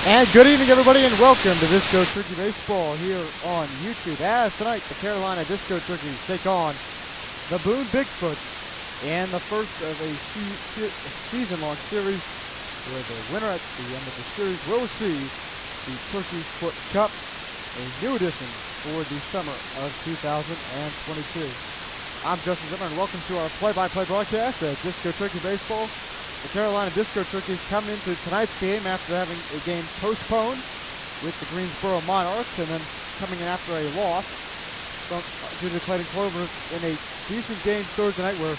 And good evening, everybody, and welcome to Disco Turkey Baseball here on YouTube. As tonight, the Carolina Disco Turkeys take on the Boone Big Foots in the first of a season-long series, where the winner at the end of the series will receive the Turkey Foot Cup, a new addition for the summer of 2022. I'm Justin Zimmer, and welcome to our play-by-play broadcast of Disco Turkey Baseball. The Carolina Disco Turkeys come into tonight's game after having a game postponed with the Greensboro Monarchs, and then coming in after a loss due to Clayton Clover in a decent game Thursday night where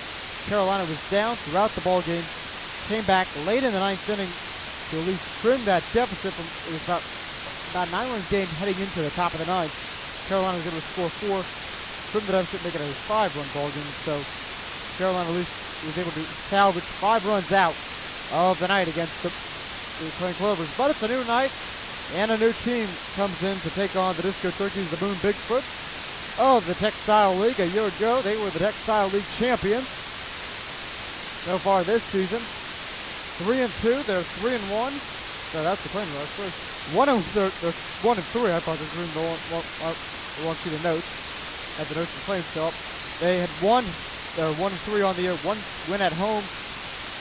Carolina was down throughout the ball game, came back late in the ninth inning to at least trim that deficit. It was about a 9-run game heading into the top of the ninth. Carolina was able to score 4, trim the deficit, make it a 5-run ball game. So Carolina at least was able to salvage 5 runs out of the night against the Clayton Clovers. But it's a new night, and a new team comes in to take on the Disco Turkeys, the Boone Big Foots of the Textile League. A year ago, they were the Textile League champions. So far this season, 3-2. They're 3-1. So that's the claim. They're 1-3. I thought they were the one sheet of notes. Had the notes and claims still up. They had won. They're 1-3 on the year. 1 win at home.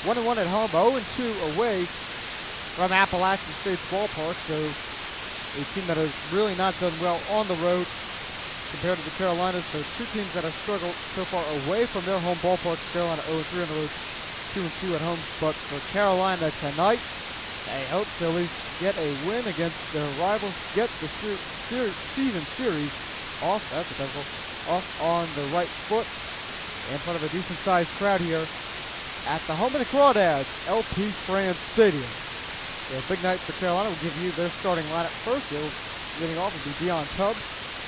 1-1 at home. 0-2 away from Appalachian State's ballpark. So a team that has really not done well on the road compared to the Carolinas. So two teams that have struggled so far away from their home ballparks. Carolina 0-3 on the road. 2-2 at home. But for Carolina tonight, they hope to at least get a win against their rivals. Get the season series off. That's a pencil. Off on the right foot, in front of a decent-sized crowd here at the home of the Crawdads, LP Frans Stadoium. A big night for Carolina. We'll give you their starting lineup first. Leading off will be Dion Tubbs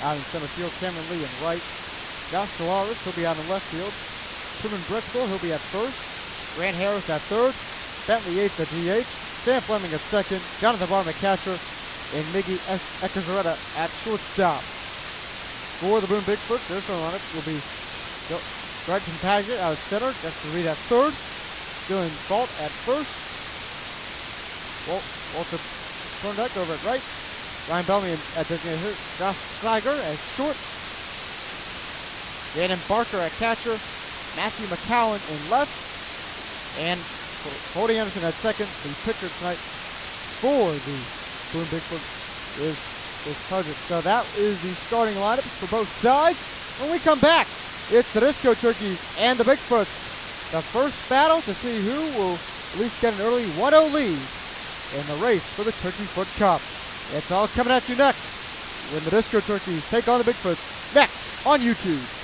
out in center field. Cameron Lee in right. Josh Solaris, he'll be out in left field. Truman Brixville, he'll be at first. Grant Harris at third. Bentley Yates at DH. Sam Fleming at second. Jonathan Barham at catcher. And Miggy Ecazaretta at shortstop. For the Boone Big Foots, their starting lineup will be Greg Compaglia out at center, Dexter Reed at third, Dylan Salt at first, Walter Thorndike over at right, Ryan Bellamy at designated, Josh Steiger at short, Dannon Barker at catcher, Matthew McCowan in left, and Cody Anderson at second. The pitcher tonight for the Boone Big Foots is Target. So that is the starting lineup for both sides. When we come back, it's the Disco Turkeys and the Big Foots. The first battle to see who will at least get an early 1-0 lead in the race for the Turkey Foot Cup. It's all coming at you next when the Disco Turkeys take on the Big Foots next on YouTube.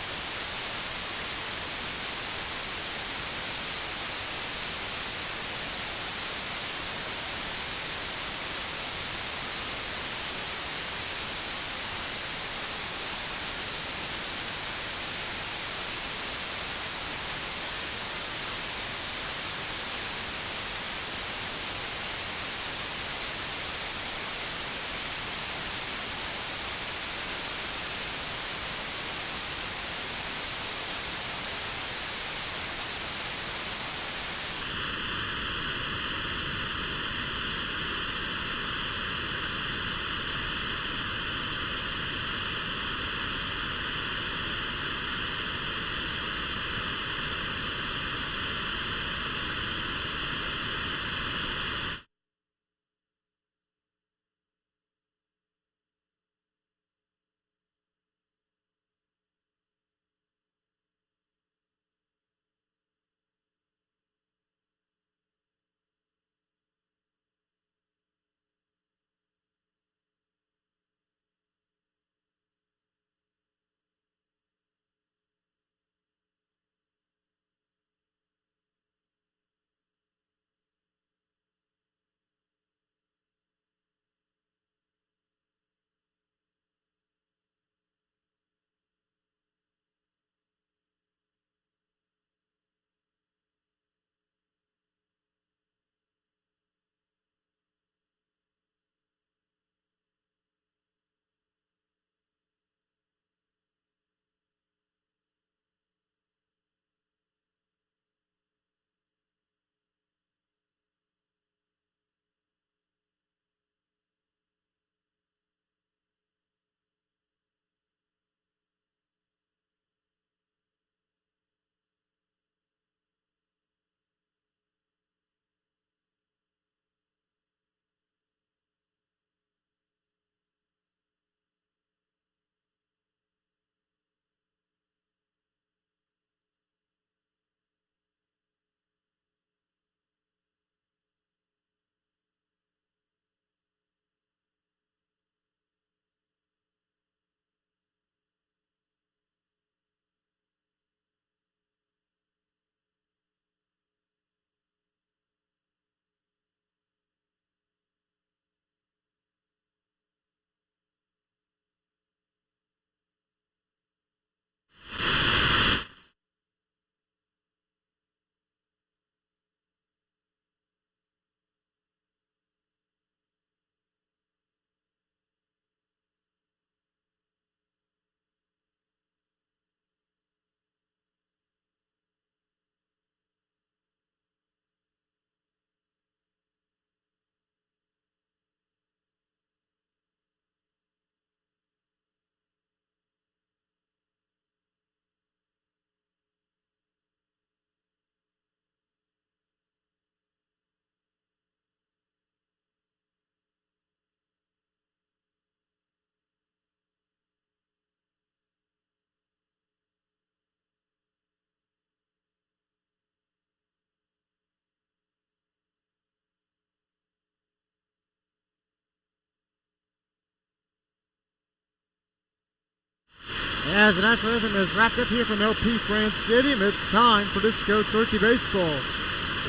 As the national anthem is wrapped up here from LP Frans Stadoium, it's time for Disco Turkey Baseball.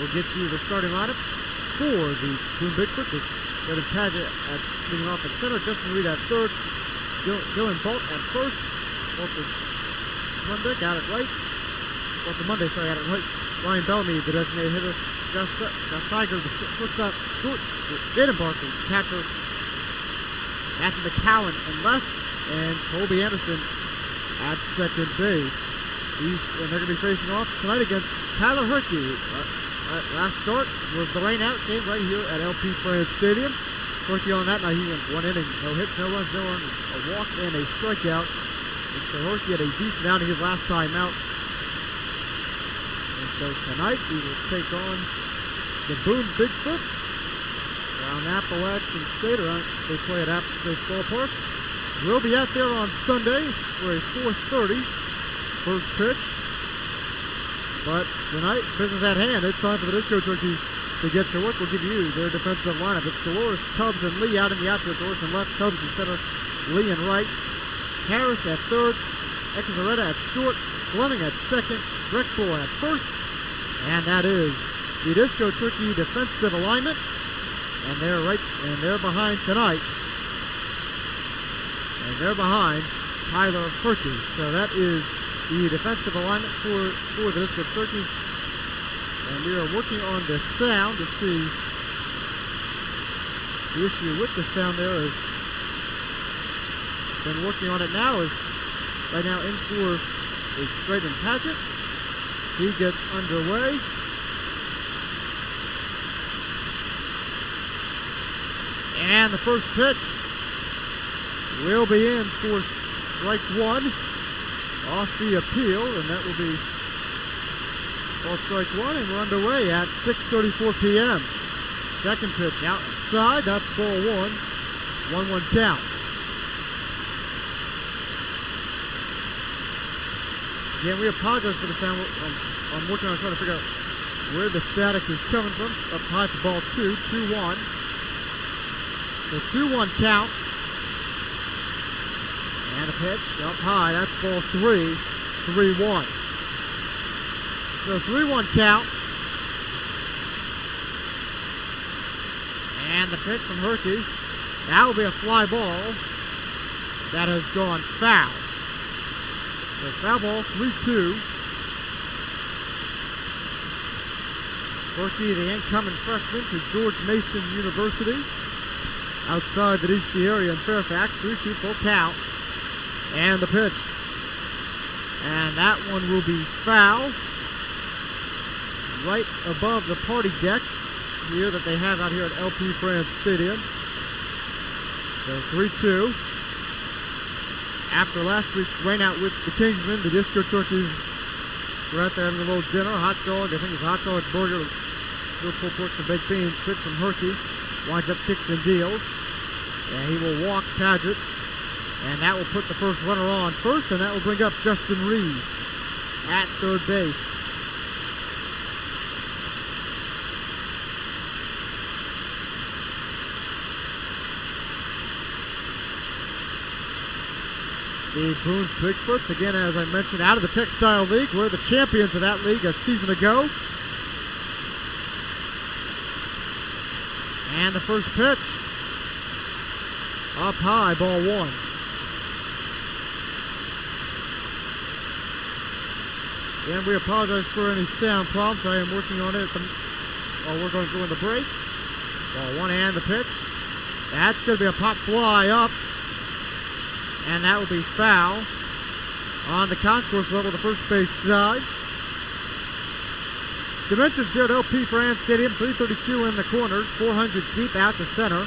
We'll get you the starting lineup for the Boone Big Foots. Got a Paget at leading off at center, Justin Reed at third, Dylan Bolt at first, Walter Monday out at right, out at right, Ryan Bellamy, the designated hitter, Gus Tiger, the shortstop, Jaden Barkley, catcher, Matthew McCowan in left, and Colby Anderson at second base. And they're going to be facing off tonight against Tyler Hickory. Last start was the rain-out game right here at LP Frans Stadoium. Hickory on that night, he went 1 inning, no hits, no runs, no runs, a walk, and a strikeout. And so Hickory had a decent outing his last time out. And so tonight we will take on the Boone Big Foots around Appalachian State. They play at Appalachian State Ballpark. We'll be out there on Sunday for a 4:30 first pitch. But tonight, business at hand. It's time for the Disco Turkeys to get to work. We'll give you their defensive lineup. It's Dolores, Tubbs, and Lee out in the outfield. Dolores in left, Tubbs in center, Lee in right. Harris at third, Exaretta at short, Fleming at second, Breckbull at first. And that is the Disco Turkey defensive alignment. And they're behind tonight. And they're behind Tyler Hickory. So that is the defensive alignment for the Disco Turkeys. And we are working on the sound to see. The issue with the sound there is been working on it now. Is right now in for is Drayden Paget. He gets underway. And the first pitch will be in for strike one off the appeal, and that will be ball strike one, and we're underway at 6:34 p.m. Second pitch outside, that's ball one. 1-1 count. Again, we apologize for the sound. I'm working on trying to figure out where the static is coming from. Up high for ball two, 2-1. So 2-1 count. And a pitch up high. That's ball three, 3-1. So 3-1 count. And the pitch from Hickory. That will be a fly ball. That has gone foul. So foul ball, 3-2. Hickory, the incoming freshman to George Mason University. Outside the DC area in Fairfax, 3-2 full count. And the pitch. And that one will be foul. Right above the party deck here that they have out here at LP Frans Stadoium. So 3-2. After last week's rainout with the Kingsmen, the Disco Turkeys were out there having a little dinner, hot dog, I think it's hot dog, burger, little pulled pork, some baked beans, pitch from Hickory, winds up kicks and deals. And he will walk Paget. And that will put the first runner on first, and that will bring up Justin Reed at third base. The Boone Big Foots, again, as I mentioned, out of the Textile League. We're the champions of that league a season ago. And the first pitch. Up high, ball one. And we apologize for any sound problems. I am working on it while we're going to go in the break. Ball one and the pitch. That's going to be a pop fly up. And that will be foul on the concourse level, the first base side. Dimensions here at LP Frans Stadoium, 332 in the corners, 400 deep out to center.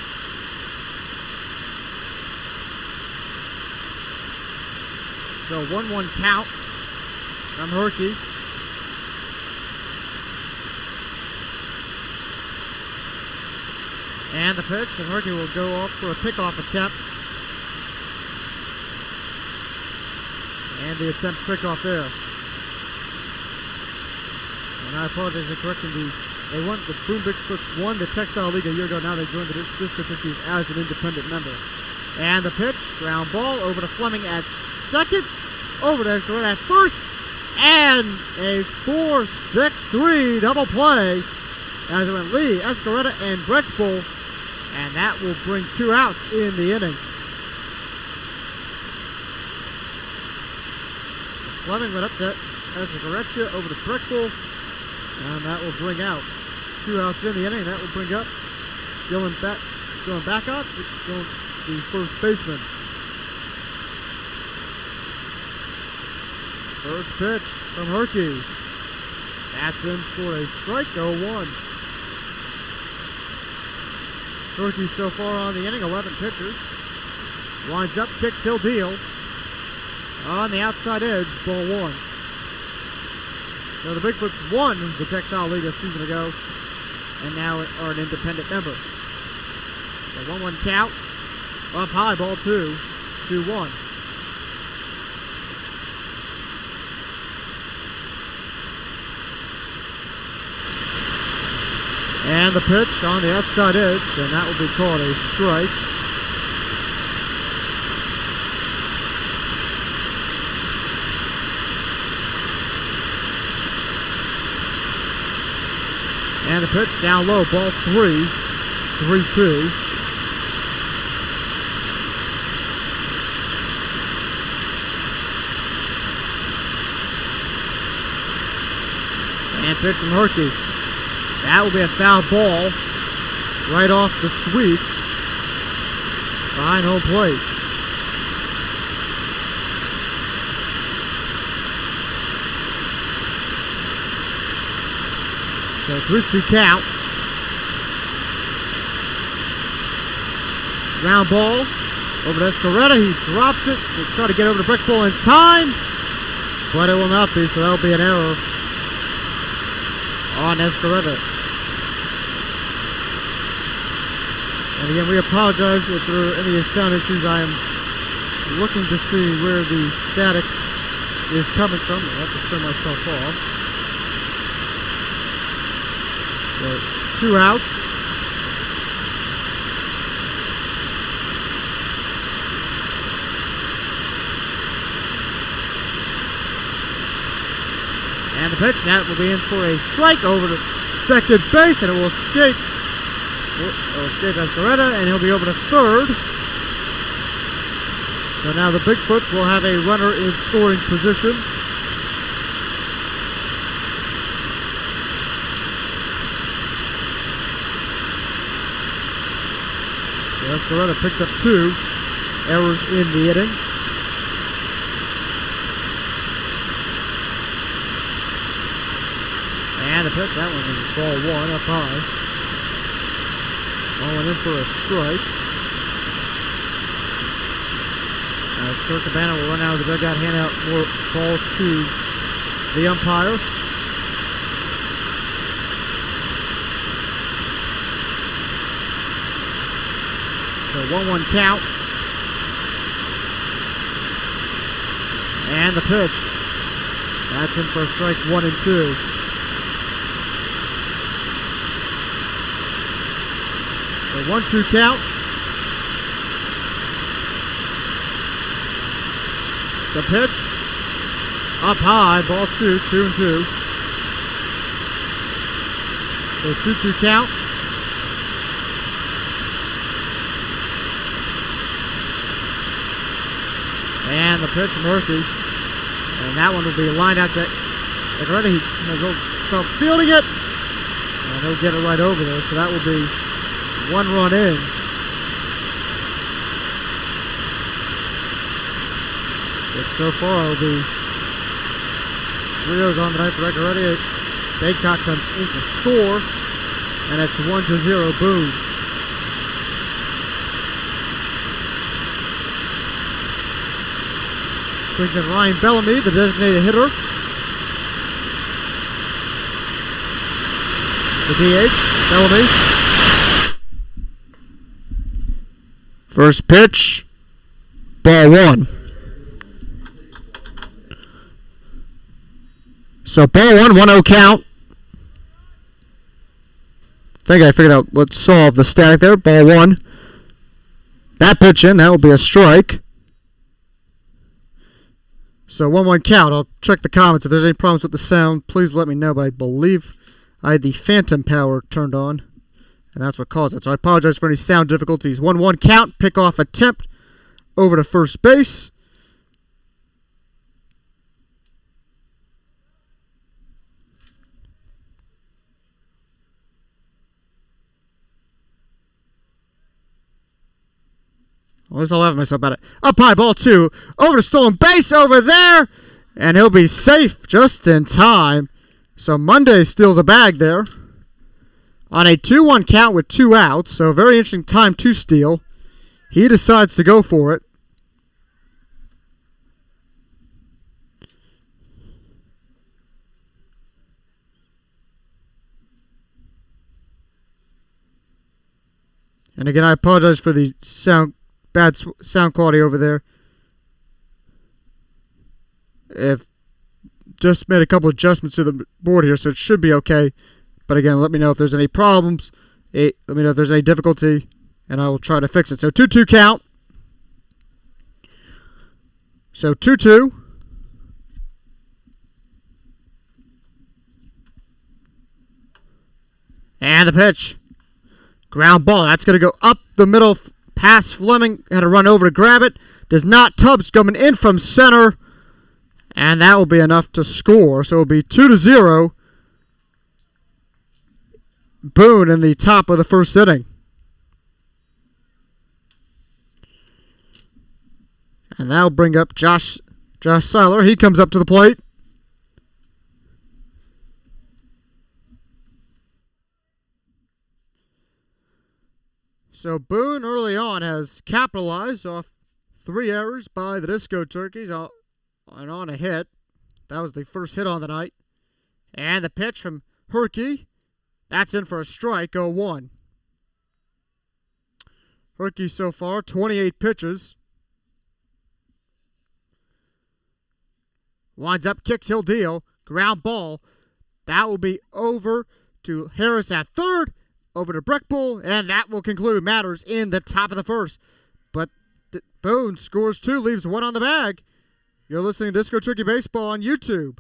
So 1-1 count from Hickory. And the pitch, and Hickory will go off for a pickoff attempt. And the attempt pickoff there. And I apologize for correcting the Boone Big Foots won the Textile League a year ago. Now they joined the Disco Turkeys as an independent member. And the pitch, ground ball over to Fleming at second. over to Hickory at first, and a 4-6-3 double play as it went Lee, Escaretta, and Bretchbull, and that will bring 2 outs in the inning. Fleming went up to Escaretta over to Bretchbull, and that will bring out 2 outs in the inning. That will bring up Dylan Backup, the first baseman. First pitch from Herky. That's in for a strike, 0-1. Herky so far on the inning, 11 pitchers. Lines up, kick, till deal. On the outside edge, ball 1. So the Big Foots won the Textile League a season ago, and now are an independent member. The 1-1 count, up high, ball 2, 2-1. And the pitch on the outside edge, and that will be called a strike. And the pitch down low, ball 3, 3-2. And pitch from Herky. That will be a foul ball right off the sweep behind home plate. So 3-2 count. Ground ball over to Escaretta. He drops it. He'll try to get over the brick ball in time, but it will not be, so that will be an error on Escaretta. And again, we apologize if there are any sound issues. I am looking to see where the static is coming from. I have to turn myself off. So 2 outs. And the pitch, that will be in for a strike over to second base, and it will escape. It'll escape Escaretta, and he'll be over to third. So now the Big Foots will have a runner in scoring position. So Escaretta picks up 2 errors in the inning. And the pitch, that one is ball 1 up high. Going in for a strike. As Kirk Cabana will run out of the dugout, hand out more balls to the umpire. So 1-1 count. And the pitch. That's in for a strike, 1 and 2. So 1-2 count. The pitch. Up high, ball 2, 2 and 2. So 2-2 count. And the pitch from Murphy. And that one will be lined out to Hickory. He'll start fielding it. And he'll get it right over there. So that will be 1 run in. But so far it'll be 3 O's on the night for Hickory. Baycock comes in to score. And it's 1-0 Boone. Brings in Ryan Bellamy, the designated hitter. The DH, Bellamy. First pitch, ball 1. So ball 1, 1-0 count. I think I figured out, let's solve the static there. Ball 1. That pitch in, that will be a strike. So 1-1 count. I'll check the comments. If there's any problems with the sound, please let me know. But I believe I had the phantom power turned on, and that's what caused it. So I apologize for any sound difficulties. 1-1 count. Pickoff attempt over to first base. At least I'll laugh at myself about it. Up high, ball 2. Over to stolen base over there. And he'll be safe just in time. So Monday steals a bag there. On a 2-1 count with 2 outs. So very interesting time to steal. He decides to go for it. And again, I apologize for the bad sound quality over there. I've just made a couple adjustments to the board here, so it should be okay. But again, let me know if there's any problems. Let me know if there's any difficulty, and I will try to fix it. So 2-2 count. So 2-2. And the pitch. Ground ball. That's going to go up the middle. Pass Fleming. Had to run over to grab it. Does not. Tubbs coming in from center. And that will be enough to score. So it will be 2-0. Boone in the top of the first inning. And that will bring up Josh Seiler. He comes up to the plate. So Boone early on has capitalized off 3 errors by the Disco Turkeys and on a hit. That was the first hit on the night. And the pitch from Hickory. That's in for a strike, 0-1. Hickory so far, 28 pitches. Winds up, kicks, he'll deal. Ground ball. That will be over to Harris at third. Over to Breckbull, and that will conclude matters in the top of the first. But Boone scores 2, leaves 1 on the bag. You're listening to Disco Turkey Baseball on YouTube.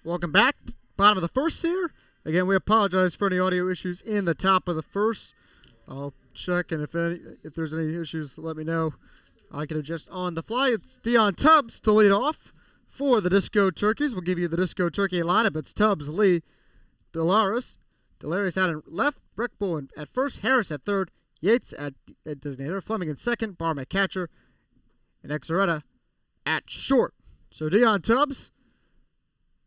Welcome back. Bottom of the first here. Again, we apologize for any audio issues in the top of the first. I'll check, and if there's any issues, let me know. I can adjust on the fly. It's Dion Tubbs to lead off for the Disco Turkeys. We'll give you the Disco Turkey lineup. It's Tubbs, Lee, Delaris, Delirious out in left, Breckbull at first, Harris at third, Yates at designator, Fleming in second, Barham at catcher, and Exaretta at short. So Dion Tubbs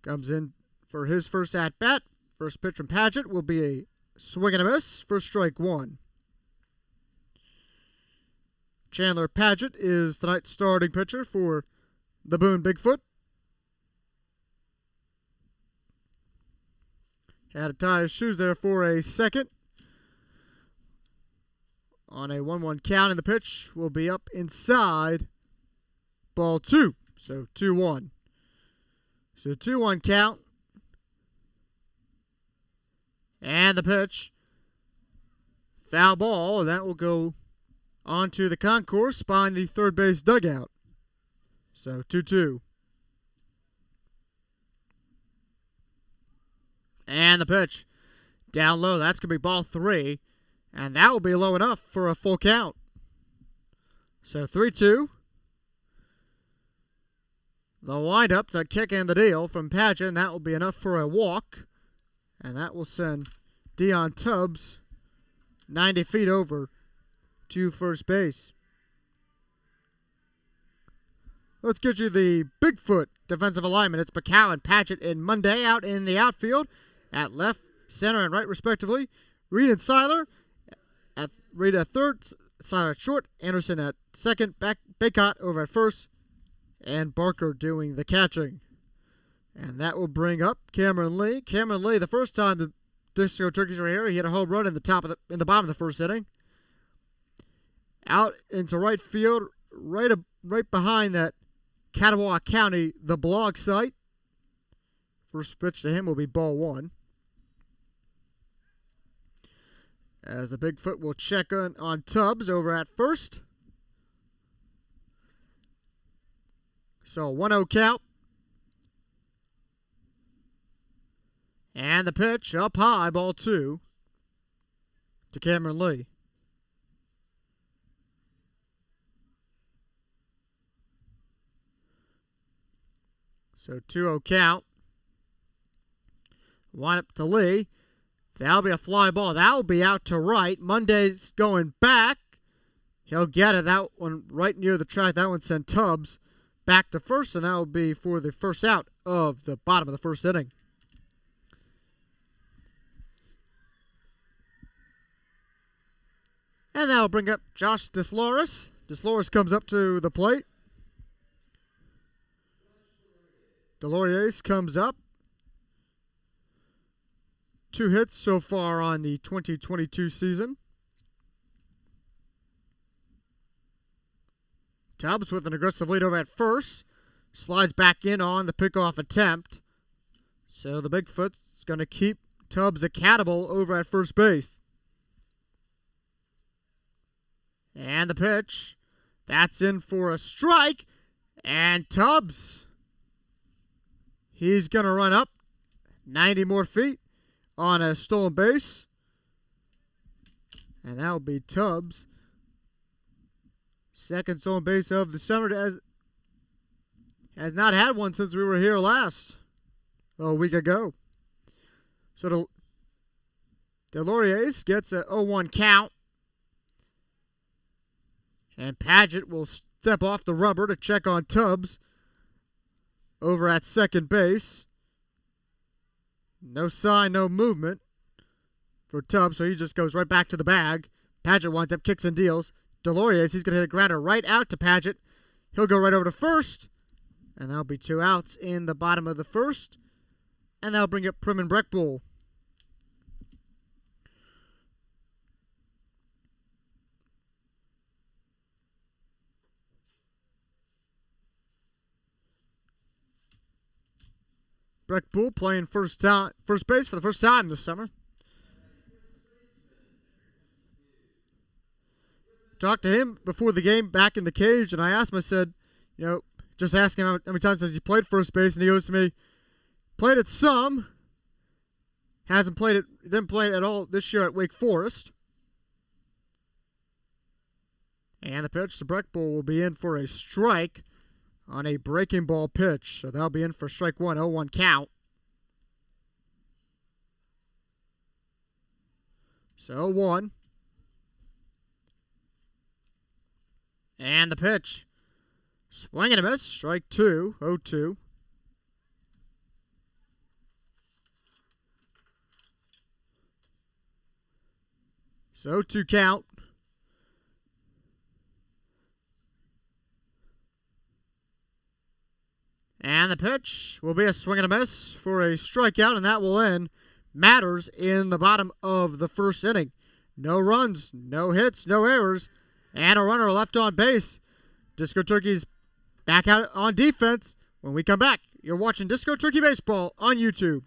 comes in for his first at-bat. First pitch from Padgett will be a swing and a miss for strike one. Chandler Padgett is tonight's starting pitcher for the Boone Bigfoot. Had to tie his shoes there for a second. On a 1-1 count, and the pitch will be up inside ball two. So 2-1. So 2-1 count. And the pitch. Foul ball, and that will go onto the concourse behind the third base dugout. So 2-2. And the pitch. Down low, that's going to be ball three. And that will be low enough for a full count. So 3-2. The windup, the kick and the deal from Padgett, and that will be enough for a walk. And that will send Dion Tubbs 90 feet over to first base. Let's get you the Bigfoot defensive alignment. It's McCowan, Padgett, and Monday out in the outfield at left, center, and right respectively. Reed and Seiler. Reed at third, Seiler at short, Anderson at second, Baycott over at first, and Barker doing the catching. And that will bring up Cameron Lee. Cameron Lee, the first time the Disco Turkeys were here, he had a home run in the bottom of the first inning. Out into right field, right behind that Catawba County, the blog site. First pitch to him will be ball one. As the Bigfoot will check on Tubbs over at first. So 1-0 count. And the pitch up high, ball two to Cameron Lee. So 2-0 count. Wind up to Lee. That'll be a fly ball. That'll be out to right. Monday's going back. He'll get it. That one right near the track. That one sent Tubbs back to first, and that will be for the first out of the bottom of the first inning. And that'll bring up Josh Deslauriers. Deslauriers comes up to the plate. Deloriers comes up. 2 hits so far on the 2022 season. Tubbs with an aggressive lead over at first. Slides back in on the pickoff attempt. So the Bigfoot's going to keep Tubbs accountable over at first base. And the pitch. That's in for a strike. And Tubbs, he's going to run up 90 more feet on a stolen base. And that will be Tubbs' second stolen base of the summer. Has not had one since we were here last, a week ago. So Deloriers gets a 0-1 count. And Padgett will step off the rubber to check on Tubbs over at second base. No sign, no movement for Tubbs, so he just goes right back to the bag. Padgett winds up, kicks and deals. Deloriers, he's going to hit a grounder right out to Padgett. He'll go right over to first, and that'll be 2 outs in the bottom of the first. And that'll bring up Prim and Breckbull. Breckbull playing first base for the first time this summer. Talked to him before the game back in the cage, and I asked him, I said, just asking him how many times has he played first base, and he goes to me, played it some, didn't play it at all this year at Wake Forest. And the pitch to Breckbull will be in for a strike on a breaking ball pitch. So that'll be in for strike one, 0-1 count. So 1. And the pitch. Swing and a miss. Strike 2. 0-2. So 2 count. And the pitch will be a swing and a miss for a strikeout, and that will end matters in the bottom of the first inning. No runs, no hits, no errors, and a runner left on base. Disco Turkeys back out on defense. When we come back, you're watching Disco Turkey Baseball on YouTube.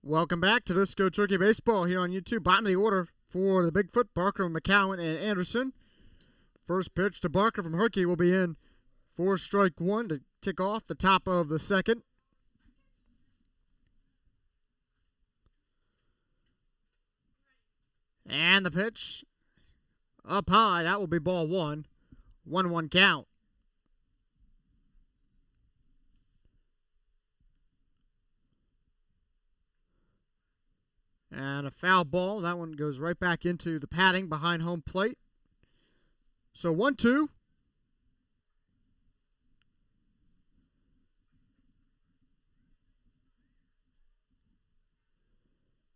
Welcome back to Disco Turkey Baseball here on YouTube. Bottom of the order for the Bigfoot, Barker, McCowan, and Anderson. First pitch to Barker from Hickory will be in for strike 1 to tick off the top of the second. And the pitch up high. That will be ball 1. 1-1 count. And a foul ball. That one goes right back into the padding behind home plate. So 1-2.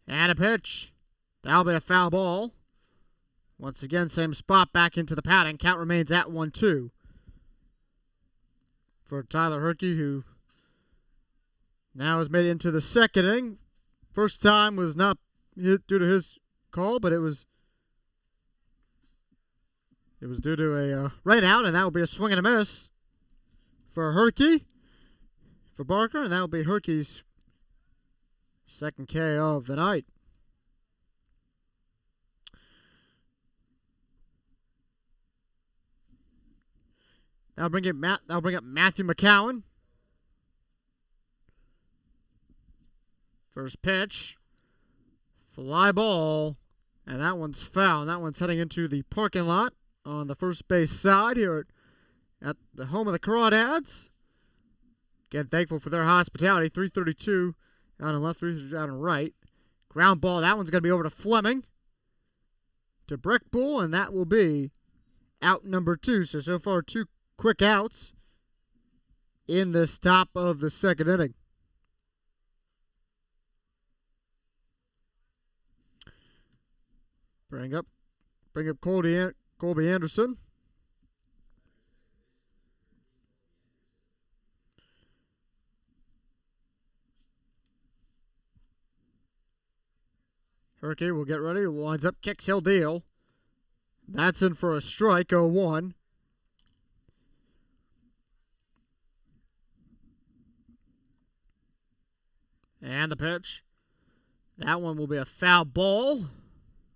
And a pitch. That'll be a foul ball. Once again, same spot back into the padding. Count remains at 1-2. For Tyler Hickory, who now has made it into the second inning. First time was not hit due to his call, but it was due to a rain out, and that will be a swing and a miss for Hickory, for Barker, and that will be Hickory's second K of the night. That'll bring up Matthew McCowan. First pitch. Fly ball. And that one's foul. And that one's heading into the parking lot on the first base side here at the home of the Crawdads. Again, thankful for their hospitality. 332 out on left, 332 out on right. Ground ball. That one's going to be over to Fleming. To Brick Bull. And that will be out number 2. So far 2 quick outs in this top of the second inning. Bring up Colby Anderson. Hickory will get ready. Lines up, kicks, he'll deal. That's in for a strike, 0-1. And the pitch. That one will be a foul ball.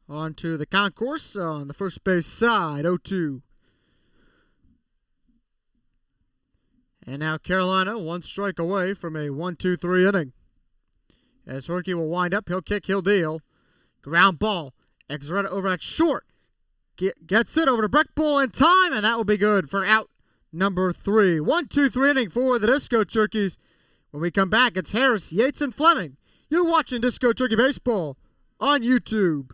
Onto the concourse on the first base side, 0-2. And now Carolina, 1 strike away from a 1-2-3 inning. As Hickory will wind up, he'll kick, he'll deal. Ground ball. Exeretta over at short. Gets it over to Brick Bull in time, and that will be good for out number 3. 1-2-3 inning for the Disco Turkeys. When we come back, it's Harris, Yates, and Fleming. You're watching Disco Turkey Baseball on YouTube.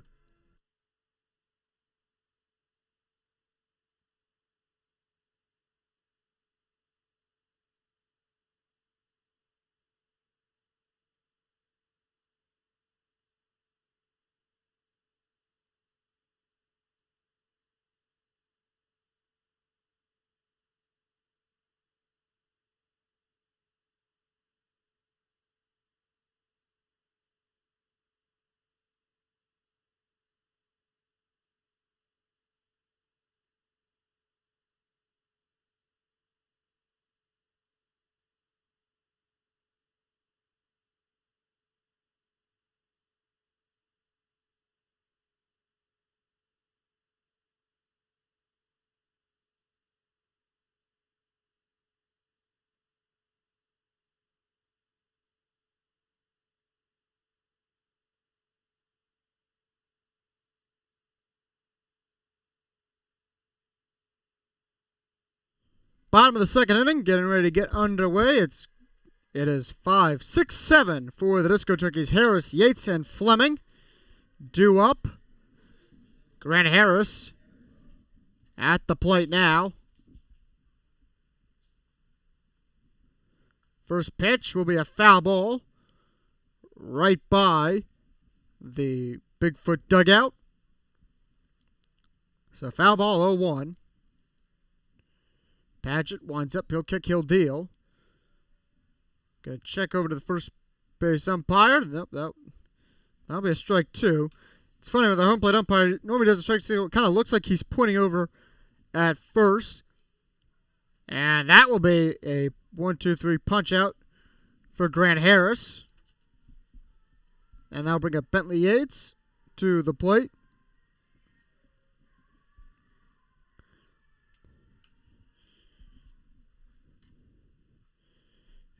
Bottom of the second inning, getting ready to get underway. It is 5-6-7 for the Disco Turkeys. Harris, Yates, and Fleming due up. Grant Harris at the plate now. First pitch will be a foul ball right by the Bigfoot dugout. So foul ball 0-1. Padgett winds up. He'll kick, he'll deal. Gonna check over to the first base umpire. Nope, that'll be a strike 2. It's funny with the home plate umpire, normally does a strike signal. It kind of looks like he's pointing over at first. And that will be a 1-2-3 punch out for Grant Harris. And that'll bring up Bentley Yates to the plate.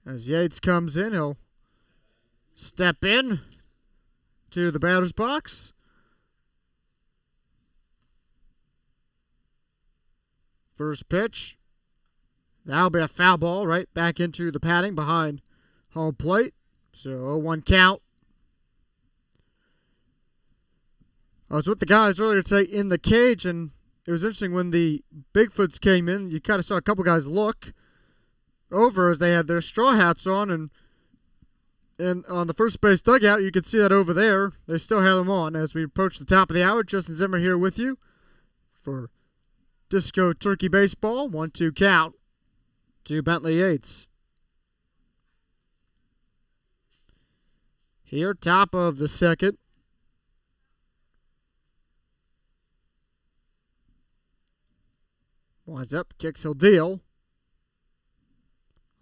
As Yates comes in, he'll step in to the batter's box. First pitch. That'll be a foul ball right back into the padding behind home plate. So 0-1 count. I was with the guys earlier today in the cage, and it was interesting when the Bigfoots came in. You kind of saw a couple guys look over as they had their straw hats on, and on the first base dugout, you could see that over there. They still have them on as we approach the top of the hour. Justin Zimmer here with you for Disco Turkey Baseball. 1-2 count to Bentley Yates. Here, top of the second. Winds up, kicks, he'll deal.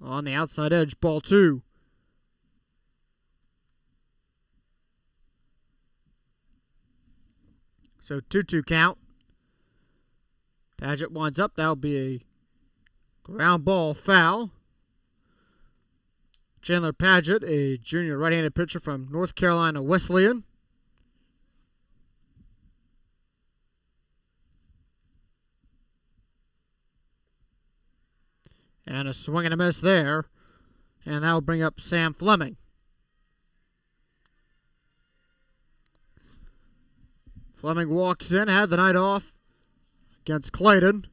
On the outside edge, ball 2. So 2-2 count. Padgett winds up. That'll be a ground ball foul. Chandler Padgett, a junior right-handed pitcher from North Carolina Wesleyan. And a swing and a miss there. And that will bring up Sam Fleming. Fleming walks in, had the night off against Clayton.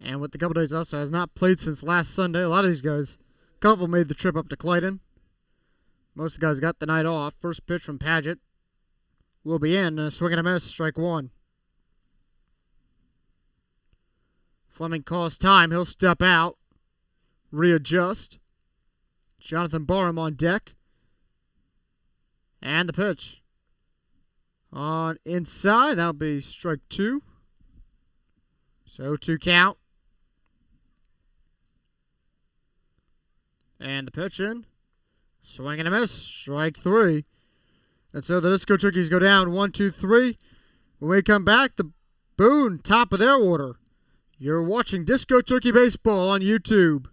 And with the couple days also has not played since last Sunday. A lot of these guys, a couple made the trip up to Clayton. Most of the guys got the night off. First pitch from Padgett will be in, and a swing and a miss, strike 1. Fleming calls time. He'll step out, readjust. Jonathan Barham on deck. And the pitch. On inside, that'll be strike 2. So 2 count. And the pitch in. Swing and a miss. Strike 3. And so the Disco Turkeys go down 1-2-3. When we come back, the Boone, top of their order. You're watching Disco Turkey Baseball on YouTube.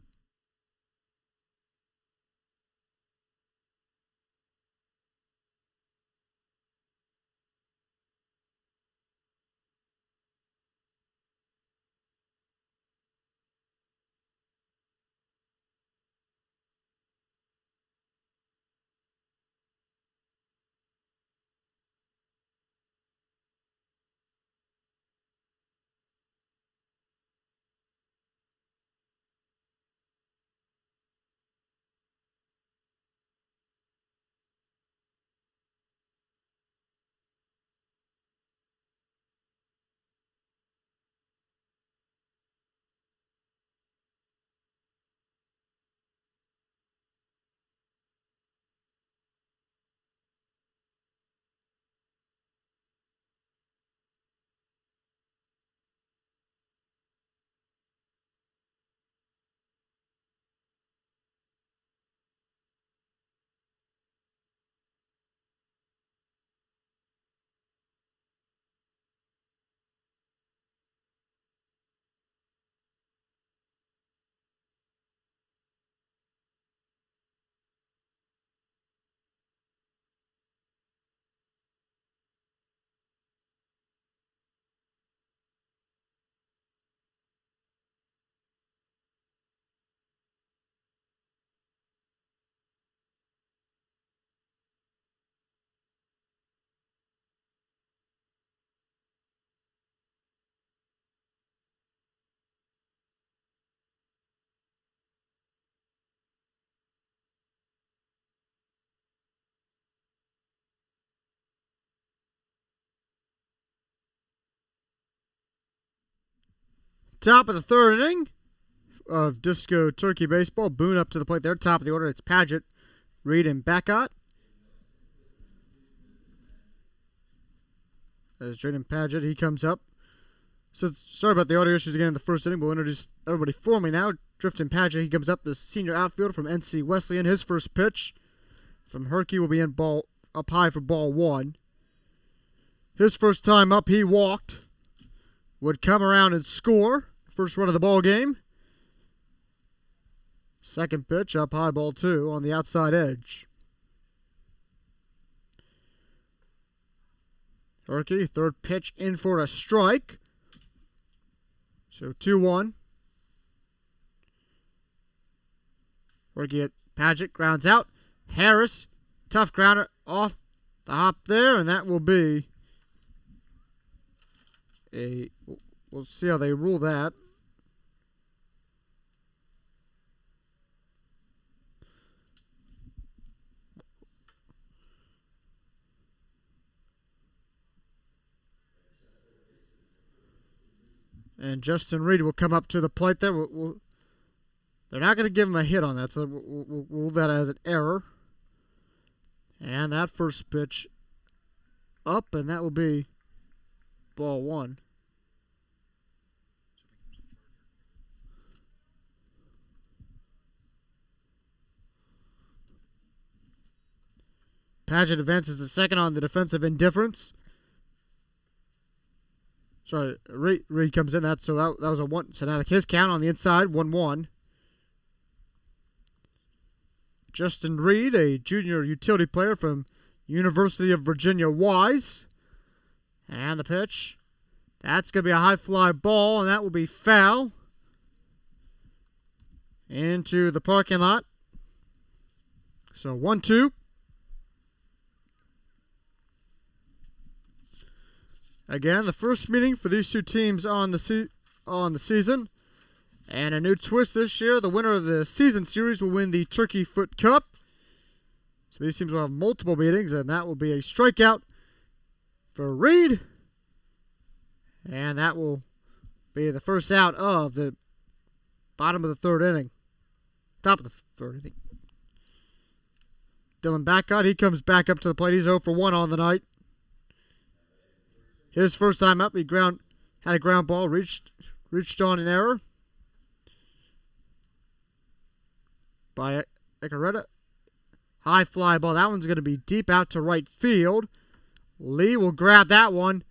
Top of the third inning of Disco Turkey Baseball. Boone up to the plate there. Top of the order, it's Paget, Reed, and Bacot. As Jaden Paget, he comes up. So, sorry about the audio issues again in the first inning. We'll introduce everybody formally now. Drifton Paget, he comes up, the senior outfielder from NC Wesleyan. His first pitch from Hickory will be in ball up high for ball one. His first time up, he walked. Would come around and score. First run of the ball game. Second pitch up high, ball two on the outside edge. Hickory, third pitch in for a strike. So 2-1. Hickory at Paget, grounds out. Harris, tough grounder off the hop there, and that will be we'll see how they rule that. And Justin Reed will come up to the plate there. They're not going to give him a hit on that, so we'll rule that as an error. And that first pitch up, and that will be ball one. Paget advances to second on the defensive indifference. Sorry, Reed comes in. That was a one. So now his count on the inside, 1-1. Justin Reed, a junior utility player from University of Virginia Wise. And the pitch. That's going to be a high fly ball, and that will be foul. Into the parking lot. So 1-2. Again, the first meeting for these two teams on the season. And a new twist this year. The winner of the season series will win the Turkey Foot Cup. So these teams will have multiple meetings, and that will be a strikeout for Reed. And that will be the first out of the bottom of the third inning. Top of the third inning. Dylan Bacot, he comes back up to the plate. He's 0 for 1 on the night. His first time up, he had a ground ball, reached on an error by Hickory. High fly ball. That one's going to be deep out to right field. Lee will grab that one.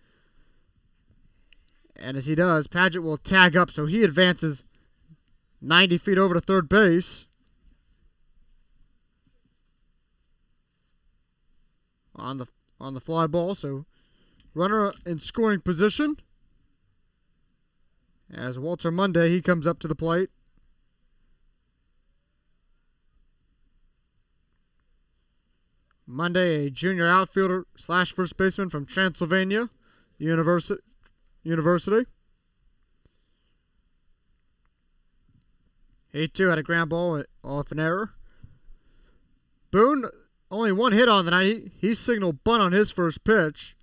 And as he does, Paget will tag up, so he advances 90 feet over to third base. On the fly ball, so runner in scoring position. As Walter Monday, he comes up to the plate. Monday, a junior outfielder / first baseman from Transylvania University. He too had a ground ball off an error. Boone, only one hit on the night. He signaled bunt on his first pitch,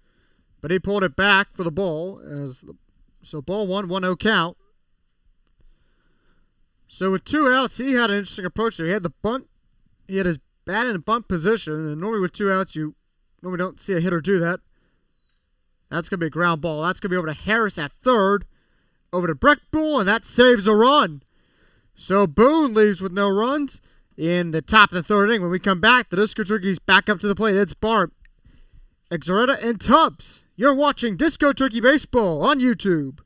but he pulled it back for the ball. So ball one, 1-0 count. So with two outs, he had an interesting approach there. He had the bunt. He had his bat in bunt position, and normally with two outs, you normally don't see a hitter do that. That's going to be a ground ball. That's going to be over to Harris at third, over to Breckbull, and that saves a run. So Boone leaves with no runs in the top of the third inning. When we come back, the Disco Turkeys back up to the plate. It's Bart, Exoretta, and Tubbs. You're watching Disco Turkey Baseball on YouTube.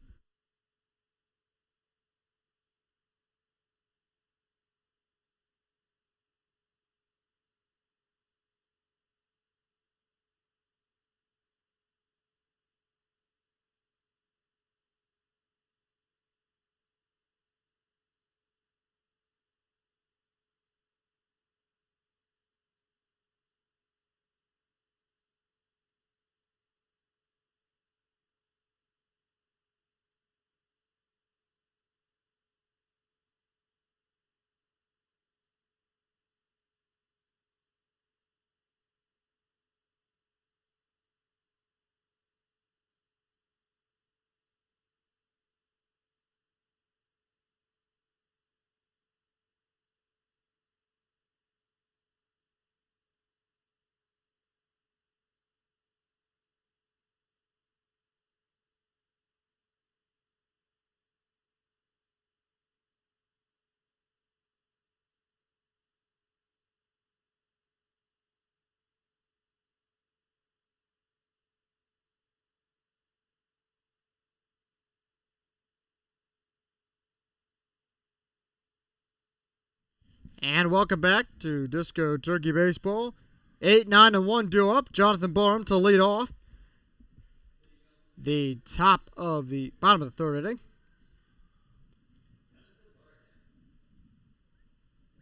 And welcome back to Disco Turkey Baseball. 8-9-1 due up. Jonathan Barham to lead off the bottom of the third inning.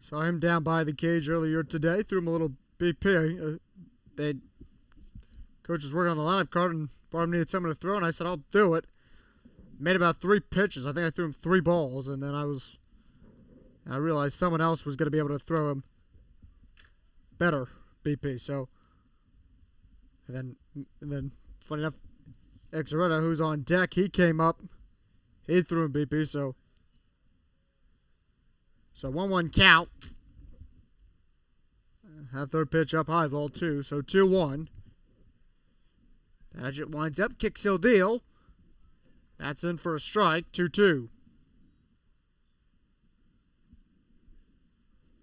Saw him down by the cage earlier today. Threw him a little BP. Coach was working on the lineup card, and Barham needed someone to throw, and I said, I'll do it. Made about 3 pitches. I think I threw him 3 balls, and then I realized someone else was going to be able to throw him better BP. So, and then funny enough, Exaretta, who's on deck, he came up. He threw him BP. So 1-1 count. Have third pitch up high, ball 2. So 2-1. Padgett winds up, kicks, he'll deal. That's in for a strike. 2-2.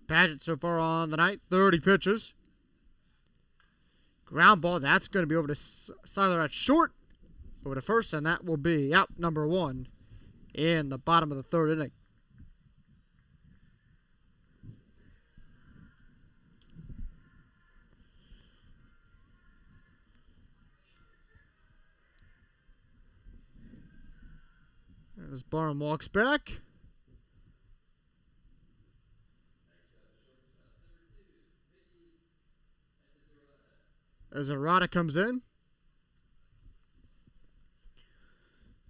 Padgett so far on the night, 30 pitches. Ground ball, that's going to be over to Seiler at short, over to first, and that will be out number 1 in the bottom of the third inning. As Barham walks back. As Zarata comes in.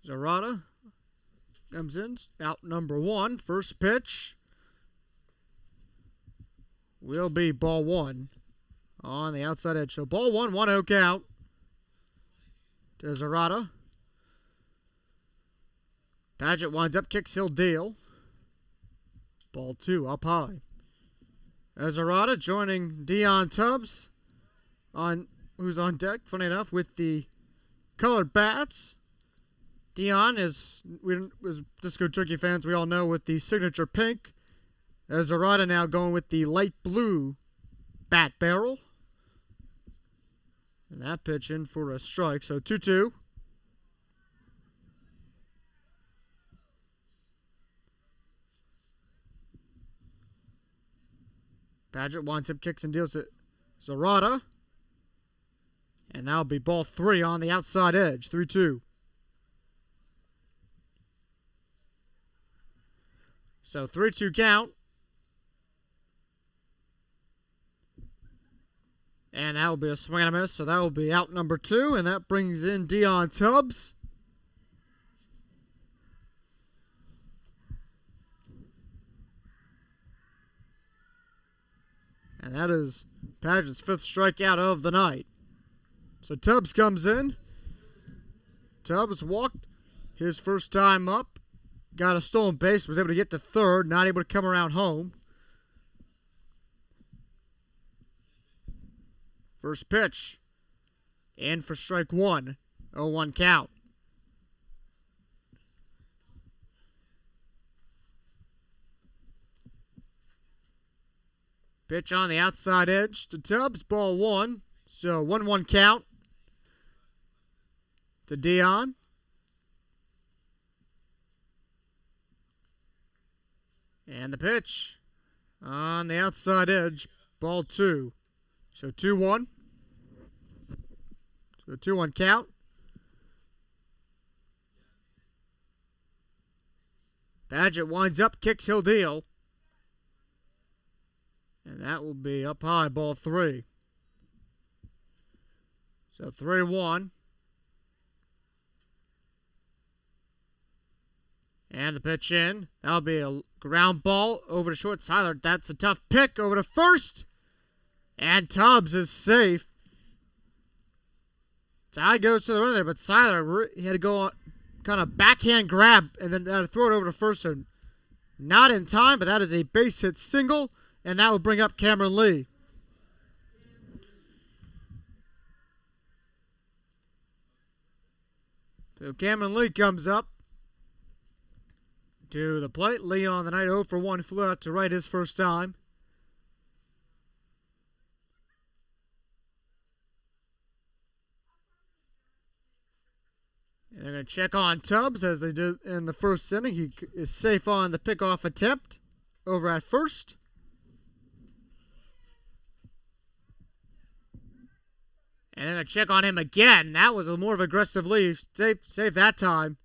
Zarata comes in. Out number 1. First pitch will be ball 1 on the outside edge. So ball 1, 1-0 count to Zarata. Padgett winds up, kicks, he'll deal. Ball 2 up high. Zarata joining Dion Tubbs, who's on deck, funny enough, with the colored bats. Dion is Disco Turkey fans, we all know, with the signature pink. Zarata now going with the light blue bat barrel. And that pitch in for a strike, so 2-2. Padgett winds up, kicks, and deals it. Zarata. And that'll be ball 3 on the outside edge. 3-2. So 3-2 count. And that will be a swing and a miss. So that will be out number 2. And that brings in Dion Tubbs. And that is Padgett's 5th strikeout of the night. So Tubbs comes in. Tubbs walked his first time up. Got a stolen base. Was able to get to third. Not able to come around home. First pitch. In for strike 1. 0-1 count. Pitch on the outside edge to Tubbs, ball 1. So 1-1 count to Dion. And the pitch on the outside edge, ball 2. So 2-1. So 2-1 count. Padgett winds up, kicks, he'll deal. And that will be up high, ball 3. So 3-1. And the pitch in. That'll be a ground ball over to short. Seiler, that's a tough pick over to first. And Tubbs is safe. Tie goes to the runner there, but Seiler, he had to go on kind of backhand grab and then had to throw it over to first. So not in time, but that is a base hit single. And that will bring up Cameron Lee. So Cameron Lee comes up to the plate. Lee on the night 0 for 1. Flew out to right his first time. And they're going to check on Tubbs as they did in the first inning. He is safe on the pickoff attempt over at first. And then a check on him again. That was a more of an aggressive lead. Safe that time.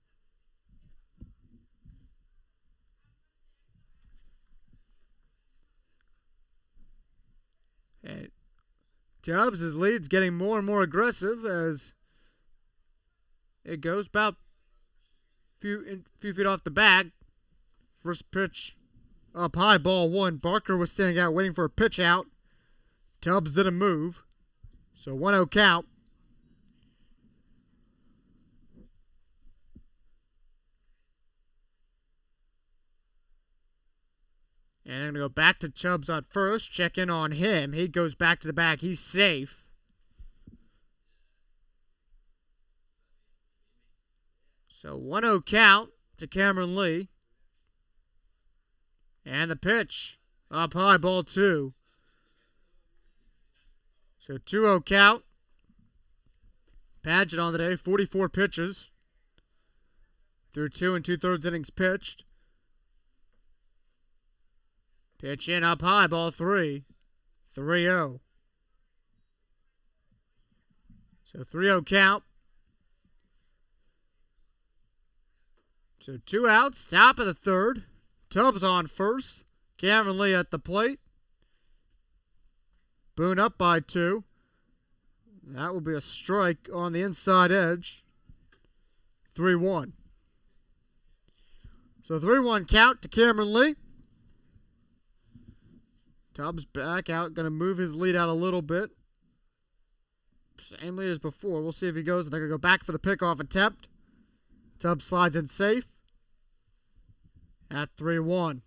And Tubbs' lead's getting more and more aggressive as it goes about few feet off the bag. First pitch up high, ball one. Barker was standing out waiting for a pitch out. Tubbs didn't move. So 1-0 count. And they're going to go back to Tubbs on first. Check in on him. He goes back to the bag. He's safe. So 1-0 count to Cameron Lee. And the pitch. Up high, ball two. So 2-0 count. Paget on the day, 44 pitches. Through 2 2/3 innings pitched. Pitch in up high, ball three. 3-0. So 3-0 count. So 2 outs, top of the third. Tubbs on first. Cameron Lee at the plate. Boone up by 2. That will be a strike on the inside edge. 3-1. So 3-1 count to Cameron Lee. Tubbs back out, going to move his lead out a little bit. Same lead as before. We'll see if he goes. They're going to go back for the pickoff attempt. Tubbs slides in safe at 3-1.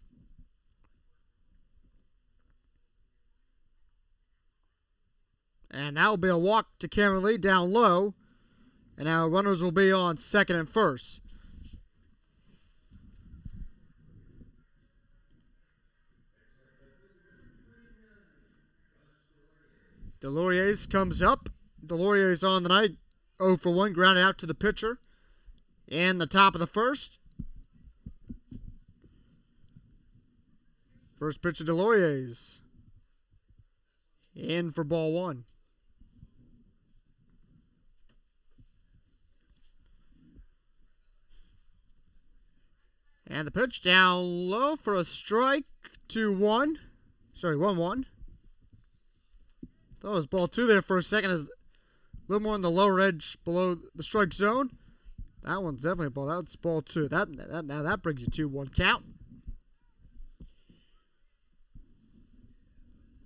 And that will be a walk to Cameron Lee down low. And now runners will be on second and first. Deloriers comes up. Deloriers on the night. 0 for 1, grounded out to the pitcher. In the top of the first. First pitch of Deloriers. In for ball one. And the pitch down low for a strike. 2-1. Sorry, 1-1. Thought it was ball two there for a second. Is a little more on the lower edge below the strike zone. That one's definitely a ball. That's ball two. Now that brings you 2-1 count.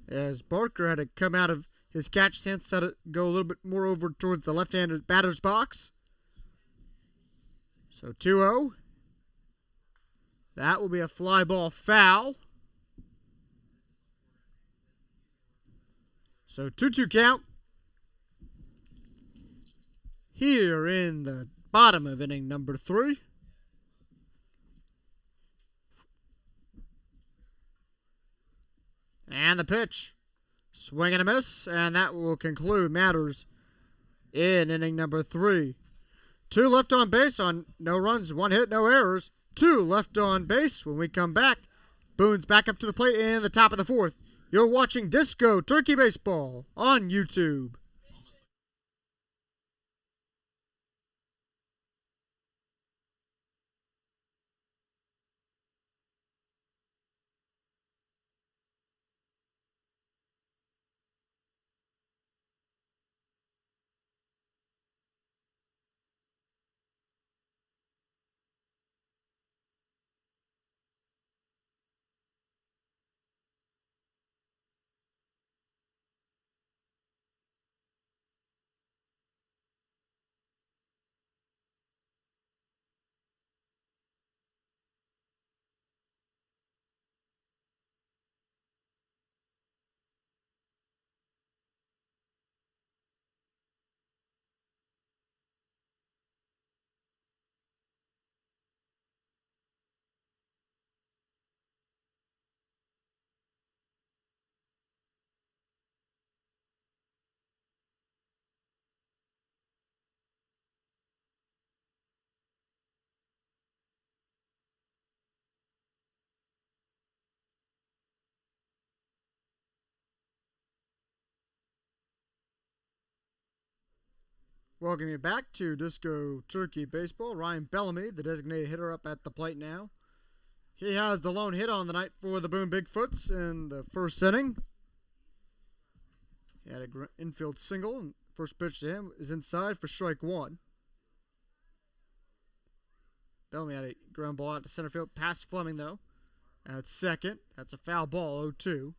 As Barker had to come out of his catch stance, had to go a little bit more over towards the left-handed batter's box. So 2-0. That will be a fly ball foul. So 2-2 count. Here in the bottom of inning number 3. And the pitch. Swing and a miss. And that will conclude matters in inning number 3. 2 left on base on no runs, 1 hit, no errors. 2 left on base. When we come back, Boone's back up to the plate in the top of the 4th. You're watching Disco Turkey Baseball on YouTube. Welcome you back to Disco Turkey Baseball. Ryan Bellamy, the designated hitter, up at the plate now. He has the lone hit on the night for the Boone Big Foots in the first inning. He had an infield single, and first pitch to him is inside for strike one. Bellamy had a ground ball out to center field, past Fleming though. At second, that's a foul ball, 0-2.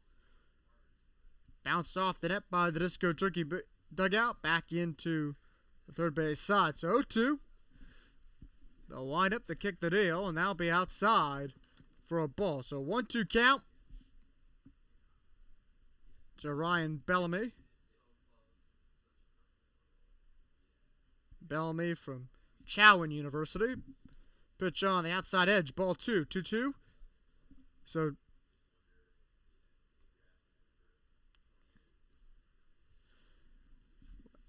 Bounced off the net by the Disco Turkey dugout, back into the third base side. So 0-2. They'll wind up to kick the deal, and that'll be outside for a ball. So 1-2 count to Ryan Bellamy. Bellamy from Chowan University. Pitch on the outside edge, ball 2-2. So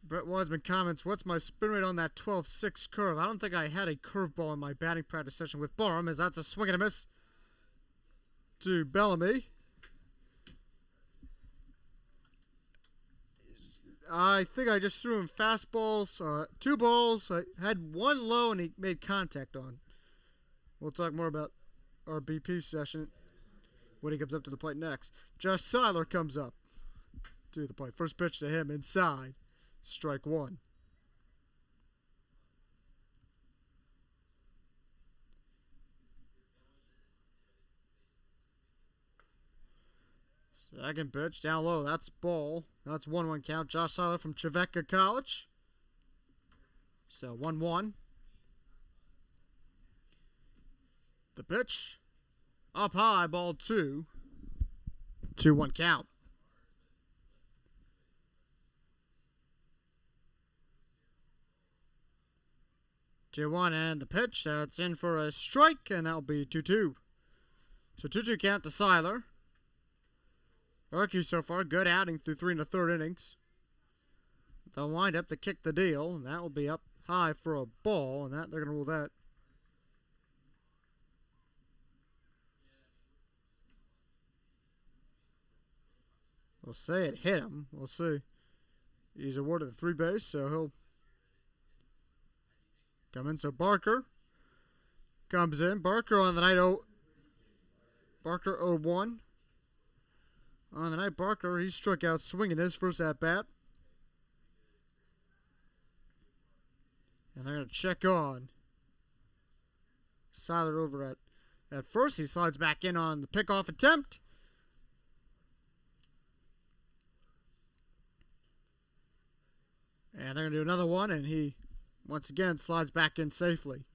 Brett Wiseman comments, what's my spin rate on that 12-6 curve? I don't think I had a curveball in my batting practice session with Barham, as that's a swing and a miss to Bellamy. I think I just threw him fastballs, 2 balls. I had 1 low and he made contact on. We'll talk more about our BP session when he comes up to the plate next. Josh Seiler comes up to the plate. First pitch to him inside. Strike one. Second pitch down low. That's ball. That's 1-1 count. Josh Seiler from Trevecca College. So 1-1. The pitch. Up high. Ball 2. 2-1 count. 2-1 and the pitch. That's in for a strike, and that'll be 2-2. So 2-2 count to Seiler. Hickory so far, good outing through 3 1/3 innings. They'll wind up to kick the deal, and that will be up high for a ball, and that they're going to rule that. We'll say it hit him. We'll see. He's awarded the 3 base, so he'll come in. So Barker comes in. Barker on the night, Barker 0-1. On the night, Barker, he struck out swinging his first at-bat. And they're going to check on Seiler over at first. He slides back in on the pickoff attempt. And they're going to do another one, and he once again slides back in safely.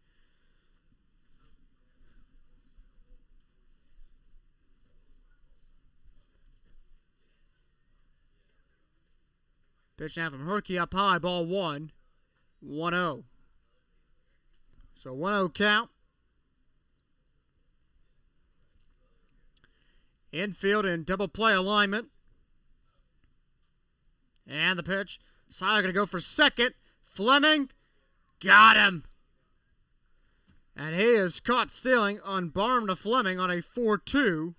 Pitch now from Hickory up high, ball 1. 1-0. So 1-0 count. Infield in double play alignment. And the pitch. Seiler going to go for second. Fleming got him. And he is caught stealing on Barham to Fleming on a 4-2.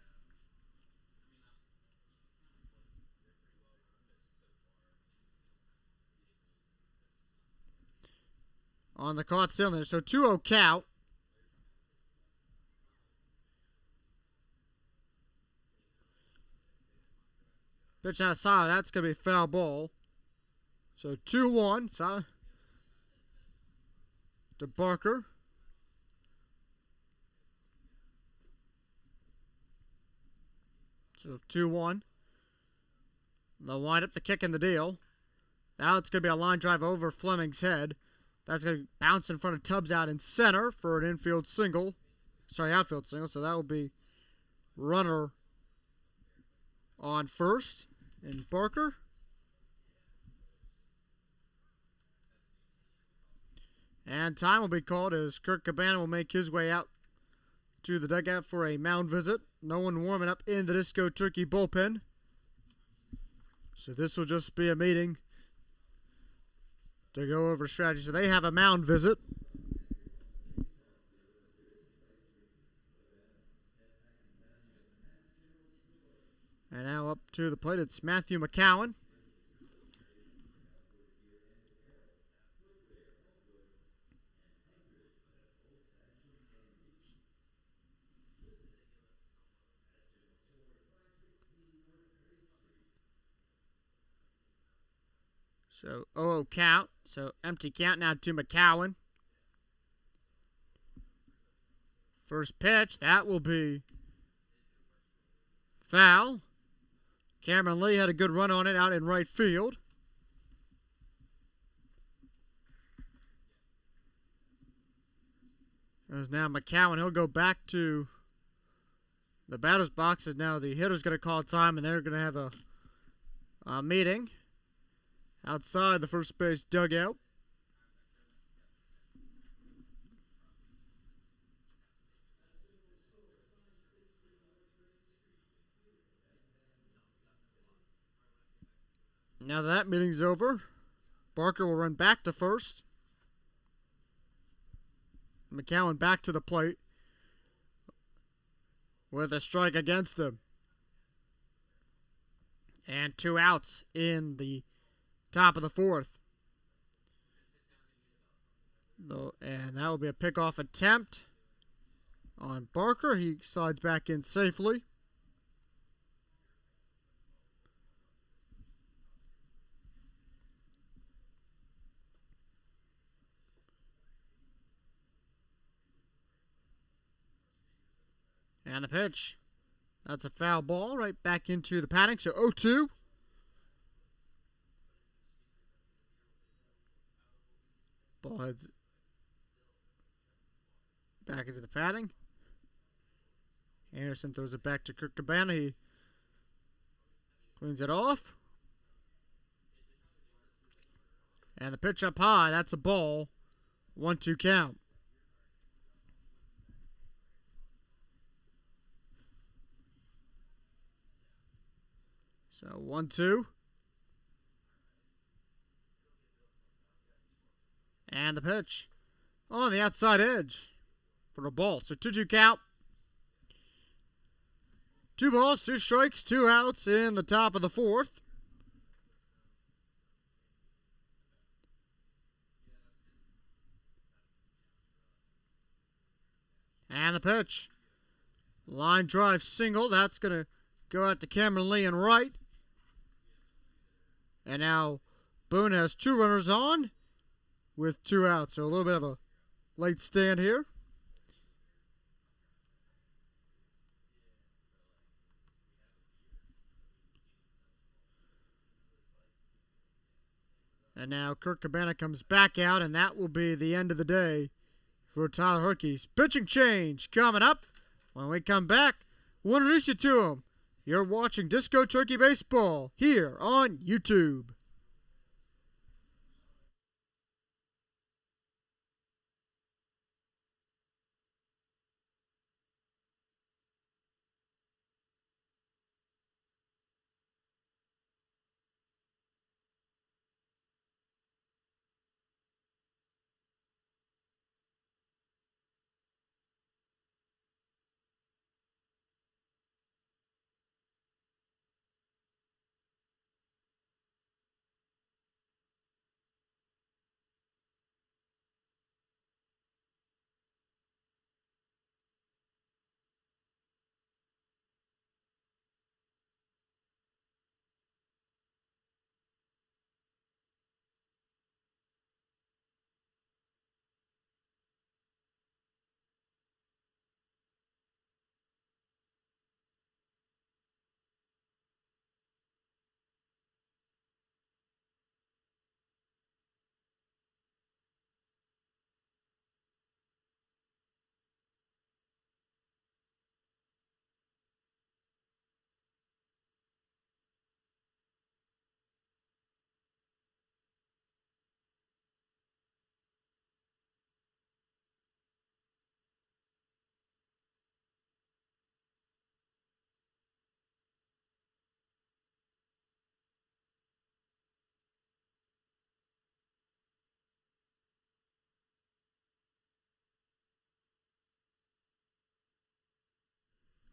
On the caught stealing. So 2-0 count. Pitch out of Seiler. That's going to be a foul ball. So 2-1. Seiler to Barker. So 2-1. They'll wind up the kick in the deal. Now it's going to be a line drive over Fleming's head. That's going to bounce in front of Tubbs out in center for an infield single. Sorry, outfield single. So that will be runner on first in Barker. And time will be called as Kirk Cabana will make his way out to the dugout for a mound visit. No one warming up in the Disco Turkey bullpen. So this will just be a meeting to go over strategy. So they have a mound visit. And now up to the plate, it's Matthew McCowan. So 0-0 count. So empty count now to McCowan. First pitch, that will be foul. Cameron Lee had a good run on it out in right field. As now McCowan, he'll go back to the batter's box. As now the hitter's going to call time, and they're going to have a meeting outside the first base dugout. Now that meeting's over, Barker will run back to first. McCowan back to the plate with a strike against him. And 2 outs in the top of the fourth. And that will be a pickoff attempt on Barker. He slides back in safely. And the pitch. That's a foul ball right back into the paddock. So 0-2. Ball heads back into the padding. Anderson throws it back to Kirk Cabana. He cleans it off. And the pitch up high. That's a ball. 1-2 count. So 1-2. And the pitch on the outside edge for a ball. So 2-2 count. 2 balls, 2 strikes, 2 outs in the top of the fourth. And the pitch. Line drive single. That's going to go out to Cameron Lee and right. And now Boone has 2 runners on with 2 outs. So a little bit of a late stand here. And now Kirk Cabana comes back out, and that will be the end of the day for Tyler Herkey's pitching change coming up. When we come back, we'll introduce you to him. You're watching Disco Turkey Baseball here on YouTube.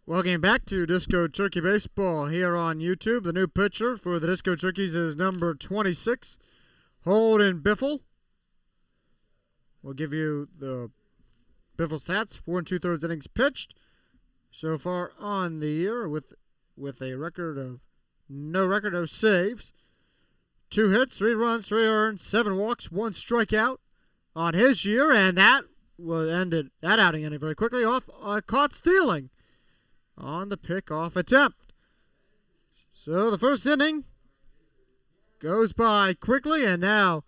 Welcome back to Disco Turkey Baseball here on YouTube. The new pitcher for the Disco Turkeys is number 26, Holden Biffle. We'll give you the Biffle stats. 4 2/3 innings pitched so far on the year with a record of no saves. 2 hits, 3 runs, 3 earned, 7 walks, 1 strikeout on his year, and that outing ended very quickly off caught stealing on the pickoff attempt. So the first inning goes by quickly, and now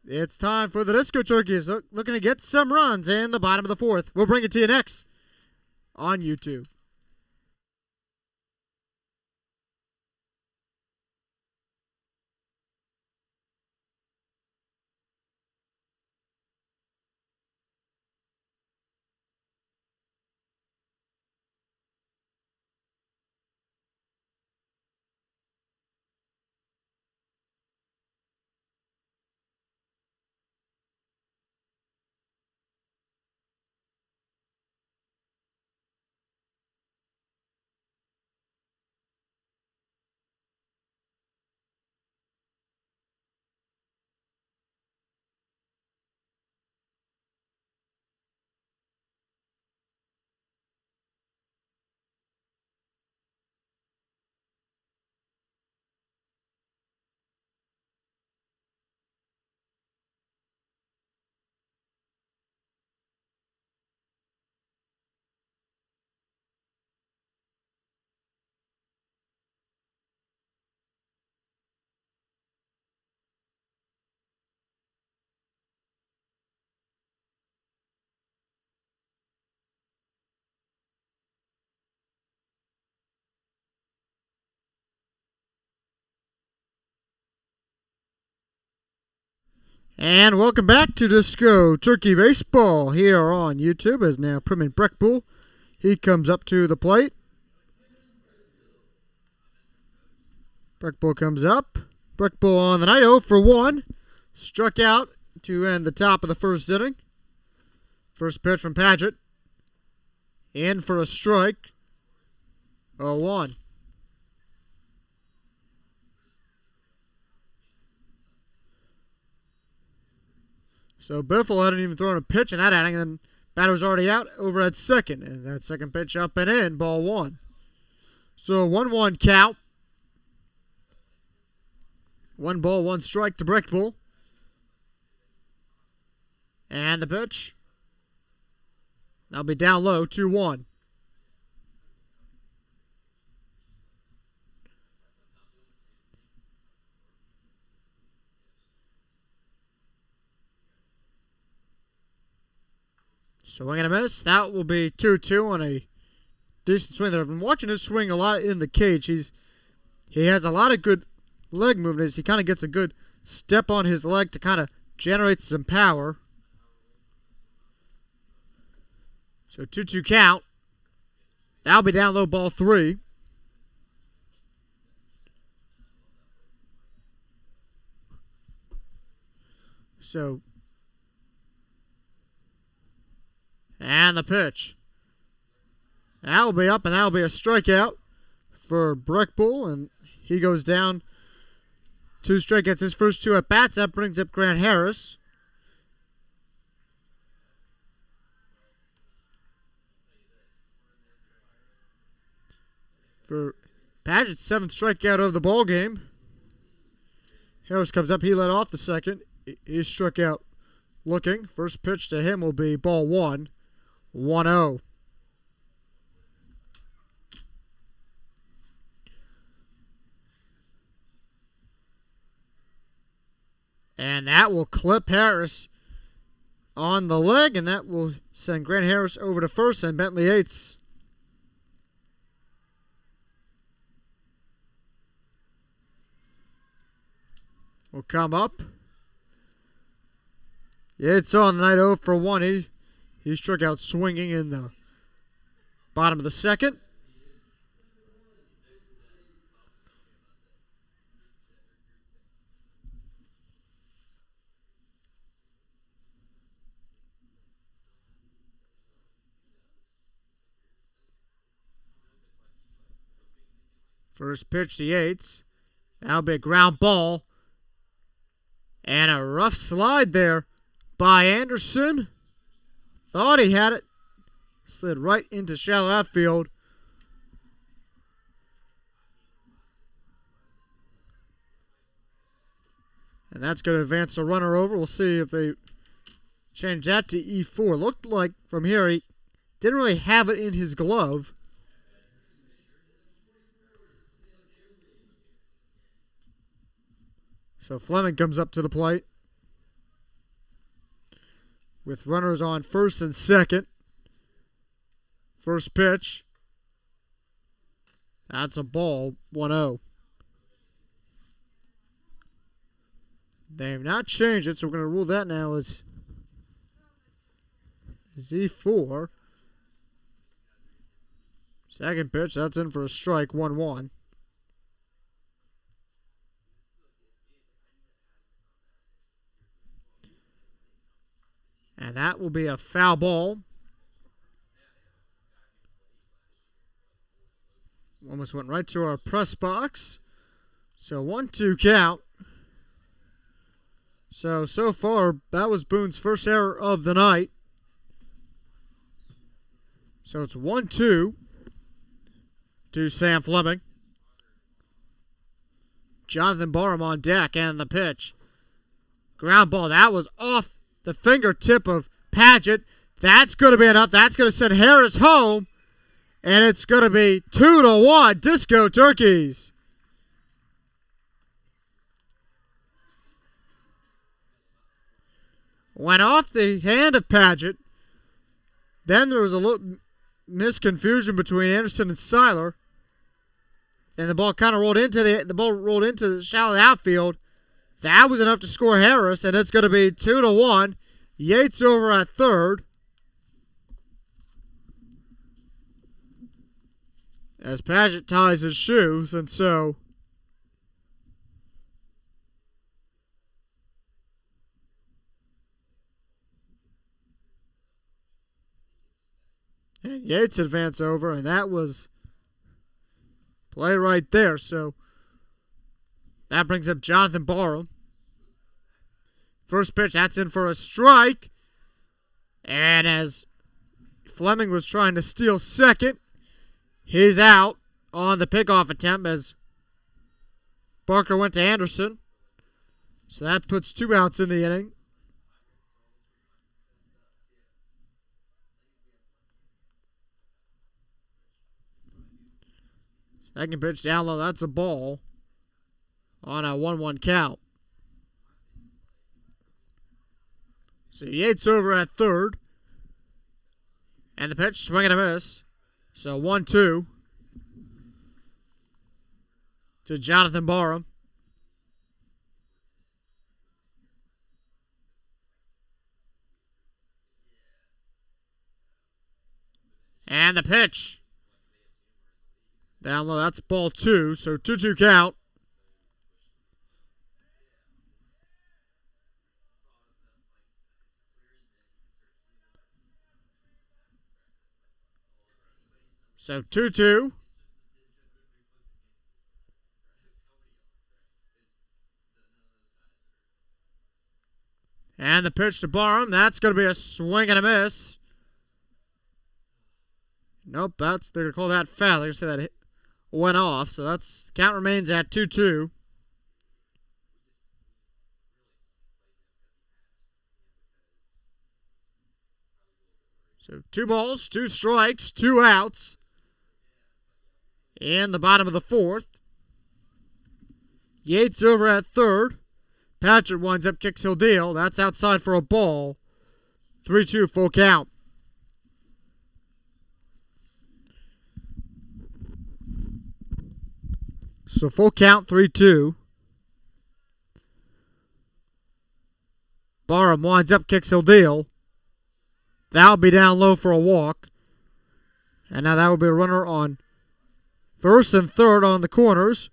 it's time for the Disco Turkeys looking to get some runs in the bottom of the 4th. We'll bring it to you next on YouTube. And welcome back to Disco Turkey Baseball here on YouTube as now Primin Breckbull. He comes up to the plate. Breckbull comes up. Breckbull on the night 0 for 1. Struck out to end the top of the first inning. First pitch from Padgett. In for a strike. 0-1. So Biffle hadn't even thrown a pitch in that inning, and batter was already out over at second. And that second pitch up and in, ball 1. So 1-1 count. 1 ball, 1 strike to Breckbull. And the pitch. That'll be down low, 2-1. Swing and a miss. That will be 2-2 on a decent swing there. I've been watching his swing a lot in the cage. He has a lot of good leg movements. He kind of gets a good step on his leg to kind of generate some power. So 2-2 count. That'll be down low, ball 3. So, and the pitch. That'll be up, and that'll be a strikeout for Breckbull, and he goes down 2 strikeouts. His first 2 at-bats. That brings up Grant Harris. For Padgett's 7th strikeout of the ball game. Harris comes up. He led off the second. He struck out looking. First pitch to him will be ball 1. 1-0. And that will clip Harris on the leg, and that will send Grant Harris over to first, and Bentley Yates will come up. Yates on the night 0 for 1. He struck out swinging in the bottom of the second. First pitch to Yates. That'll be a ground ball. And a rough slide there by Anderson. Thought he had it. Slid right into shallow outfield. And that's going to advance a runner over. We'll see if they change that to E4. Looked like from here he didn't really have it in his glove. So Fleming comes up to the plate with runners on first and second. First pitch. That's a ball, 1-0. They have not changed it, so we're going to rule that now as E4. Second pitch, that's in for a strike, 1-1. And that will be a foul ball. Almost went right to our press box. So 1-2 count. So far, that was Boone's first error of the night. So it's 1-2 to Sam Fleming. Jonathan Barham on deck and the pitch. Ground ball. That was off the fingertip of Padgett. That's going to be enough. That's going to send Harris home. And it's going to be 2-1 Disco Turkeys. Went off the hand of Padgett. Then there was a little misconfusion between Anderson and Seiler. And the ball kind of rolled into the shallow outfield. That was enough to score Harris, and it's going to be 2-1. Yates over at third. As Padgett ties his shoes, and so and Yates advance over, and that was play right there. So that brings up Jonathan Barham. First pitch, that's in for a strike. And as Fleming was trying to steal second, he's out on the pickoff attempt as Barker went to Anderson. So that puts 2 outs in the inning. Second pitch down low, that's a ball on a 1-1 count. So Yates over at third. And the pitch, swing and a miss. So 1-2 to Jonathan Barham. And the pitch. Down low, that's ball 2. So 2-2 count. So 2-2. And the pitch to Barham. That's going to be a swing and a miss. Nope, they're going to call that foul. They're going to say that it went off. So that's count remains at 2-2. So 2 balls, 2 strikes, 2 outs in the bottom of the 4th. Yates over at third. Padgett winds up, kicks, he'll deal. That's outside for a ball. 3-2 full count. So full count, 3-2. Barham winds up, kicks, he'll deal. That'll be down low for a walk. And now that will be a runner on first and third on the corners.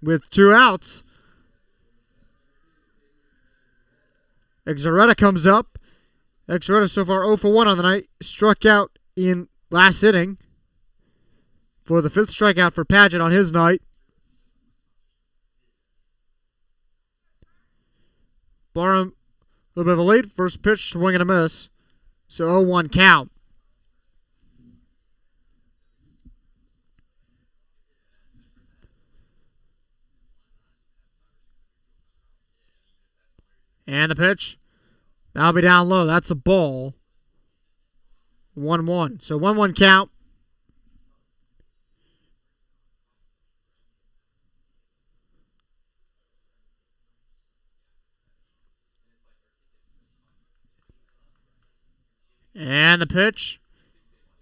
With 2 outs. Exaretta comes up. Exaretta so far 0 for 1 on the night. Struck out in last inning for the 5th strikeout for Padgett on his night. Barham, a little bit of a lead. First pitch, swing and a miss. So 0-1 count. And the pitch. That'll be down low. That's a ball. 1-1. So 1-1 count. And the pitch.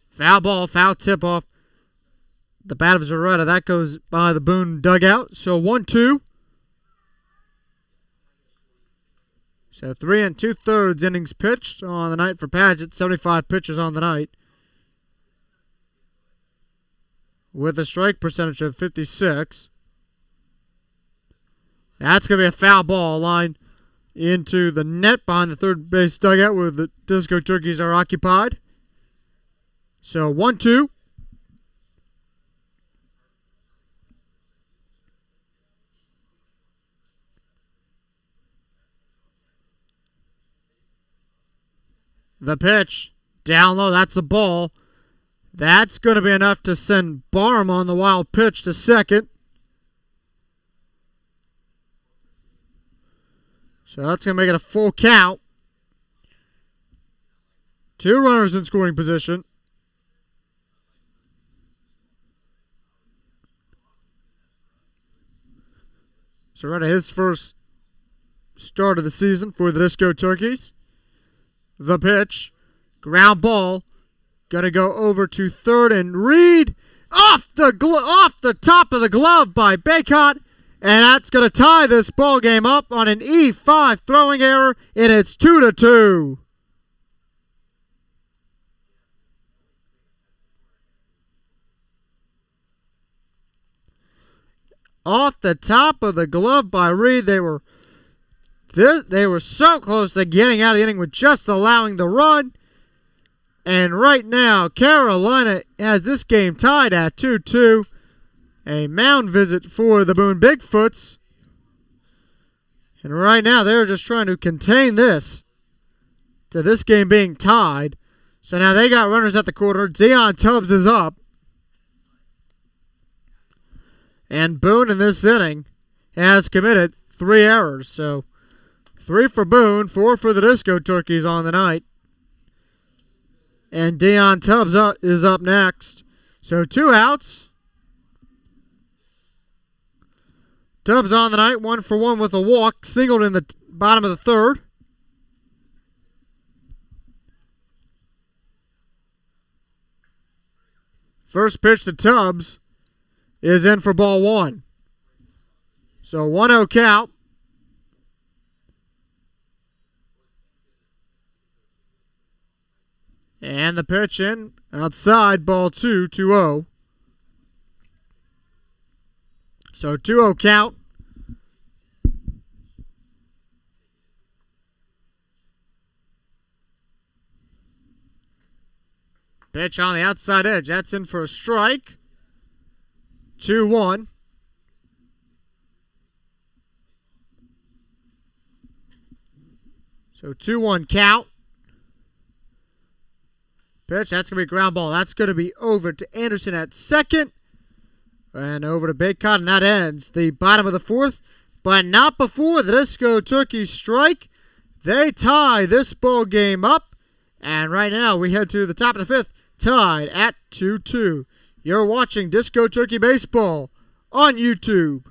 Foul ball, foul tip-off. The bat of Zaretta. That goes by the Boone dugout. So 1-2. So 3 2/3 innings pitched on the night for Paget. 75 pitches on the night. With a strike percentage of 56. That's going to be a foul ball line into the net behind the third base dugout where the Disco Turkeys are occupied. So 1-2. The pitch. Down low. That's a ball. That's going to be enough to send Barham on the wild pitch to second. So that's going to make it a full count. 2 runners in scoring position. Zaretta, his first start of the season for the Disco Turkeys. The pitch. Ground ball. Gonna go over to third and Reed off the top of the glove by Baycott, and that's gonna tie this ball game up on an E5 throwing error, and it's 2-2. Off the top of the glove by Reed. They were so close to getting out of the inning with just allowing the run. And right now, Carolina has this game tied at 2-2. A mound visit for the Boone Big Foots. And right now, they're just trying to contain this to this game being tied. So now they got runners at the corner. Dion Tubbs is up. And Boone in this inning has committed 3 errors. So 3 for Boone, 4 for the Disco Turkeys on the night. And Dion Tubbs is up next. So 2 outs. Tubbs on the night, 1 for 1 with a walk, singled in the bottom of the third. First pitch to Tubbs is in for ball 1. So 1-0 count. And the pitch in outside, ball 2, 2-0. So 2-0 count. Pitch on the outside edge. That's in for a strike. 2-1. So 2-1 count. Pitch, that's going to be a ground ball. That's going to be over to Anderson at second. And over to Baycott, and that ends the bottom of the fourth. But not before the Disco Turkeys strike. They tie this ball game up. And right now we head to the top of the fifth, tied at 2-2. You're watching Disco Turkey Baseball on YouTube.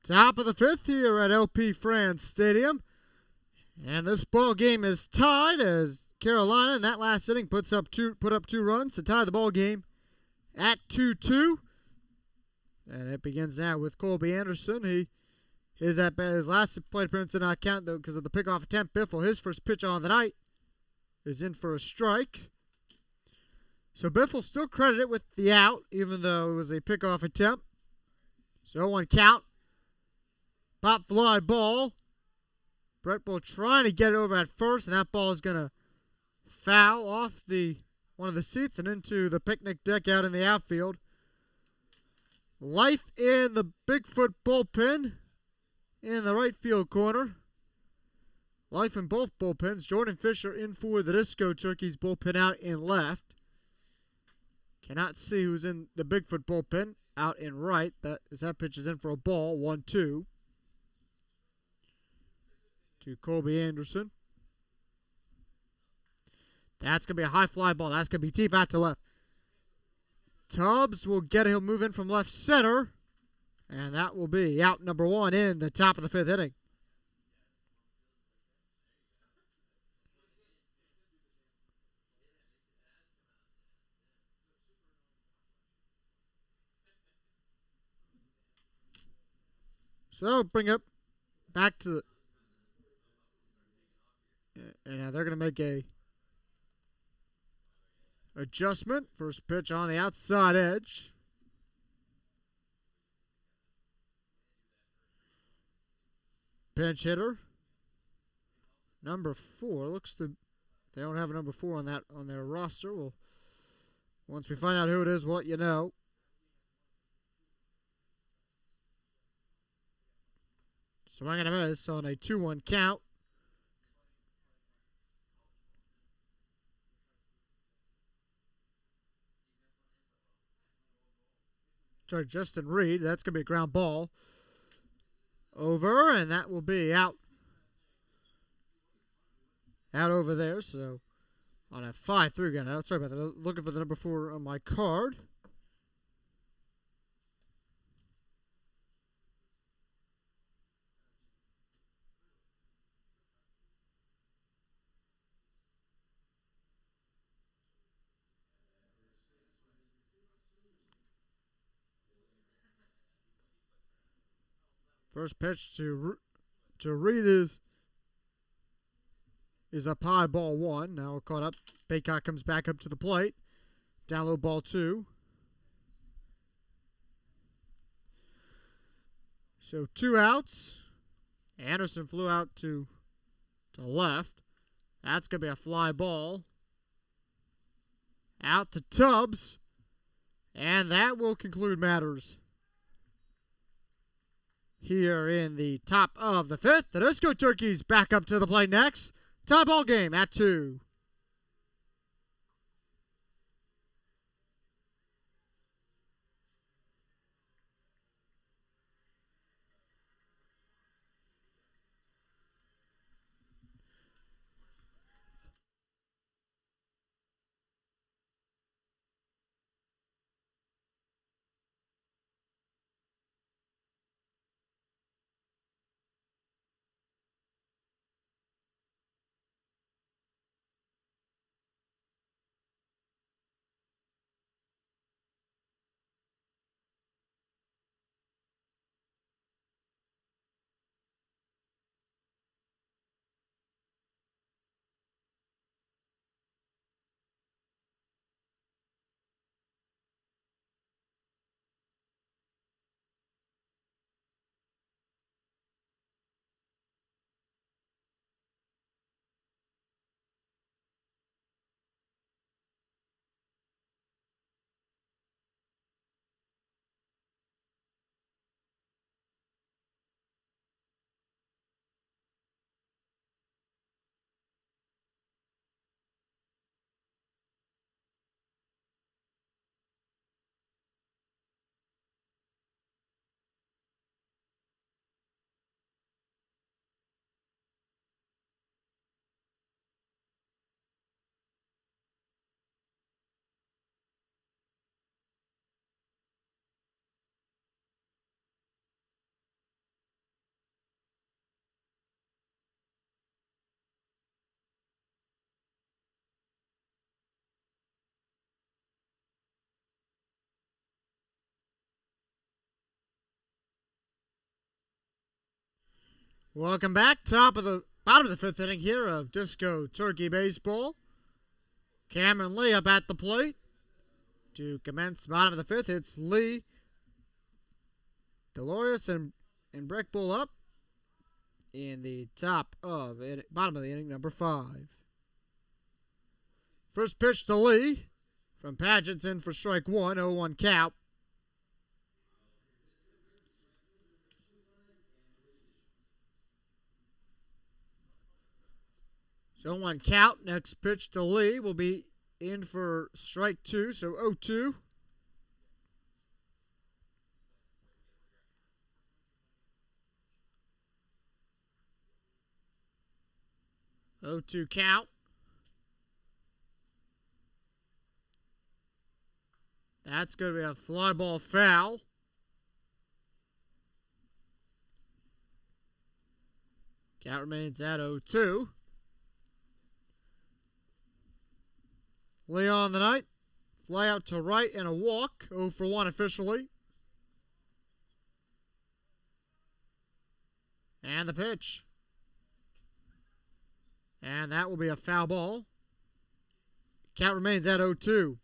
Top of the fifth here at LP Frans Stadoium. And this ball game is tied as Carolina in that last inning put up two runs to tie the ball game at 2-2. And it begins now with Colby Anderson. His last plate appearance did not count though because of the pickoff attempt. Biffle, his first pitch on the night, is in for a strike. So Biffle still credited with the out, even though it was a pickoff attempt. So 1 count. Pop fly ball. Brett Bull trying to get it over at first, and that ball is going to foul off one of the seats and into the picnic deck out in the outfield. Life in the Bigfoot bullpen in the right field corner. Life in both bullpens. Jordan Fisher in for the Disco Turkeys bullpen out in left. Cannot see who's in the Bigfoot bullpen out in right. That pitch is in for a ball. 1-2. To Colby Anderson. That's going to be a high fly ball. That's going to be deep out to left. Tubbs will get it. He'll move in from left center. And that will be out number 1 in the top of the 5th inning. So bring up back to the... And they're going to make a adjustment. First pitch on the outside edge. Pinch hitter. Number 4. They don't have a number 4 on their roster. Well, once we find out who it is, we'll let you know. Swing and a miss on a 2-1 count. Sorry, Justin Reed. That's going to be a ground ball. Over, and that will be out. Out over there, so on a 5-3 gun out. Sorry about that. Looking for the number 4 on my card. First pitch to Reed is up high, ball 1. Now we're caught up. Baycott comes back up to the plate. Down low, ball 2. So 2 outs. Anderson flew out to left. That's going to be a fly ball. Out to Tubbs. And that will conclude matters here in the top of the 5th. The Disco Turkeys back up to the plate next. Tie ball game at 2. Welcome back. Bottom of the fifth inning here of Disco Turkey Baseball. Cameron Lee up at the plate to commence bottom of the fifth. It's Lee, Delorius, and Breck Bull up in the bottom of the inning, number 5. First pitch to Lee from Paget's in for strike 1, 0-1 count. So 1 count. Next pitch to Lee will be in for strike 2, so 0-2. Count. That's going to be a fly ball foul. Count remains at 0-2. Lee on the night. Fly out to right and a walk. 0 for 1 officially. And the pitch. And that will be a foul ball. Count remains at 0-2.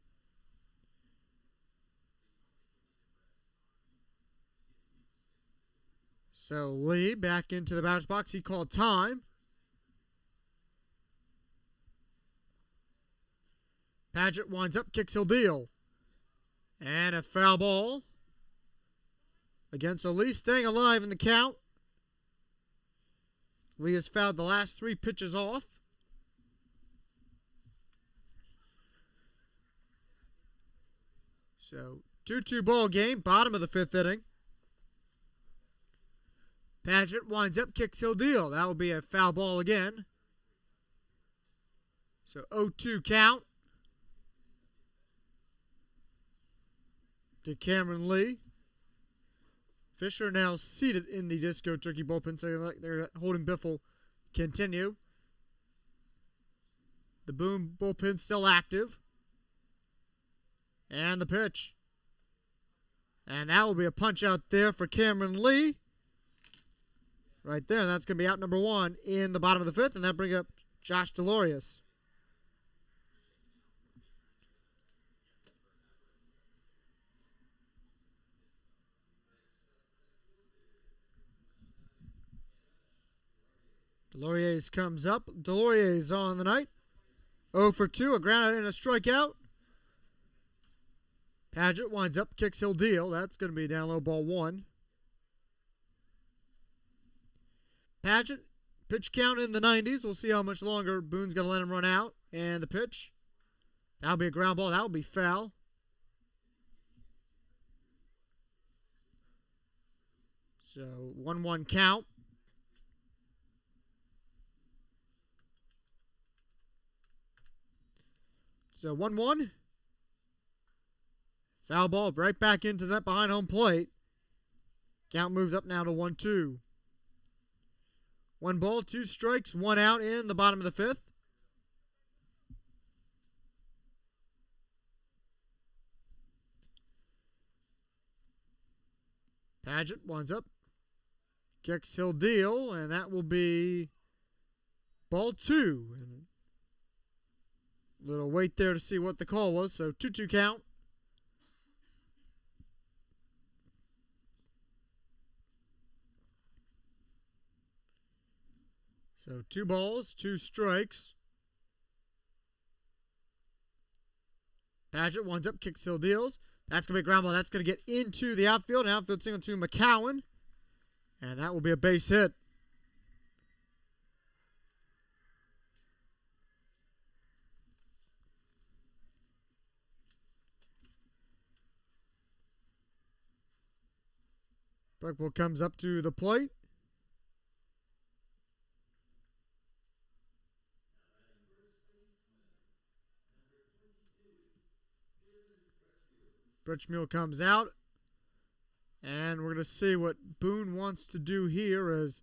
So Lee back into the batter's box. He called time. Paget winds up, kicks, he'll deal. And a foul ball against Lee, staying alive in the count. Lee has fouled the last 3 pitches off. So 2-2 ball game, bottom of the 5th inning. Paget winds up, kicks, he'll deal. That will be a foul ball again. So 0-2 count to Cameron Lee. Fisher now seated in the Disco Turkey bullpen, so they're holding Biffle continue. The Boone bullpen still active. And the pitch. And that will be a punch out there for Cameron Lee. Right there, and that's going to be out number 1 in the bottom of the 5th, and that brings up Josh Delorius. Delorius comes up. Delorius on the night. 0 for 2, a ground out and a strikeout. Paget winds up, kicks, he'll deal. That's going to be down low, ball 1. Paget, pitch count in the 90s. We'll see how much longer Boone's going to let him run out. And the pitch. That'll be a ground ball. That'll be foul. So 1-1 count. So 1-1. Foul ball right back into the net behind home plate. Count moves up now to 1-2. 1 ball, 2 strikes, 1 out in the bottom of the 5th. Paget winds up. Kicks, he'll deal, and that will be ball 2. And little wait there to see what the call was, so 2-2 count. So 2 balls, 2 strikes. Paget winds up, kicks, he'll deals. That's going to be a ground ball. That's going to get into the outfield. An outfield single to McCowan. And that will be a base hit. Buckbull comes up to the plate. Birchmule comes out. And we're going to see what Boone wants to do here as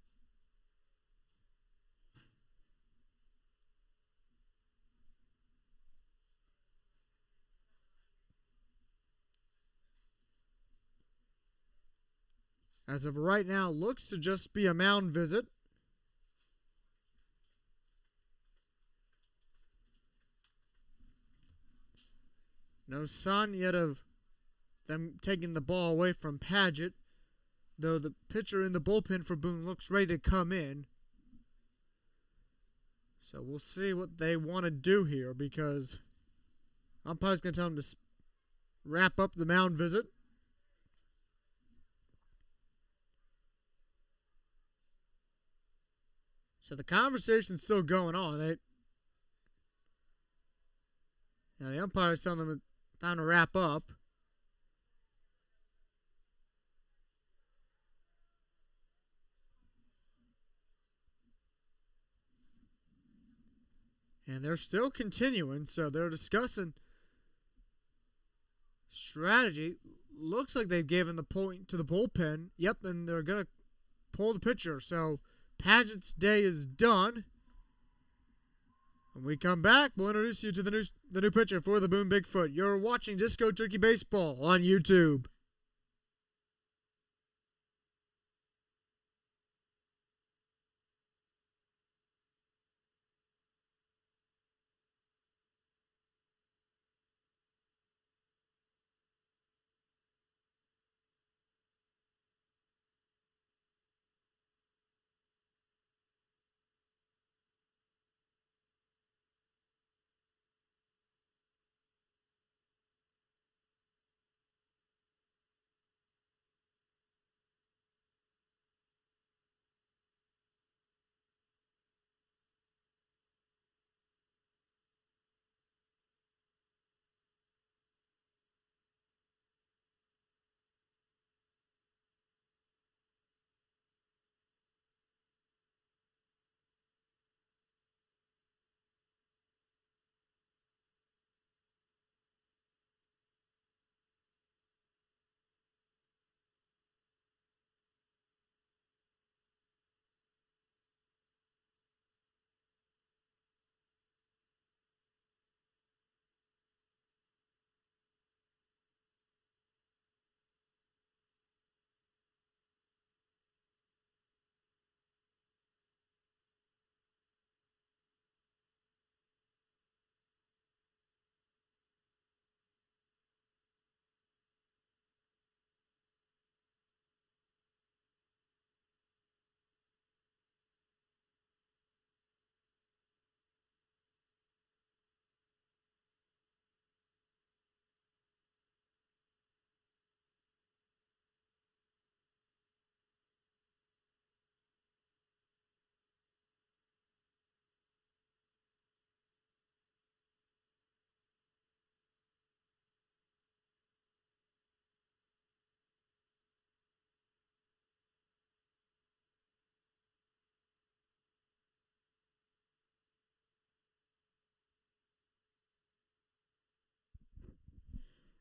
of right now, looks to just be a mound visit. No sign yet of them taking the ball away from Paget, though the pitcher in the bullpen for Boone looks ready to come in. So we'll see what they want to do here, because umpire's going to tell them to wrap up the mound visit. So the conversation's still going on. The umpire's telling them it's time to wrap up. And they're still continuing, so they're discussing strategy. Looks like they've given the point to the bullpen. Yep, and they're going to pull the pitcher. So Paget's day is done. When we come back, we'll introduce you to the new pitcher for the Boone Big Foot. You're watching Disco Turkey Baseball on YouTube.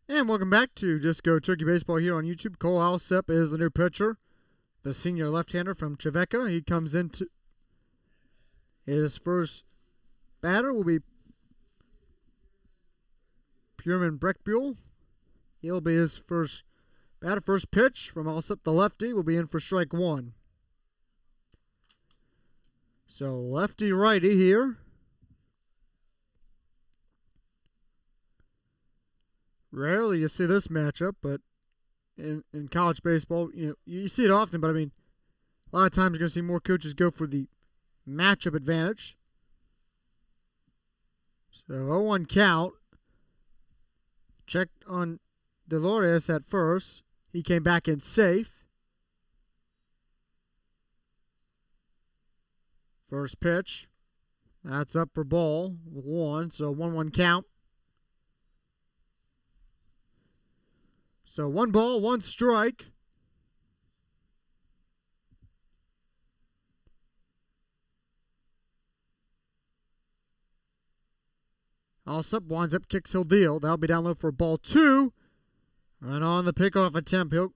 And welcome back to Just Go Turkey Baseball here on YouTube. Cole Alsep is the new pitcher, the senior left-hander from Trevecca. He comes into his first batter will be Pureman Breckbuell. He'll be his first batter. First pitch from Alsep, the lefty, will be in for strike one. So lefty-righty here. Rarely you see this matchup, but in college baseball, you see it often, but I mean, a lot of times you're going to see more coaches go for the matchup advantage. So 0-1 count. Checked on Delores at first. He came back in safe. First pitch. That's up for ball. 1, so 1-1 count. So 1 ball, 1 strike. Alsep winds up, kicks, he'll deal. That'll be down low for ball 2. And on the pickoff attempt, he'll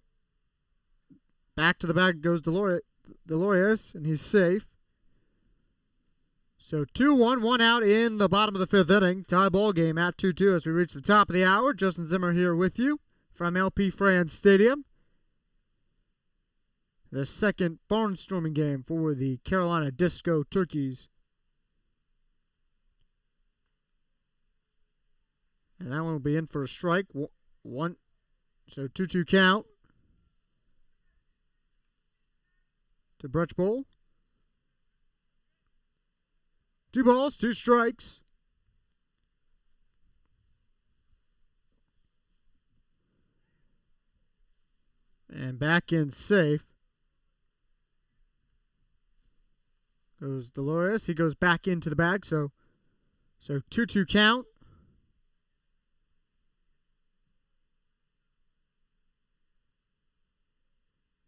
back to the bag goes Delores, and he's safe. So 2-1, 1 out in the bottom of the 5th inning. Tie ball game at 2-2 as we reach the top of the hour. Justin Zimmer here with you from LP Frans Stadoium. The second barnstorming game for the Carolina Disco Turkeys. And that one will be in for a strike. One, so 2-2 count to Brutch Bowl. 2 balls, 2 strikes. And back in safe goes Dolores. He goes back into the bag, so 2-2 count.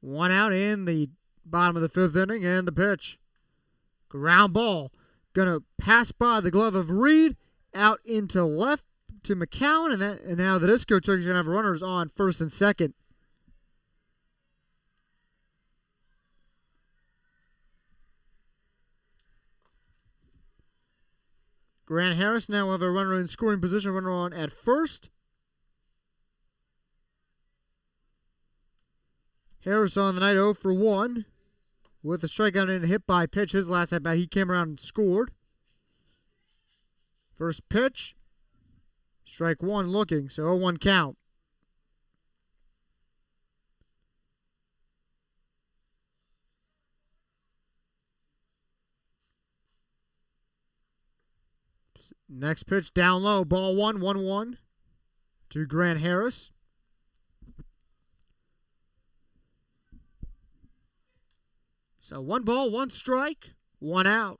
One out in the bottom of the 5th inning, and the pitch. Ground ball. Gonna pass by the glove of Reed, out into left to McCown, and now the Disco Turks gonna have runners on first and second. Grant Harris now will have a runner in scoring position, runner on at first. Harris on the night 0 for 1 with a strikeout and a hit by pitch. His last at bat, he came around and scored. First pitch, strike 1 looking, so 0-1 count. Next pitch down low, ball 1, 1-1 to Grant Harris. So 1 ball, 1 strike, 1 out.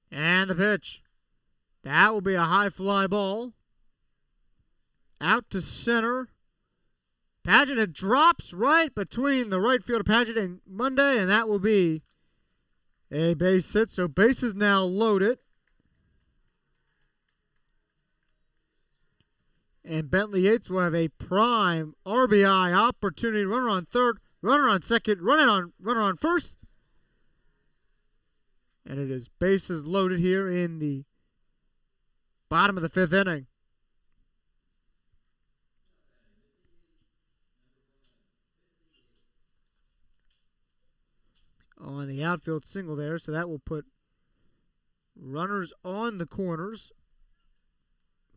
And the pitch. That will be a high fly ball. Out to center. Paget, it drops right between the right fielder Paget and Monday, and that will be a base hit. So bases now loaded. And Bentley Yates will have a prime RBI opportunity. Runner on third, runner on second, runner on first. And it is bases loaded here in the bottom of the 5th inning. On the outfield single there, so that will put runners on the corners.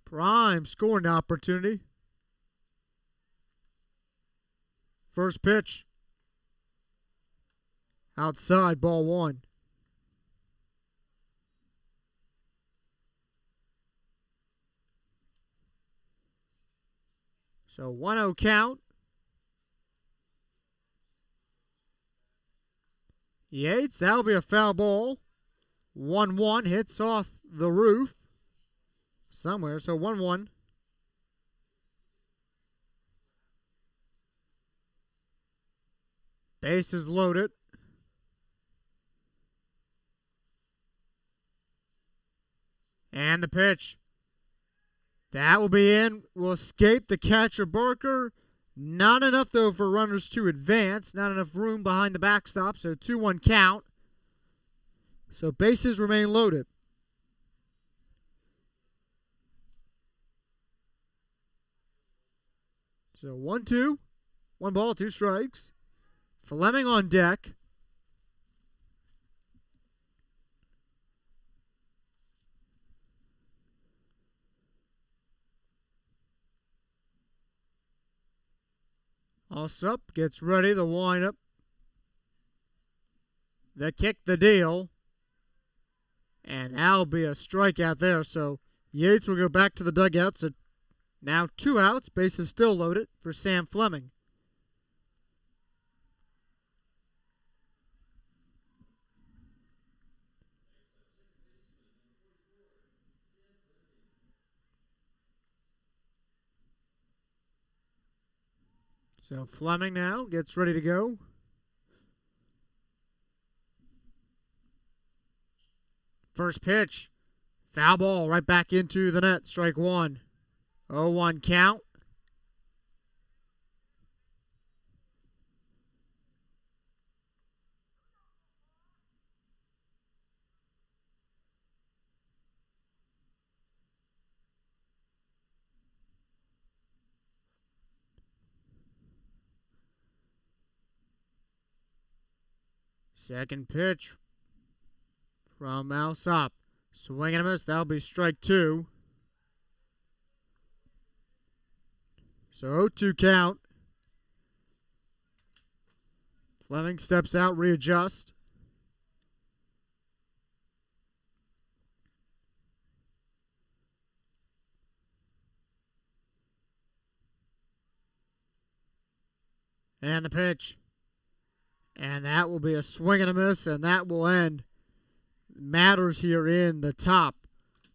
Prime scoring opportunity. First pitch. Outside, ball 1. So 1-0 count. Yates, that'll be a foul ball. 1-1 hits off the roof somewhere, so 1-1. Bases loaded. And the pitch. That will be in. Will escape the catcher Barker. Not enough, though, for runners to advance. Not enough room behind the backstop, so 2-1 count. So bases remain loaded. So 1-2. 1 ball, 2 strikes. Fleming on deck. Alsup gets ready, the windup. The kick, the deal. And that'll be a strikeout there. So Yates will go back to the dugout. So now 2 outs. Bases still loaded for Sam Fleming. So Fleming now gets ready to go. First pitch. Foul ball right back into the net. Strike 1. 0-1 count. Second pitch from Alsop. Swing and a miss. That'll be strike 2. So 0-2 count. Fleming steps out, readjust. And the pitch. And that will be a swing and a miss, and that will end matters here in the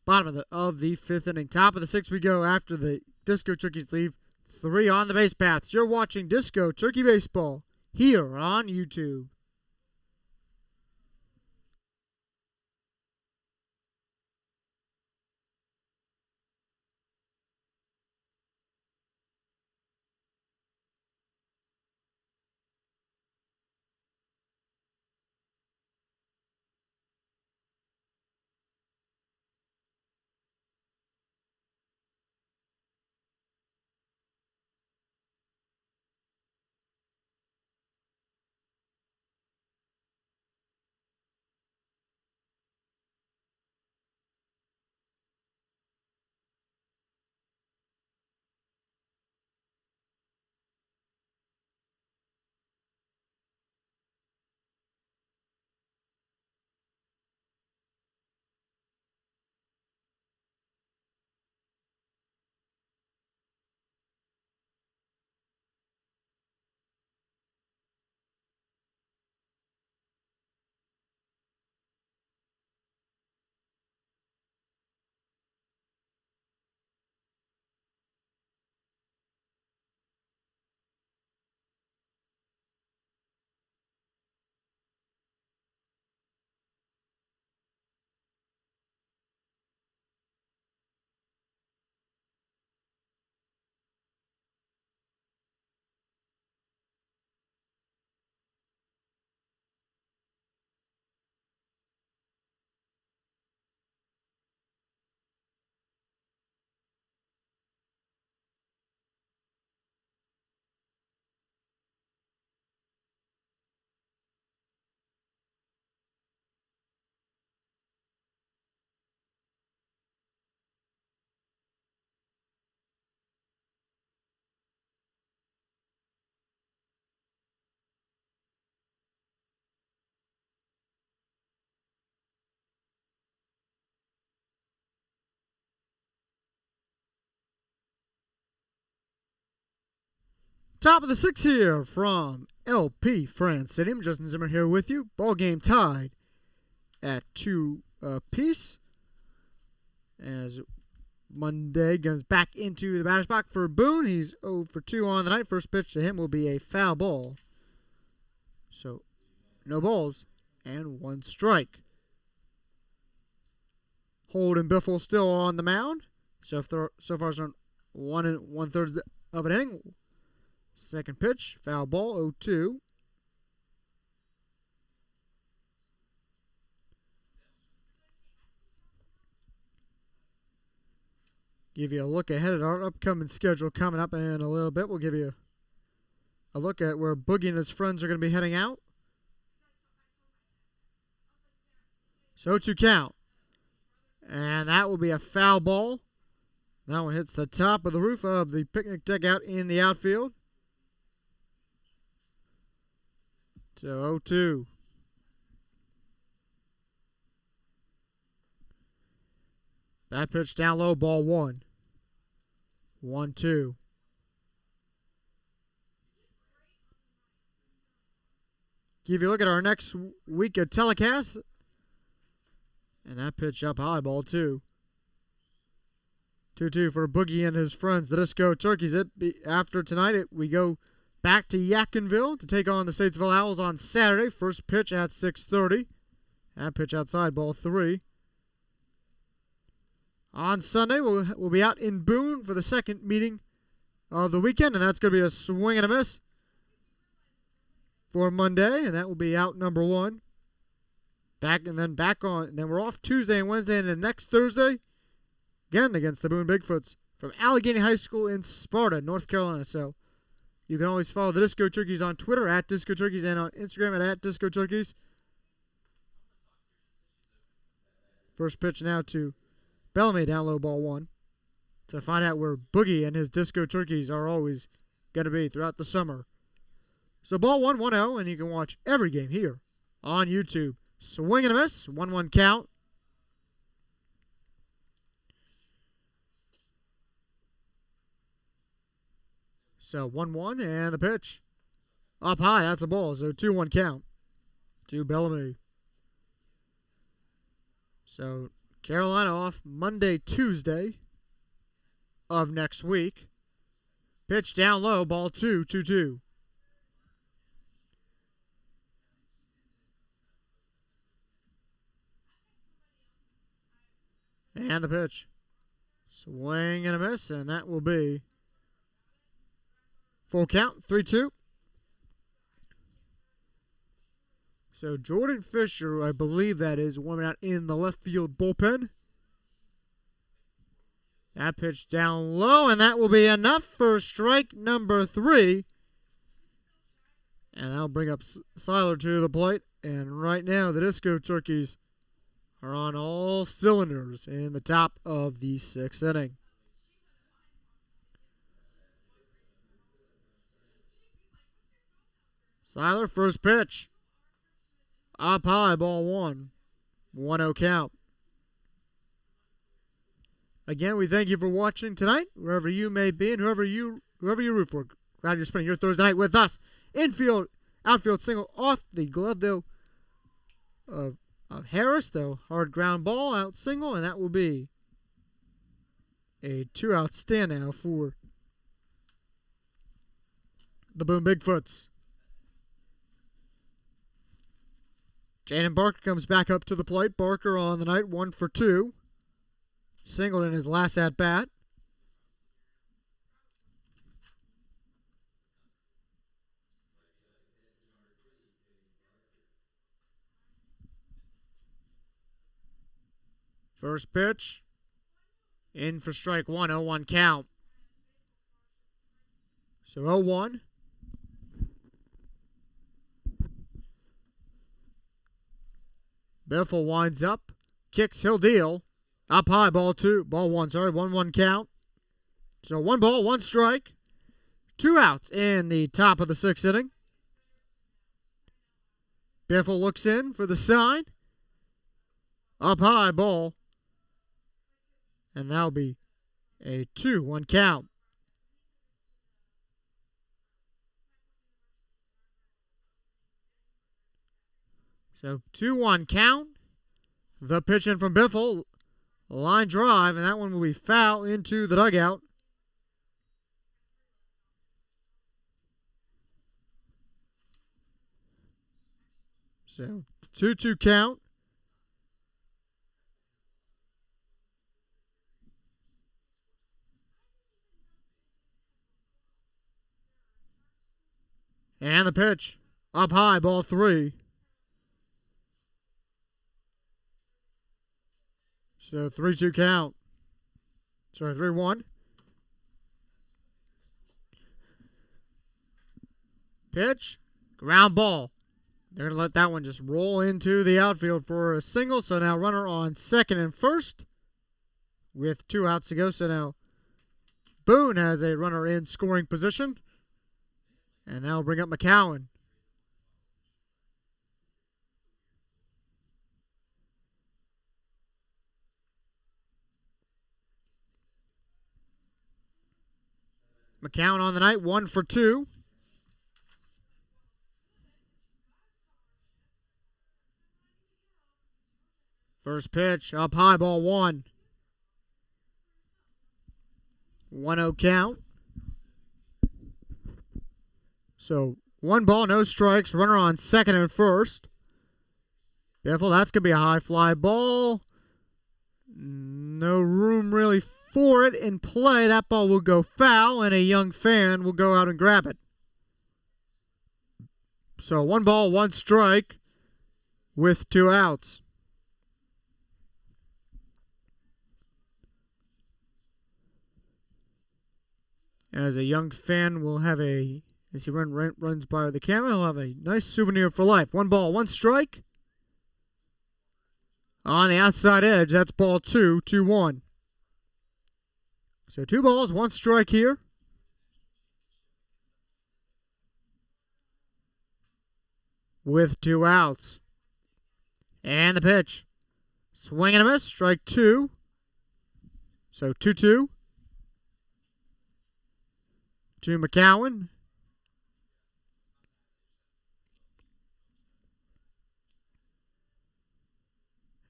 bottom of the 5th inning. Top of the 6th we go after the Disco Turkeys leave 3 on the base paths. You're watching Disco Turkey Baseball here on YouTube. Top of the 6th here from LP Frans Stadoium. Justin Zimmer here with you. Ball game tied at 2 apiece. As Monday goes back into the batter's box for Boone. He's 0 for 2 on the night. First pitch to him will be a foul ball. So no balls and 1 strike. Holden Biffle still on the mound. So far it's on 1 1/3 of an inning. Second pitch, foul ball, 0-2. Give you a look ahead at our upcoming schedule coming up in a little bit. We'll give you a look at where Boogie and his friends are going to be heading out. So 0-2 count. And that will be a foul ball. That one hits the top of the roof of the picnic deck out in the outfield. So 0-2. That pitch down low, ball 1. 1-2. Give you a look at our next week of telecast. And that pitch up high, ball 2. 2-2 for Boogie and his friends, the Disco Turkeys. After tonight, we go back to Yadkinville to take on the Statesville Owls on Saturday. First pitch at 6:30. That pitch outside, ball 3. On Sunday, we'll be out in Boone for the second meeting of the weekend, and that's going to be a swing and a miss for Monday, and that will be out number 1. Then we're off Tuesday and Wednesday, and then next Thursday, again against the Boone Big Foots from Allegheny High School in Sparta, North Carolina. So you can always follow the Disco Turkeys on Twitter at Disco Turkeys and on Instagram at Disco Turkeys First pitch now to Bellamy, down low, ball 1. To find out where Boogie and his disco turkeys are always going to be throughout the summer. So ball 1, 1-0, and you can watch every game here on YouTube. Swing and a miss, 1-1 count. So 1-1, and the pitch up high. That's a ball. So 2-1 count to Bellamy. So Carolina off Monday, Tuesday of next week. Pitch down low, ball 2, 2-2. And the pitch. Swing and a miss, and that will be full count, 3-2. So Jordan Fisher, I believe that is, warming out in the left field bullpen. That pitch down low, and that will be enough for strike number 3. And that'll bring up Seiler to the plate. And right now, the Disco Turkeys are on all cylinders in the top of the 6th inning. Seiler, first pitch. Up high, ball 1. 1-0 count. Again, we thank you for watching tonight, wherever you may be and whoever you root for. Glad you're spending your Thursday night with us. Infield, outfield single off the glove, though, of Harris, though. Hard ground ball, out single, and that will be a 2-out stand now for the Boone Big Foots. Jaden Barker comes back up to the plate. Barker on the night, 1 for 2. Singled in his last at-bat. First pitch. In for strike 1, 0-1 count. So 0-1. Biffle winds up. Kicks, he'll deal. Up high, ball 1, 1-1 count. So 1 ball, 1 strike. 2 outs in the top of the 6th inning. Biffle looks in for the sign. Up high, ball. And that'll be a 2-1 count. So 2-1 count. The pitch in from Biffle. Line drive, and that one will be foul into the dugout. So 2-2 count. And the pitch. Up high, ball 3. So 3-2 count. Sorry, 3-1. Pitch. Ground ball. They're going to let that one just roll into the outfield for a single. So now runner on second and first with 2 outs to go. So now Boone has a runner in scoring position. And now bring up McCowan. McCowan on the night, 1 for 2. First pitch, up high, ball 1. 1-0 count. So 1 ball, no strikes. Runner on second and first. Biffle, that's going to be a high fly ball. No room really for it in play. That ball will go foul, and a young fan will go out and grab it. So 1 ball, 1 strike with 2 outs. As a young fan will have as he runs by the camera, he'll have a nice souvenir for life. 1 ball, 1 strike. on the outside edge. That's ball 2, 2-1. So 2 balls, 1 strike here. With 2 outs. And the pitch. Swing and a miss, strike 2. So 2-2. To McCowan.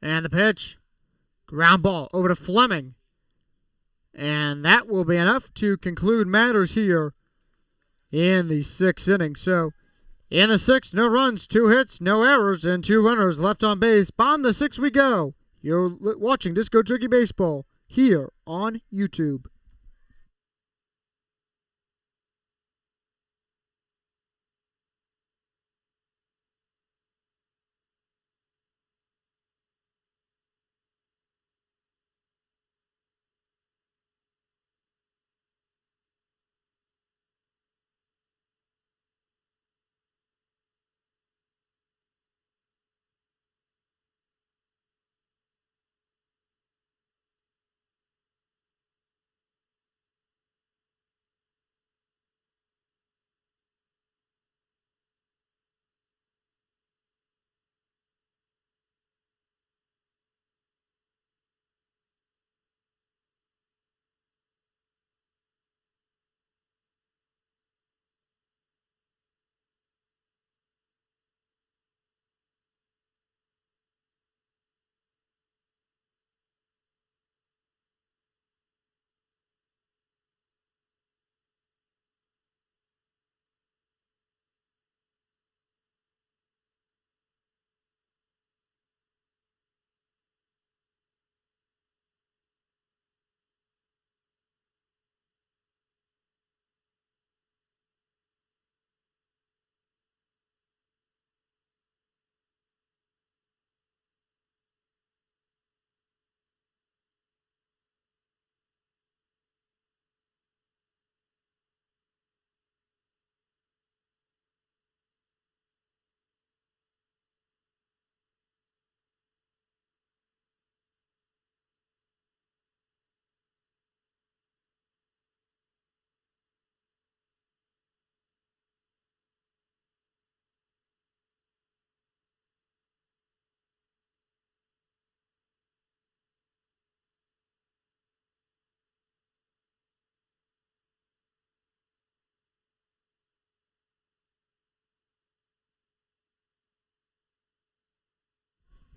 And the pitch. Ground ball over to Fleming. And that will be enough to conclude matters here in the 6th inning. So, in the 6th, no runs, 2 hits, no errors, and 2 runners left on base. Bottom of the 6th we go. You're watching Disco Turkey Baseball here on YouTube.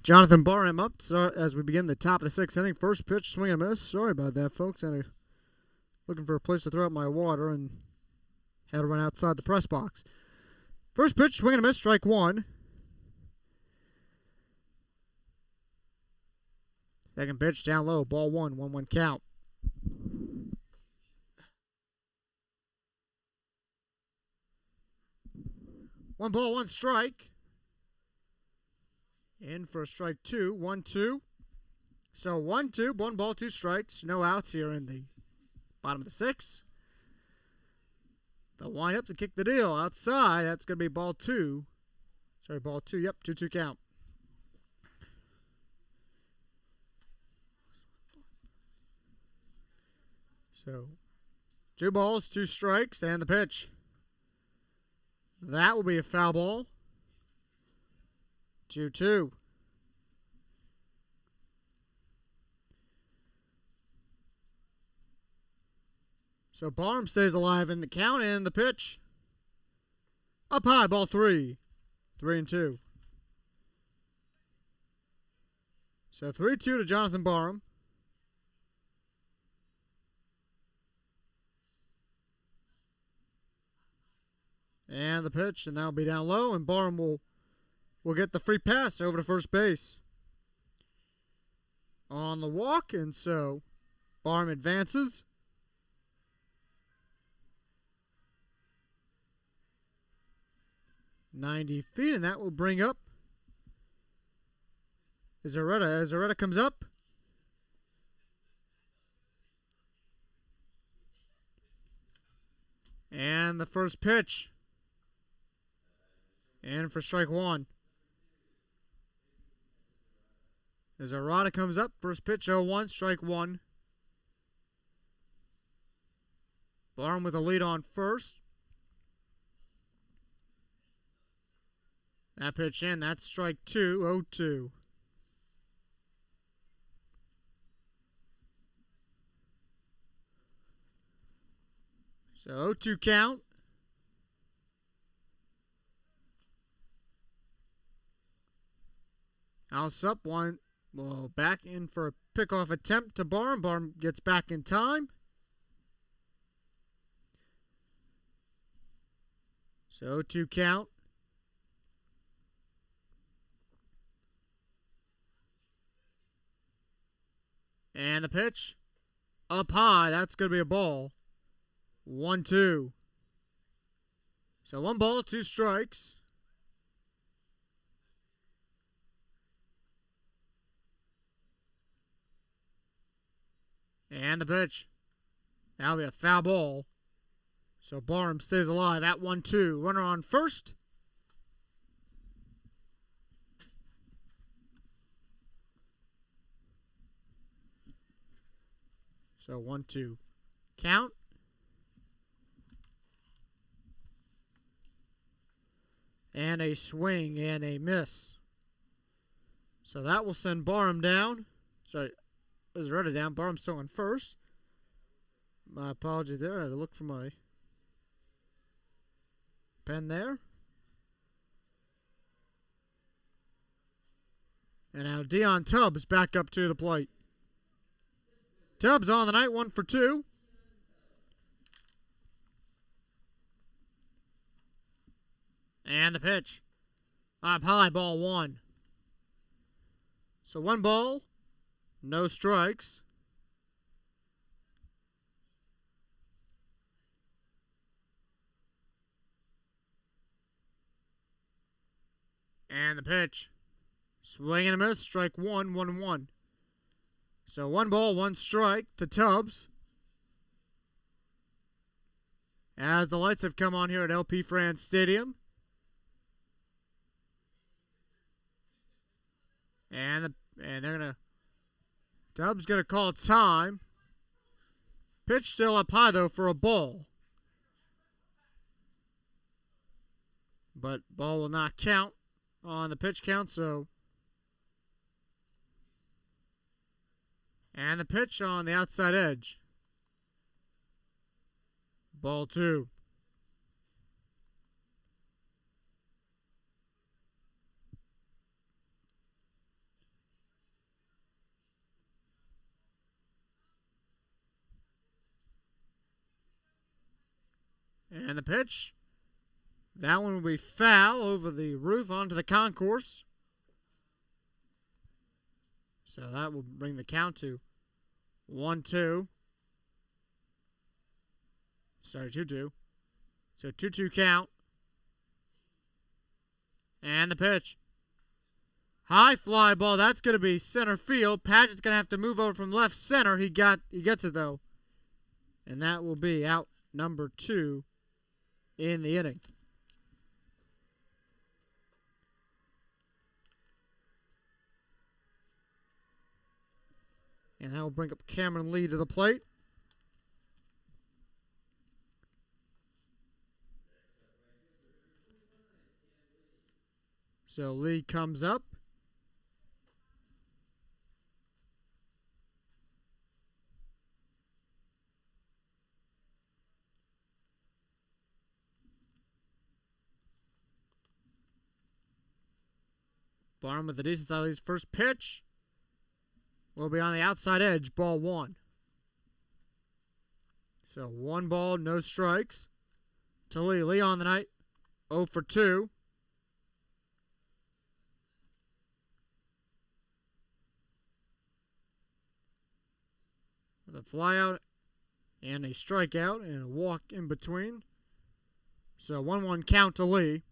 Jonathan Barham up as we begin the top of the 6th inning. First pitch, swing and a miss. Sorry about that, folks. I'm looking for a place to throw out my water and had to run outside the press box. First pitch, swing and a miss, strike 1. Second pitch, down low, ball 1, 1-1 count. One ball, 1 strike. In for strike 2, 1-2. So 1-2, 1 ball, 2 strikes. No outs here in the bottom of the 6th. They'll wind up to kick the deal outside. That's going to be ball 2. Sorry, ball 2. Yep, 2-2 count. So 2 balls, 2 strikes, and the pitch. That will be a foul ball. 2-2. So Barham stays alive in the count, and the pitch. Up high, ball 3. 3-2. So 3-2 to Jonathan Barham. And the pitch, and that'll be down low, and Barham will get the free pass over to first base on the walk, and so Barham advances. "90 feet, and that will bring up Zaretta. As Zaretta comes up, and the first pitch, and for strike 1. As Arata comes up, first pitch 0-1, strike one. Barham with a lead on first. That pitch in, that's strike two, 0-2. So 0-2 count. House up, one. Well, back in for a pickoff attempt to Barham. Barham gets back in time. So 0-2 count. And the pitch. Up high. That's going to be a ball. 1-2. So 1 ball, 2 strikes. And the pitch. That'll be a foul ball. So Barham stays alive at 1-2. Runner on first. So 1-2 count. And a swing and a miss. So that will send Barham down. Sorry, Arata down. Barham still on first. My apologies there. I had to look for my pen there. And now Dion Tubbs back up to the plate. Tubbs on the night, 1 for 2. And the pitch. Up high, ball 1. So 1 ball, no strikes. And the pitch. Swing and a miss, strike 1, 1-1. So 1 ball, 1 strike to Tubbs. As the lights have come on here at LP Frans Stadoium. And they're gonna. Tubbs gonna call time. Pitch still up high though for a ball. But ball will not count on the pitch count, so. And the pitch on the outside edge. Ball 2. And the pitch. That one will be foul over the roof onto the concourse. So that will bring the count to 1-2. Sorry, 2-2. So 2-2 count. And the pitch. High fly ball. That's going to be center field. Padgett's going to have to move over from left center. He gets it though. And that will be out number 2 in the inning. And that will bring up Cameron Lee to the plate. So Lee comes up. Barham with the decent side leads. First pitch will be on the outside edge, ball 1. So 1 ball, no strikes to Lee. Lee on the night, 0 for 2. With a fly out and a strikeout and a walk in between. So 1-1 count to Lee.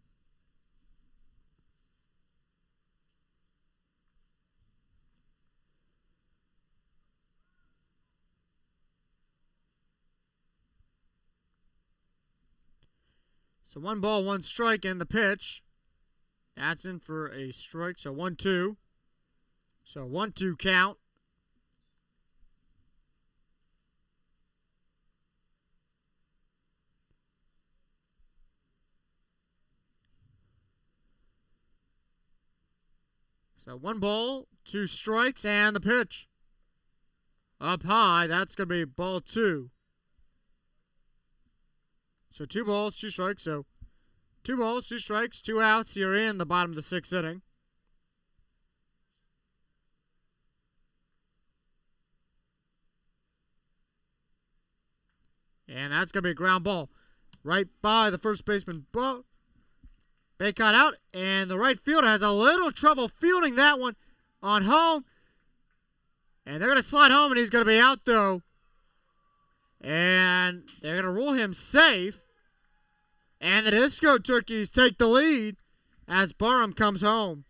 So 1 ball, 1 strike, and the pitch. That's in for a strike, so 1-2. So 1-2 count. So 1 ball, 2 strikes, and the pitch. Up high, that's going to be ball 2. So 2 balls, 2 strikes. So 2 balls, 2 strikes, 2 outs. You're in the bottom of the 6th inning. And that's going to be a ground ball. Right by the first baseman. Base got out, and the right fielder has a little trouble fielding that one on home. And they're going to slide home, and he's going to be out, though. And they're going to rule him safe. And the Disco Turkeys take the lead as Barham comes home.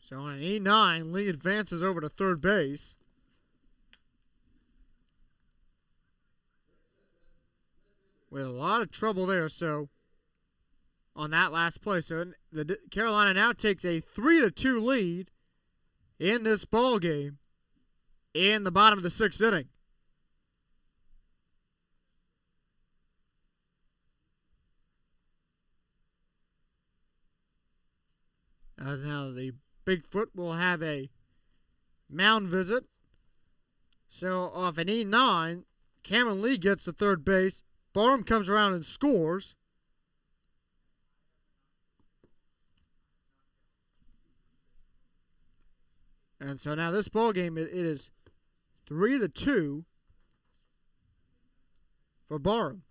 So on an E9, Lee advances over to third base. With a lot of trouble there, so on that last play. So the Carolina now takes a 3-2 lead in this ball game in the bottom of the 6th inning. As now the Bigfoot will have a mound visit. So off an E9, Cameron Lee gets to third base. Barham comes around and scores. And so now this ball game, it is 3-2 for Barham.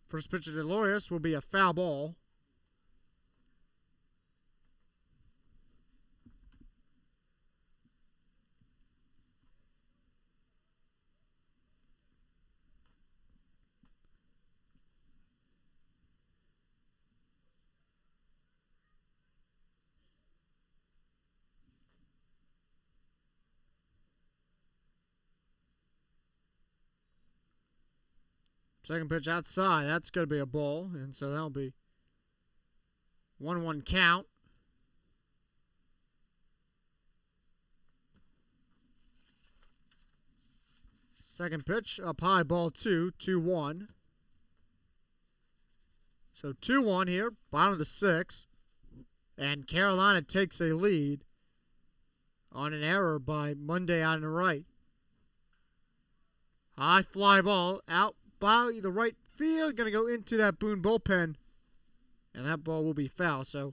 First pitch to Delorius will be a foul ball. Second pitch outside. That's going to be a ball. And so that'll be 1-1 count. Second pitch up high, ball 2, 2-1. So 2-1 here, bottom of the 6th. And Carolina takes a lead on an error by Monday on the right. High fly ball out by the right field. Going to go into that Boone bullpen. And that ball will be foul. So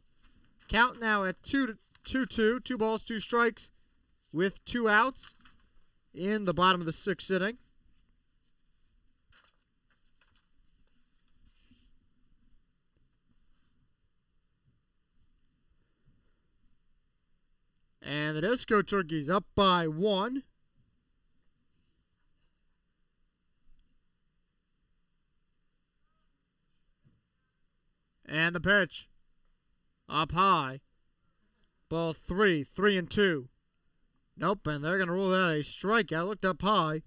count now at 2-2. 2 balls, 2 strikes with 2 outs in the bottom of the 6th inning. And the Disco Turkeys up by 1. And the pitch. Up high. Ball 3, 3-2. Nope, and they're going to rule that a strikeout. Looked up high.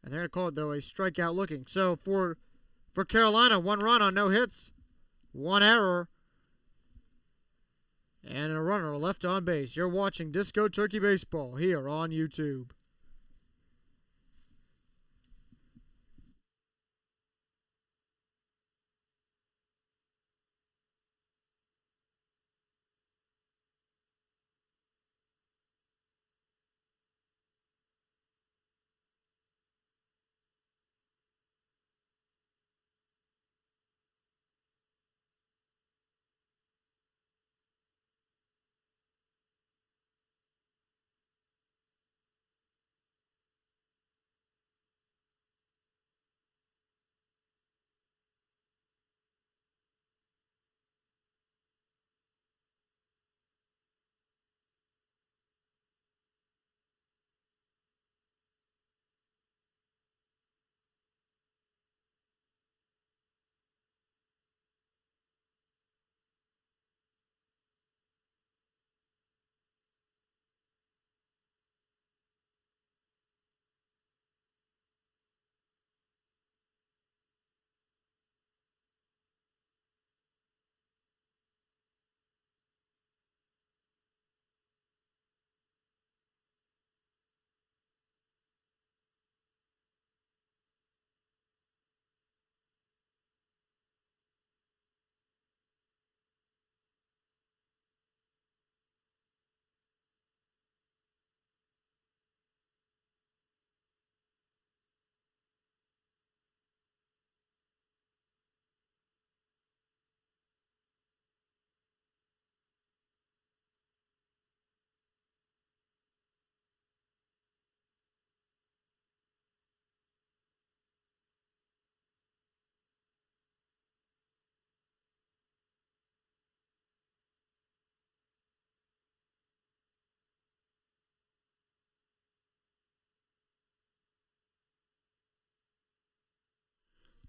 And they're going to call it, though, a strikeout looking. So for Carolina, 1 run on no hits. 1 error. And a runner left on base. You're watching Disco Turkey Baseball here on YouTube.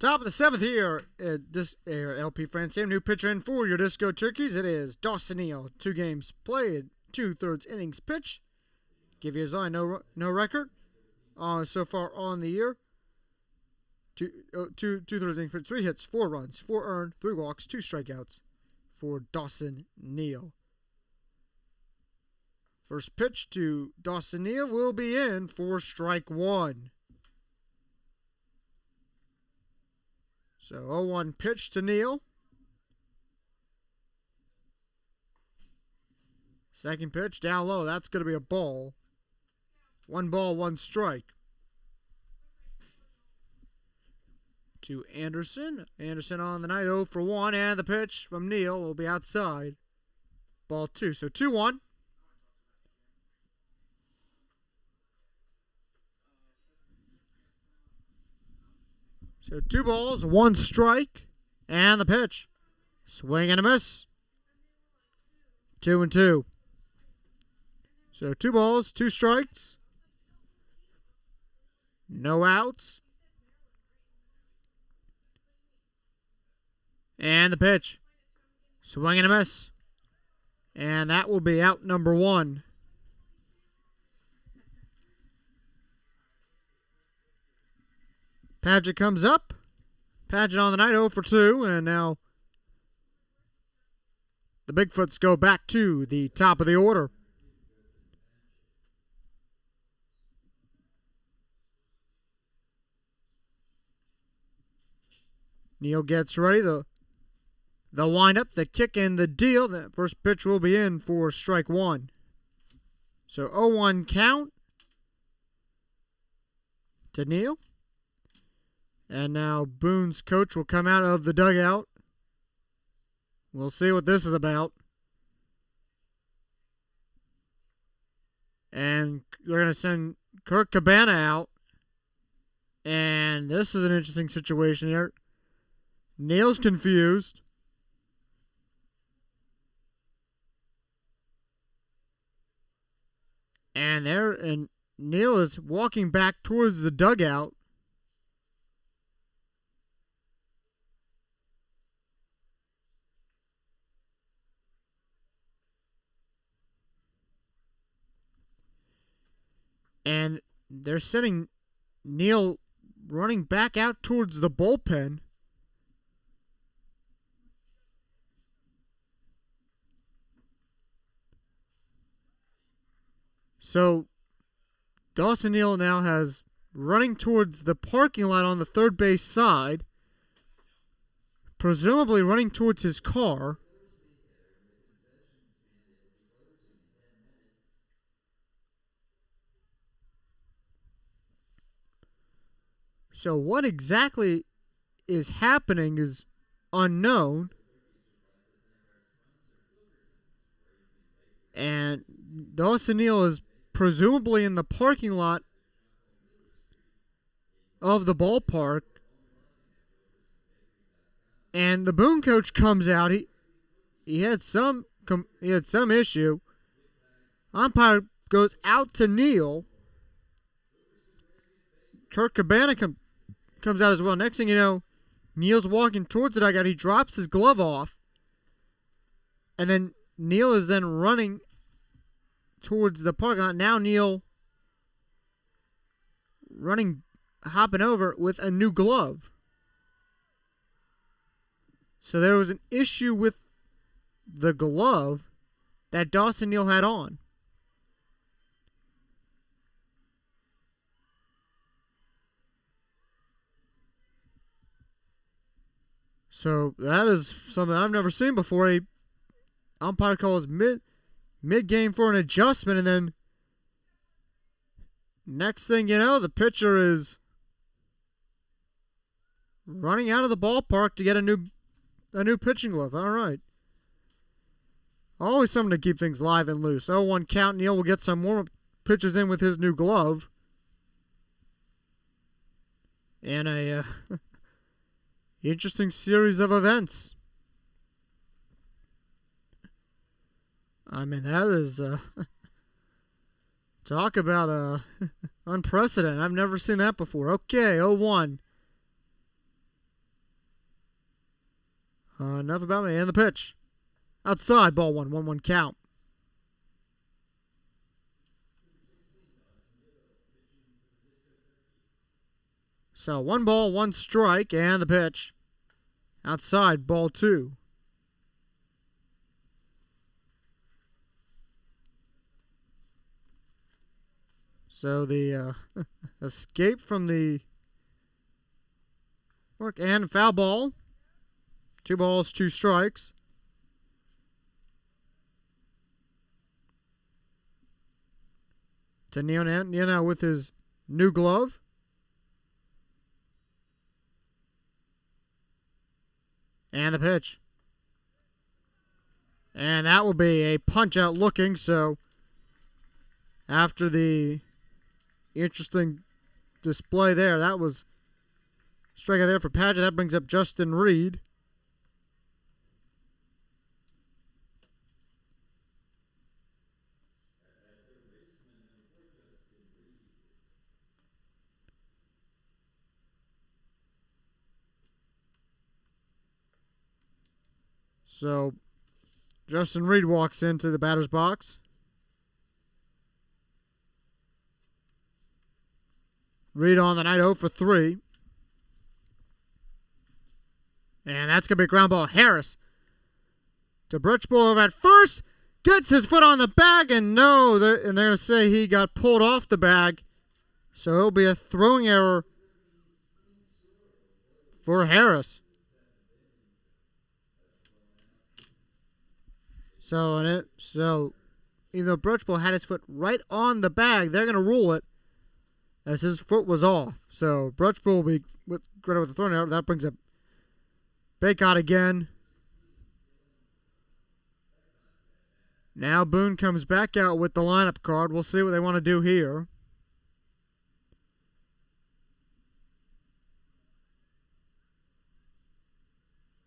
Top of the 7th here at LP Frans Stadoium. New pitcher in for your Disco Turkeys. It is Dawson Neal. 2 games played, 2/3 innings pitched. Give you his line, no record so far on the year. 2/3 innings pitched, 3 hits, 4 runs, 4 earned, 3 walks, 2 strikeouts for Dawson Neal. First pitch to Dawson Neal will be in for strike 1. So 0-1 pitch to Neal. Second pitch down low. That's going to be a ball. 1 ball, 1 strike. To Anderson. Anderson on the night 0 for 1. And the pitch from Neal will be outside. Ball 2. So 2-1. So 2 balls, 1 strike, and the pitch. Swing and a miss. 2-2. So 2 balls, 2 strikes. No outs. And the pitch. Swing and a miss. And that will be out number 1. Padgett comes up. Padgett on the night 0 for 2. And now the Big Foots go back to the top of the order. Neal gets ready. The windup, the kick, and the deal. The first pitch will be in for strike 1. So 0-1 count to Neal. And now Boone's coach will come out of the dugout. We'll see what this is about. And they're going to send Kurt Cabana out. And this is an interesting situation here. Neal's confused. And Neal is walking back towards the dugout. And they're sending Neal running back out towards the bullpen. So Dawson Neal now has running towards the parking lot on the third base side, presumably running towards his car. So what exactly is happening is unknown. And Dawson Neal is presumably in the parking lot of the ballpark. And the Boone coach comes out. He had some issue. Umpire goes out to Neal. Kurt Cabana comes out as well. Next thing you know, Neal's walking towards the dugout. He drops his glove off. And then Neal is then running towards the parking lot. Now Neal hopping over with a new glove. So there was an issue with the glove that Dawson Neal had on. So that is something I've never seen before. A umpire calls mid-game for an adjustment, and then next thing you know, the pitcher is running out of the ballpark to get a new pitching glove. All right. Always something to keep things live and loose. 0-1 count. Neal will get some warm-up pitches in with his new glove. And a interesting series of events. I mean, that is talk about unprecedented. I've never seen that before. Okay, 0-1. Enough about me. And the pitch. Outside, ball 1, 1-1 count. So 1 ball, 1 strike, and the pitch. Outside, ball 2. So the escape from the work and foul ball. 2 balls, 2 strikes. To Neo with his new glove. And the pitch. And that will be a punch out looking. So after the interesting display there, that was strikeout there for Padgett. That brings up Justin Reed. So Justin Reed walks into the batter's box. Reed on the night 0 for 3. And that's going to be a ground ball. Harris to Bridgeball over at first. Gets his foot on the bag, and no, they're going to say he got pulled off the bag. So it'll be a throwing error for Harris. So even though Bridgeball had his foot right on the bag, they're going to rule it as his foot was off. So Bridgeball will be with the throwing error. That brings up Baycott again. Now Boone comes back out with the lineup card. We'll see what they want to do here.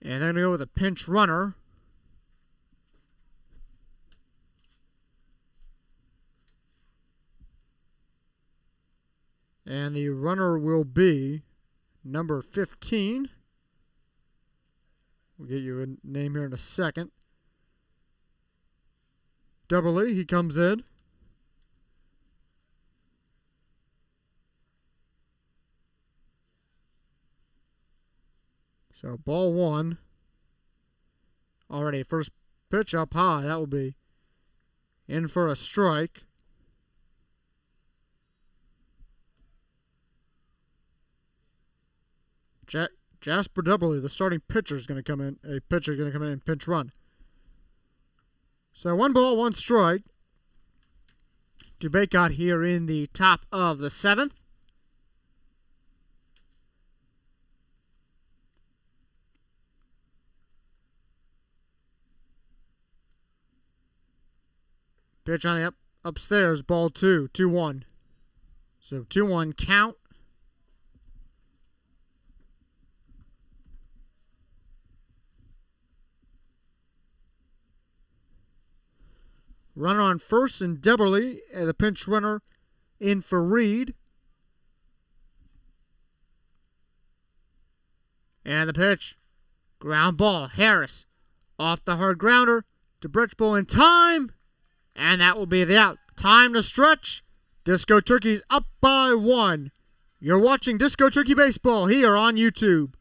And they're going to go with a pinch runner. And the runner will be number 15. We'll get you a name here in a second. Double-E, he comes in. So ball 1. Already first pitch up high. That will be in for a strike. Jasper Double-E, the starting pitcher, is going to come in. A pitcher is going to come in and pinch run. So 1 ball, 1 strike. To Baycott here in the top of the 7th. Pitch on the upstairs, ball 2, 2-1. So 2-1 count. Runner on first and Double-E, the pinch runner in for Reed. And the pitch. Ground ball. Harris off the hard grounder to Bridgeball in time. And that will be the out. Time to stretch. Disco Turkeys up by 1. You're watching Disco Turkey Baseball here on YouTube.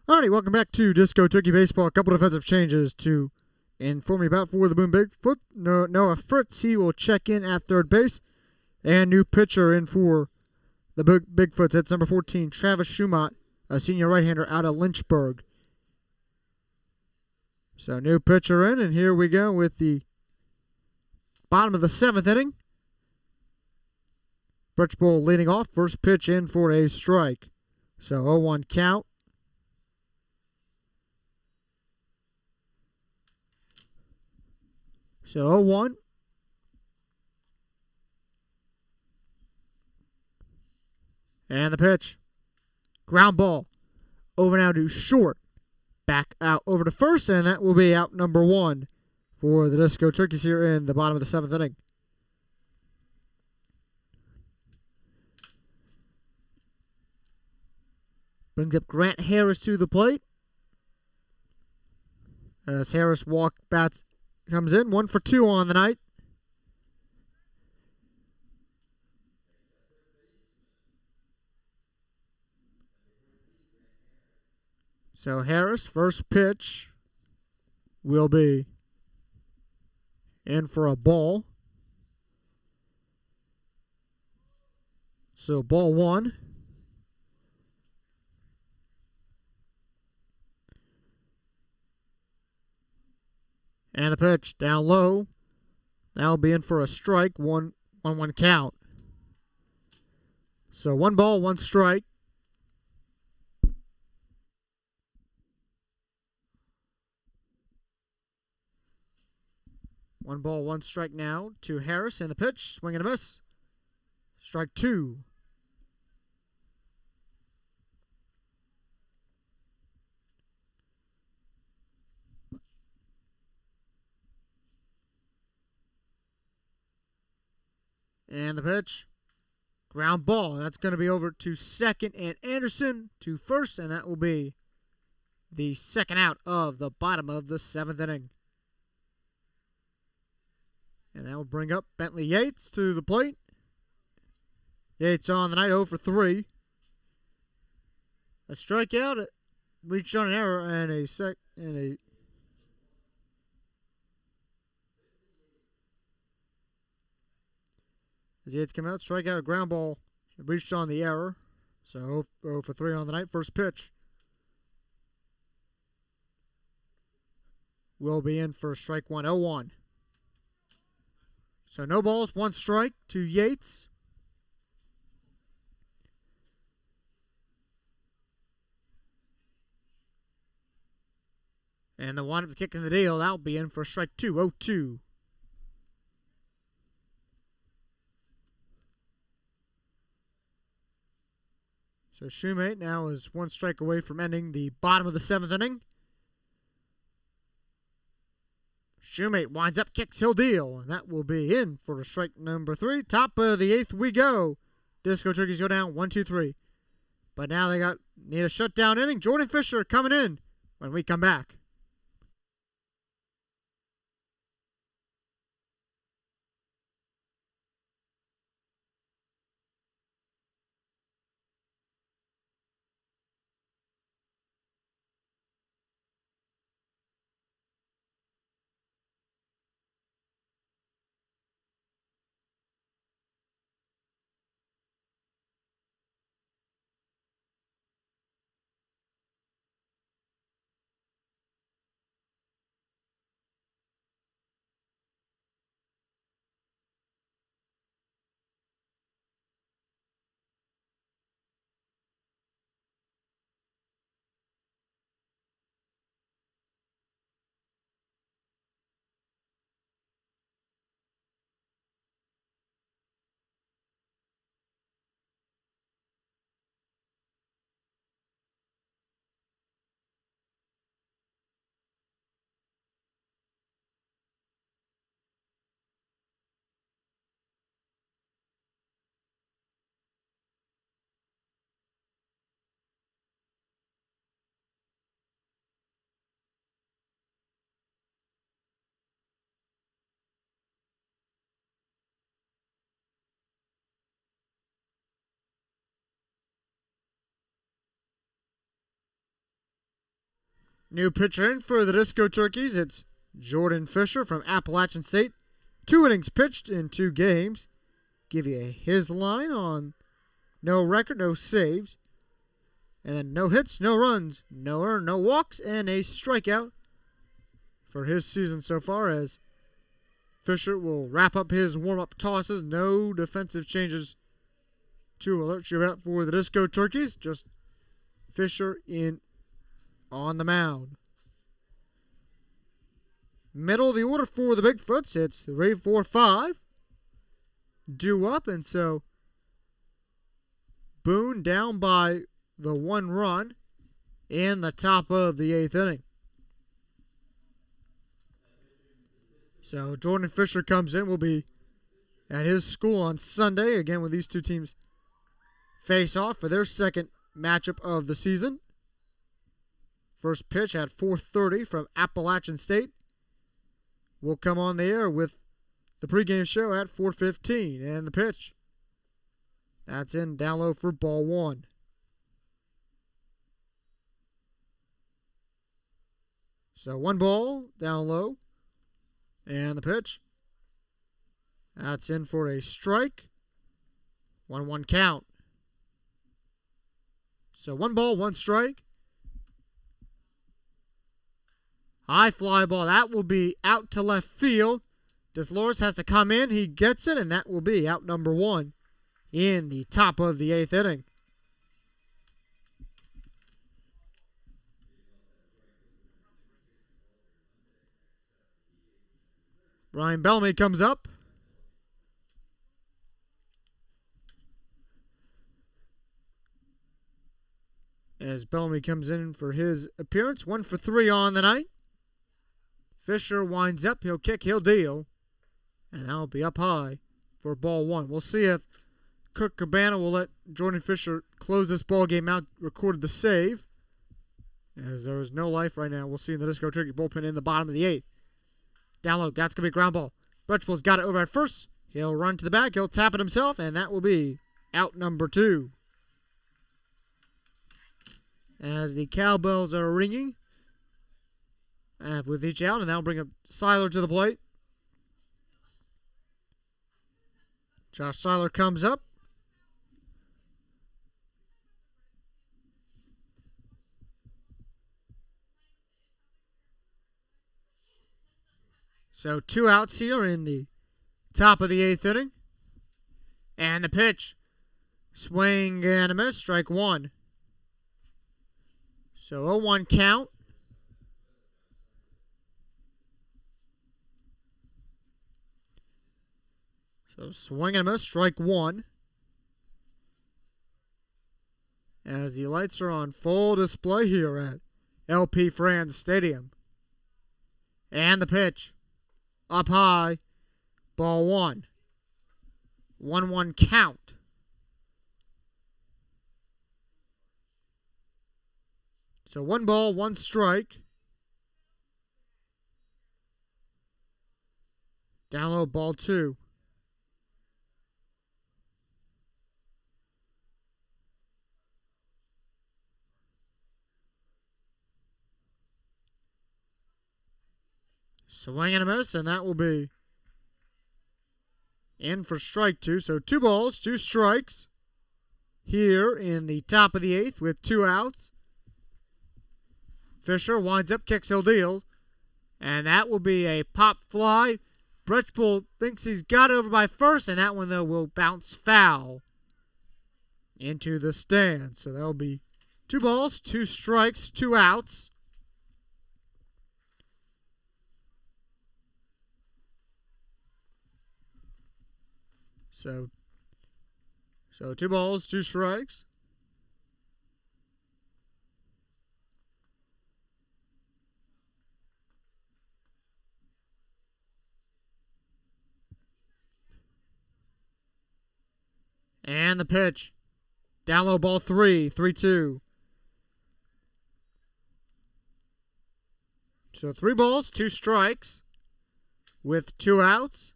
Alrighty, welcome back to Disco Turkey Baseball. A couple defensive changes to inform you about for the Boone Big Foot. Noah Fritz, he will check in at third base. And new pitcher in for the Big Foots. That's number 14, Travis Schumott, a senior right-hander out of Lynchburg. So new pitcher in, and here we go with the bottom of the 7th inning. Birch Bowl leading off. First pitch in for a strike. So 0-1 count. So 0-1. And the pitch. Ground ball. Over now to short. Back out over to first, and that will be out number 1 for the Disco Turkeys here in the bottom of the 7th inning. Brings up Grant Harris to the plate. As Harris bats comes in, 1 for 2 on the night. So Harris, first pitch will be in for a ball. So ball 1. And the pitch down low. That'll be in for a strike. 1-1 count. So 1 ball, 1 strike. One ball, 1 strike now to Harris. And the pitch, swing and a miss. Strike 2. And the pitch, ground ball. That's going to be over to second, and Anderson to first, and that will be the second out of the bottom of the 7th inning. And that will bring up Bentley Yates to the plate. Yates on the night, 0 for 3. A strikeout, reached on an error, and a as Yates came out, strikeout, a ground ball, reached on the error. So 0 for 3 on the night. First pitch will be in for strike 1, 0-1. So no balls, 1 strike to Yates. And the windup kicking the deal, that'll be in for strike 2, 0-2. So Shoemate now is 1 strike away from ending the bottom of the 7th inning. Shoemate winds up, kicks, he'll deal, and that will be in for strike number 3. Top of the 8th we go. Disco Turkeys go down 1-2-3. But now they need a shutdown inning. Jordan Fisher coming in when we come back. New pitcher in for the Disco Turkeys. It's Jordan Fisher from Appalachian State. 2 innings pitched in 2 games. Give you his line on no record, no saves. And then no hits, no runs, no earned, no walks, and a strikeout for his season so far, as Fisher will wrap up his warm-up tosses. No defensive changes to alert you about for the Disco Turkeys. Just Fisher in on the mound. Middle of the order for the Big Foots. It's 3, 4, 5. Due up, and so Boone down by the 1 run in the top of the 8th inning. So Jordan Fisher comes in. Will be at his school on Sunday, again when these two teams face off for their second matchup of the season. First pitch at 4:30 from Appalachian State. We'll come on the air with the pregame show at 4:15. And the pitch, that's in down low for ball 1. So 1 ball down low. And the pitch, that's in for a strike. 1-1 count. So 1 ball, 1 strike. High fly ball. That will be out to left field. Deslores has to come in. He gets it, and that will be out number 1 in the top of the 8th inning. Brian Bellamy comes up. As Bellamy comes in for his appearance. 1 for 3 on the night. Fisher winds up. He'll kick, he'll deal. And that'll be up high for ball 1. We'll see if Kirk Cabana will let Jordan Fisher close this ball game out. Recorded the save, as there is no life right now. We'll see in the Disco Turkey bullpen in the bottom of the 8th. Down low, that's going to be a ground ball. Bretchfield's got it over at first. He'll run to the back. He'll tap it himself, and that will be out number 2. As the cowbells are ringing with each out, and that'll bring up Seiler to the plate. Josh Seiler comes up. So 2 outs here in the top of the 8th inning. And the pitch. Swing and a miss. Strike 1. So 0-1 count. So swing and a miss. Strike 1. As the lights are on full display here at LP Frans Stadoium. And the pitch. Up high, ball 1. 1-1 count. So 1 ball, 1 strike. Down low, ball 2. Swing and a miss, and that will be in for strike 2. So 2 balls, 2 strikes here in the top of the 8th with 2 outs. Fisher winds up, kicks, he'll deal, and that will be a pop fly. Bretchbull thinks he's got it over by first, and that one, though, will bounce foul into the stand. So that'll be 2 balls, 2 strikes, 2 outs. So 2 balls, 2 strikes. And the pitch. Down low, ball 3, 3-2. So 3 balls, 2 strikes with 2 outs.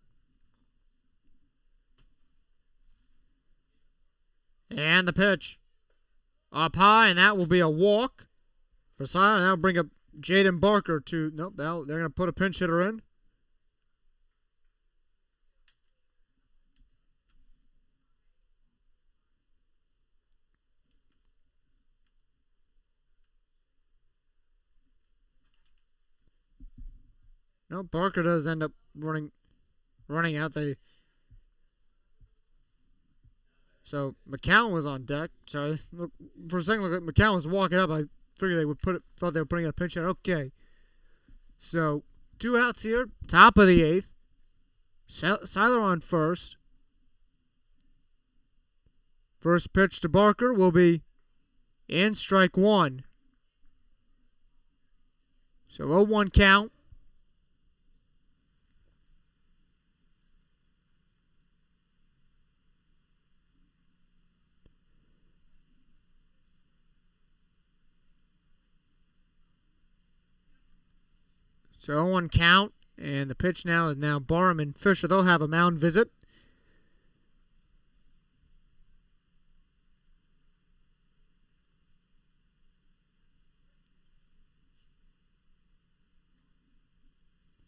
And the pitch. Up high, and that will be a walk for Seiler. That'll bring up Jaden Barker to, nope, now they're going to put a pinch hitter in. No, Barker does end up running out. So McCown was on deck. So for a second, look, McCown was walking up. I figured they would thought they were putting a pinch in. Okay. So 2 outs here, top of the 8th. Seiler on first. First pitch to Barker will be in, strike 1. So 0-1 count. So 0-1 count, and the pitch now is Barham and Fisher. They'll have a mound visit.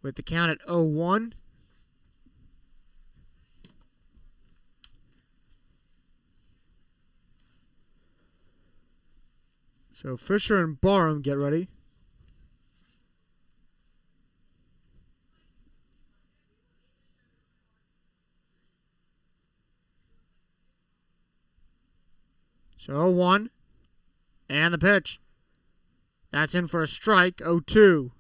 With the count at 0-1. So Fisher and Barham get ready. So 0-1. And the pitch. That's in for a strike. 0-2.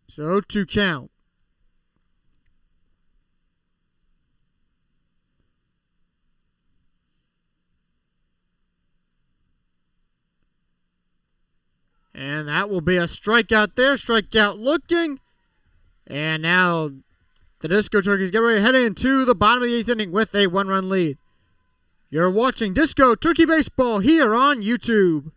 So 0-2 count. And that will be a strikeout there. Strikeout looking. And now the Disco Turkeys get ready to head into the bottom of the 8th inning with a 1-run lead. You're watching Disco Turkey Baseball here on YouTube.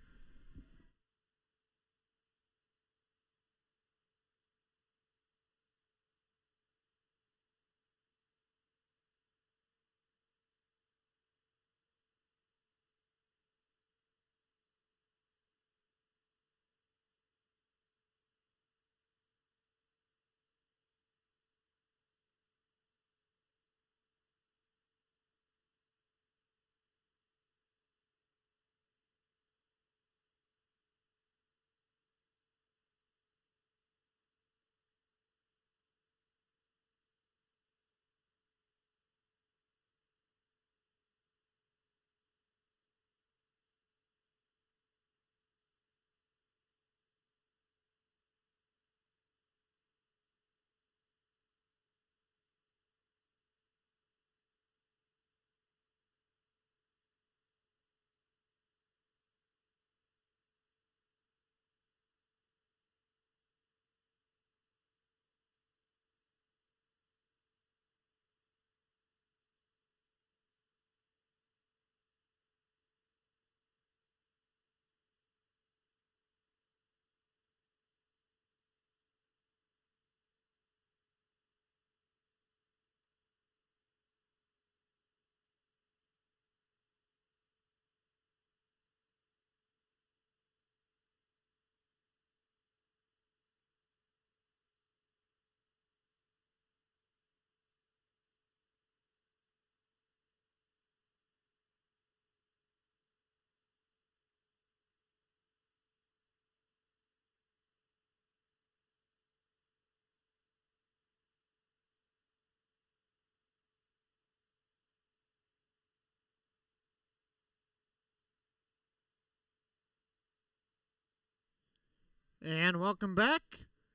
And welcome back.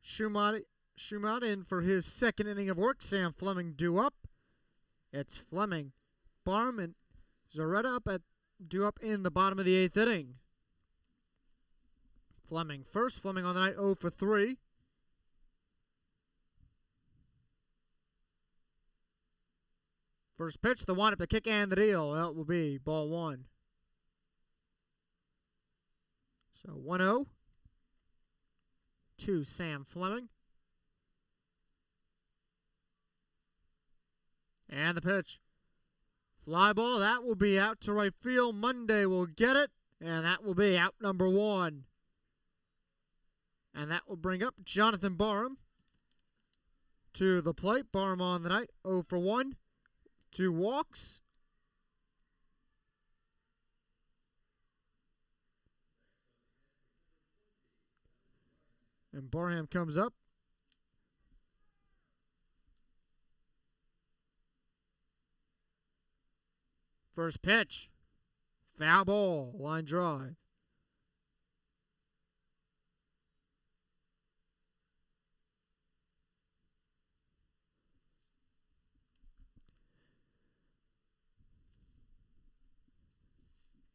Schumott in for his second inning of work. Sam Fleming due up. It's Fleming, Barham, and Zaretta due up in the bottom of the 8th inning. Fleming first. Fleming on the night 0 for 3. First pitch, the windup, the kick, and the deal. That will be ball 1. So 1-0 to Sam Fleming. And the pitch. Fly ball, that will be out to right field. Monday will get it, and that will be out number 1. And that will bring up Jonathan Barham to the plate. Barham on the night, 0 for 1. 2 walks. And Barham comes up. First pitch. Foul ball. Line drive.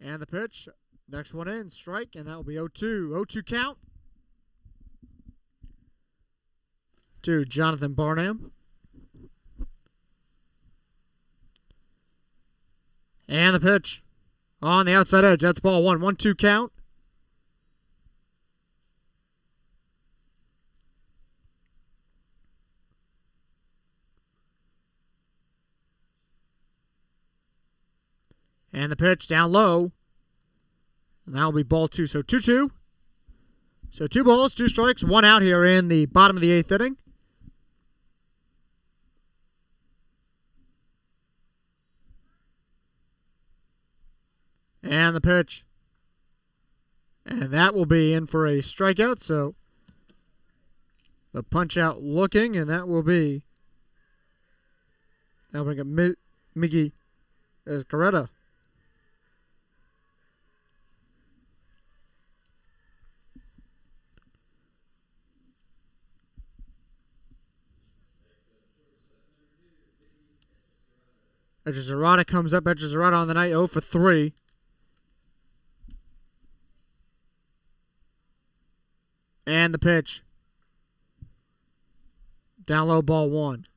And the pitch. Next one in. Strike. And that will be 0-2. 0-2 count. To Jonathan Barham. And the pitch on the outside edge. That's ball 1. 1-2 count. And the pitch down low. And that will be ball 2. So 2-2. So 2 balls, 2 strikes, 1 out here in the bottom of the 8th inning. And the pitch. And that will be in for a strikeout. So the punch out looking, and that will be. That'll bring up Miggy Escarreta. Edgezarada comes up. Edgezarada on the night, 0 for 3. And the pitch. Down low, ball 1.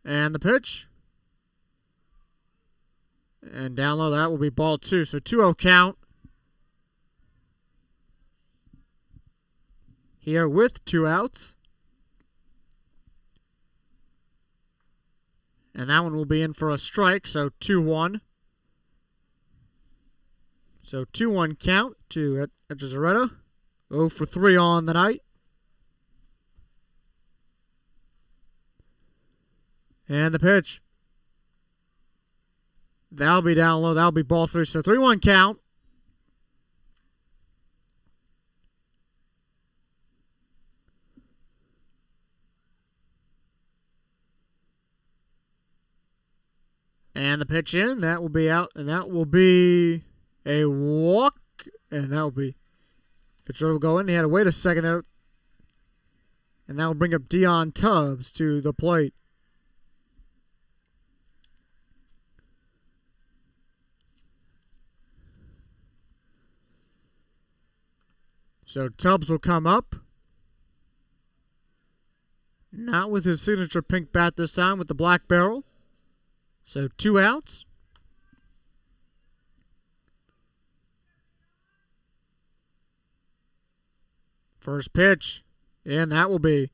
And the pitch. And down low, that will be ball 2. So 2-0 count. Here with 2 outs. And that one will be in for a strike, so 2-1. So 2-1 count to Edgezareta. 0 for 3 on the night. And the pitch. That'll be down low. That'll be ball 3. So 3-1 count. And the pitch in, that will be out, and that will be a walk, and that will be, pitcher will go in. He had to wait a second there, and that will bring up Dion Tubbs to the plate. So Tubbs will come up. Not with his signature pink bat this time, with the black barrel. So 2 outs. First pitch. And that will be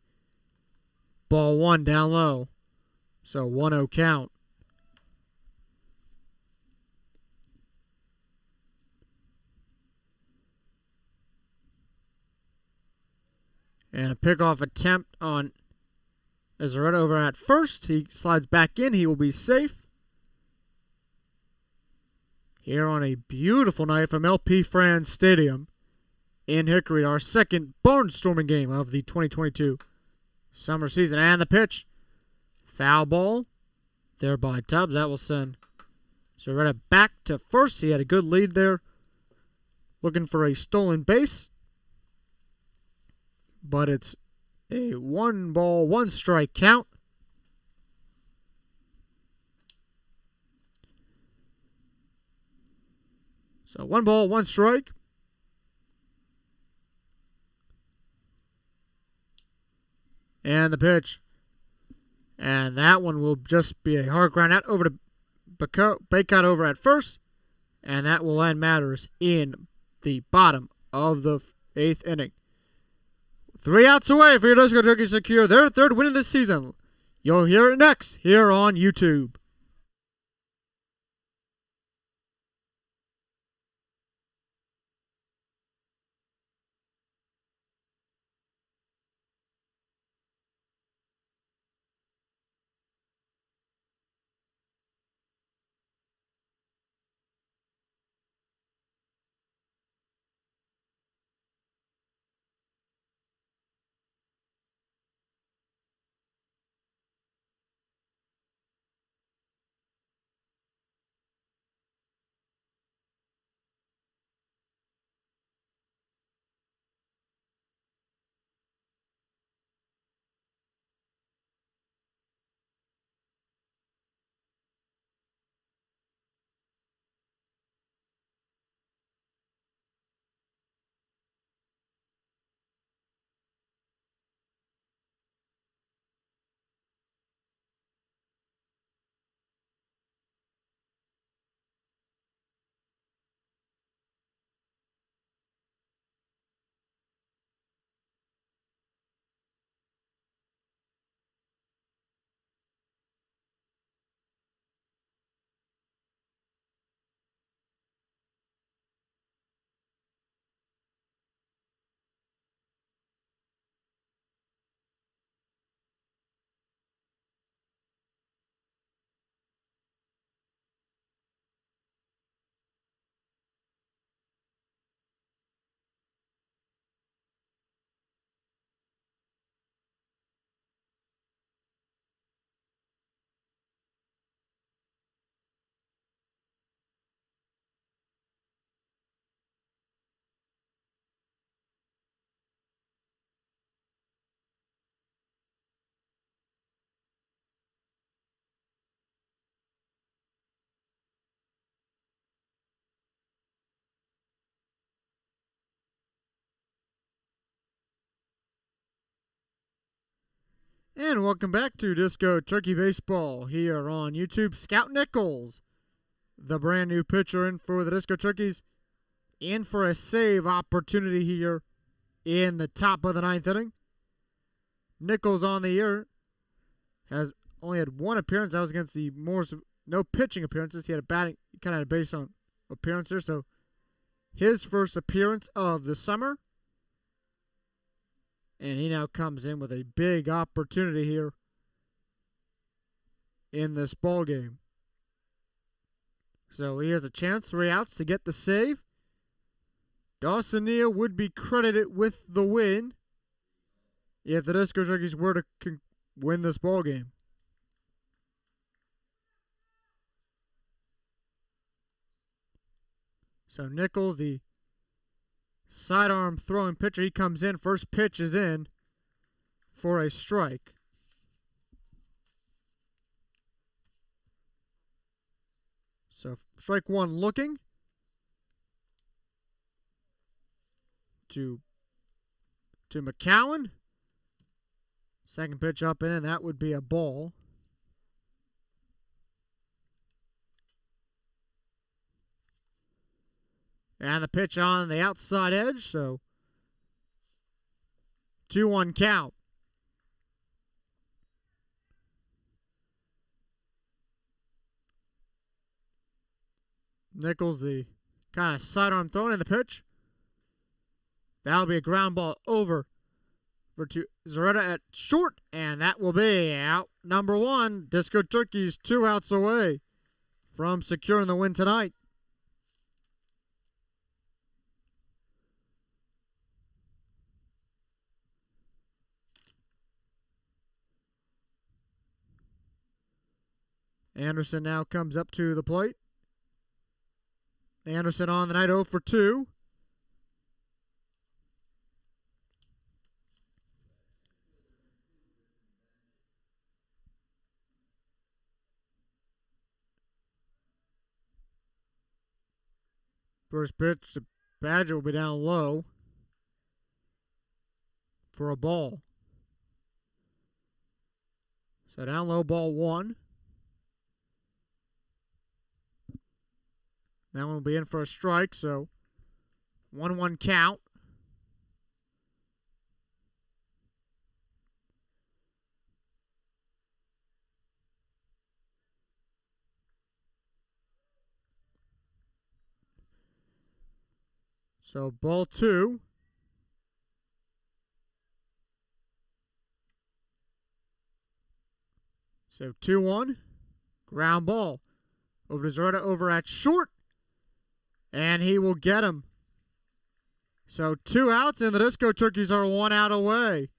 ball 1 down low. So 1-0 count. And a pickoff attempt on Escarreta over at first. He slides back in. He will be safe. Here on a beautiful night from LP Frans Stadoium in Hickory, our second barnstorming game of the 2022 summer season. And the pitch. Foul ball. There by Tubbs. That will send Escarreta back to first. He had a good lead there. Looking for a stolen base. But it's a 1-ball, 1-strike count. So 1 ball, 1 strike. And the pitch. And that one will just be a hard ground out over to Baycott over at first. And that will end matters in the bottom of the 8th inning. 3 outs away for your Disco Turkeys secure their 3rd win of this season. You'll hear it next here on YouTube. And welcome back to Disco Turkey Baseball here on YouTube. Scout Nichols, the brand new pitcher in for the Disco Turkeys, in for a save opportunity here in the top of the 9th inning. Nichols on the year has only had 1 appearance. That was against the Morse. No pitching appearances. He had a batting, kind of had a base on appearance there. So his first appearance of the summer. And he now comes in with a big opportunity here in this ball game. So he has a chance, 3 outs, to get the save. Dawson Neal would be credited with the win if the Disco Turkeys were to win this ball game. So Nichols, the sidearm throwing pitcher, he comes in. First pitch is in for a strike. So strike 1 looking to McCowan. Second pitch up in, and that would be a ball. And the pitch on the outside edge, so 2-1 count. Nichols, the kind of sidearm throwing in the pitch. That'll be a ground ball over for Zaretta at short, and that will be out number 1. Disco Turkeys 2 outs away from securing the win tonight. Anderson now comes up to the plate. Anderson on the night 0 for 2. First pitch, the Badger will be down low for a ball. So down low, ball 1. That one will be in for a strike, so 1-1 count. So ball 2. So 2-1. Ground ball. Over to Zerta, over at short. And he will get him. So 2 outs, and the Disco Turkeys are 1 out away.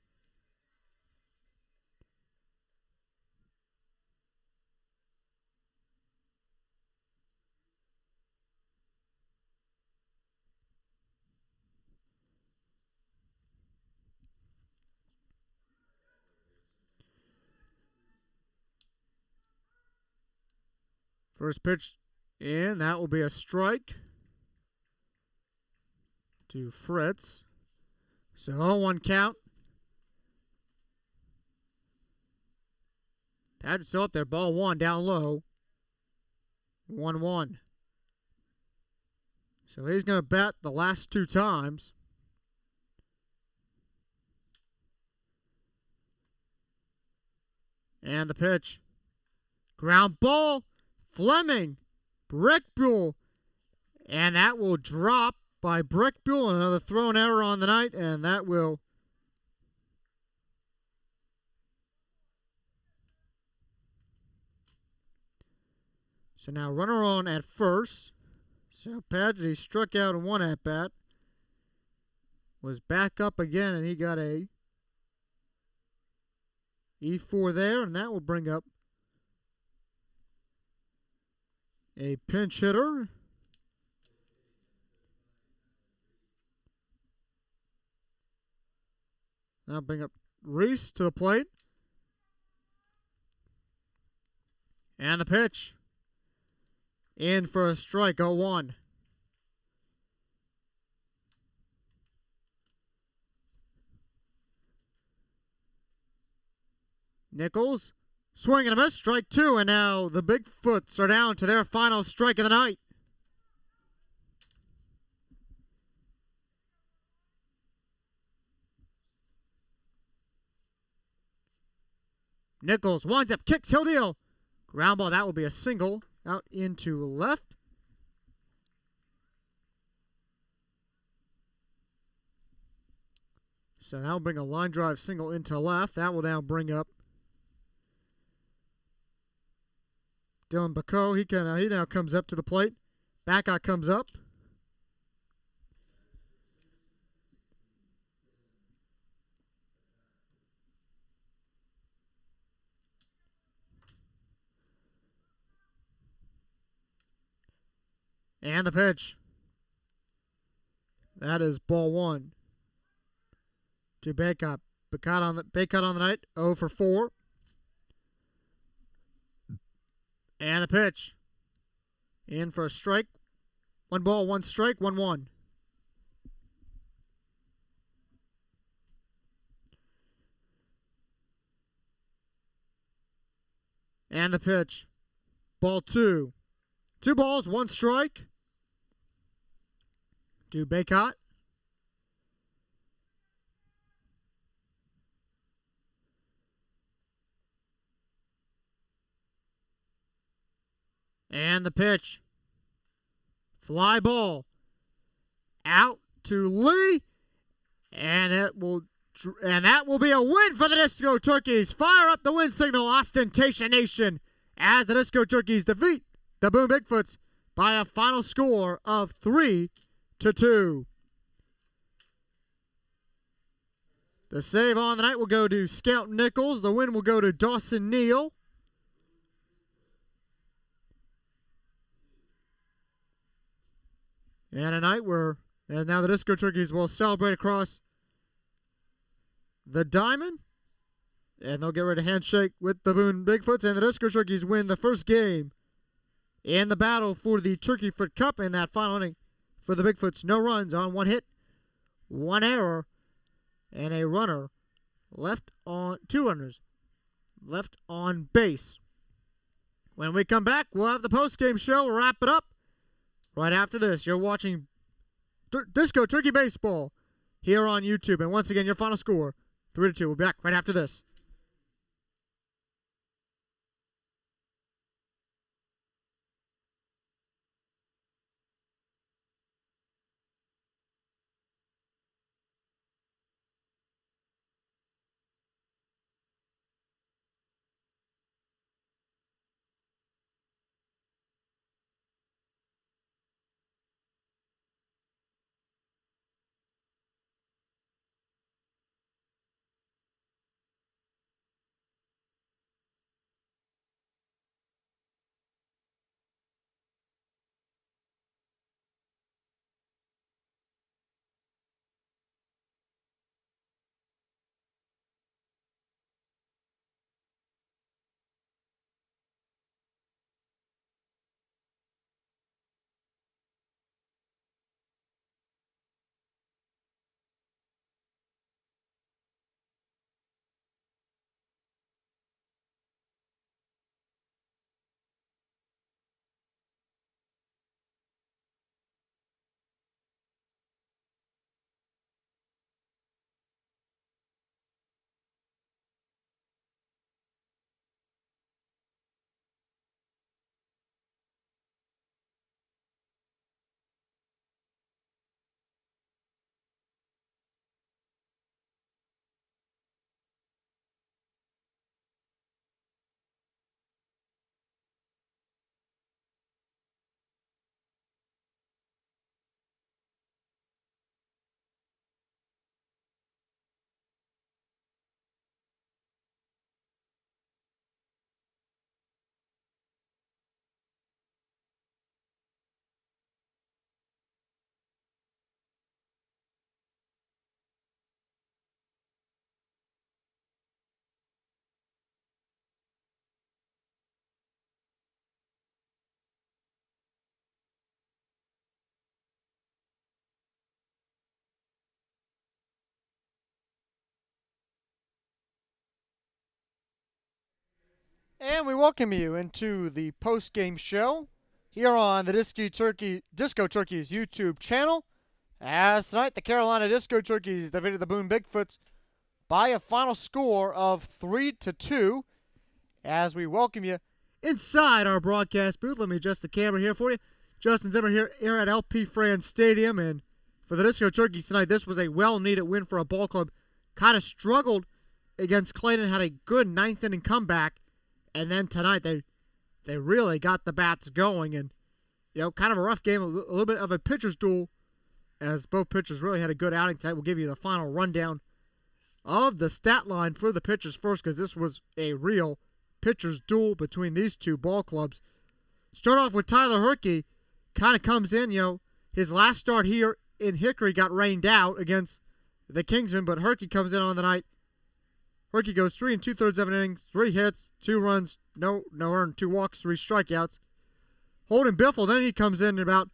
First pitch in, that will be a strike to Fritz. So 0-1 count. Padgett's still up there. Ball 1 down low. 1-1. So he's going to bat the last 2 times. And the pitch. Ground ball. Fleming. Brickbull. And that will drop by Brickbull. Another thrown error on the night. And that will... So now runner on at first. So Padgett, he struck out in 1 at-bat. Was back up again, and he got a E4 there, and that will bring up a pinch hitter. Now bring up Reese to the plate. And the pitch. In for a strike, 0-1. Nichols, swing and a miss, strike 2, and now the Big Foots are down to their final strike of the night. Nichols winds up, kicks, he'll deal. Ground ball, that will be a single out into left. So that will bring a line drive single into left. That will now bring up Dylan Bacot. He now comes up to the plate. Bacot comes up. And the pitch. That is ball 1 to Bacot. Bacot on the night, 0 for 4. And the pitch. In for a strike. 1 ball, 1 strike, 1-1. And the pitch. Ball 2. 2 balls, 1 strike to Bacot. And the pitch. Fly ball. Out to Lee. And that will be a win for the Disco Turkeys. Fire up the win signal, Ostentation Nation, as the Disco Turkeys defeat the Boone Big Foots by a final score of 3-2. The save on the night will go to Scout Nichols. The win will go to Dawson Neal. And a night and now the Disco Turkeys will celebrate across the diamond. And they'll get ready to handshake with the Boone Big Foots. And the Disco Turkeys win the first game in the battle for the Turkey Foot Cup in that final inning for the Big Foots. No runs on 1 hit, 1 error, and a runner left on 2 runners left on base. When we come back, we'll have the post-game show. We'll wrap it up right after this. You're watching Disco Turkey Baseball here on YouTube. And once again, your final score, 3-2. We'll be back right after this. And we welcome you into the post-game show here on the Disco Turkeys YouTube channel. As tonight, the Carolina Disco Turkeys defeated the Boone Big Foots by a final score of 3-2. As we welcome you inside our broadcast booth, let me adjust the camera here for you. Justin Zimmer here at LP Frans Stadoium, and for the Disco Turkeys tonight, this was a well-needed win for a ball club. Kind of struggled against Clayton, had a good ninth inning comeback. And then tonight, they really got the bats going. And, kind of a rough game, a little bit of a pitcher's duel, as both pitchers really had a good outing tonight. We'll give you the final rundown of the stat line for the pitchers first, because this was a real pitcher's duel between these two ball clubs. Start off with Tyler Hickory. Kind of comes in, his last start here in Hickory got rained out against the Kingsmen, but Hickory comes in on the night. Hickory goes 3 2/3 of an innings, 3 hits, 2 runs, no earned, 2 walks, 3 strikeouts. Holden Biffle, then he comes in about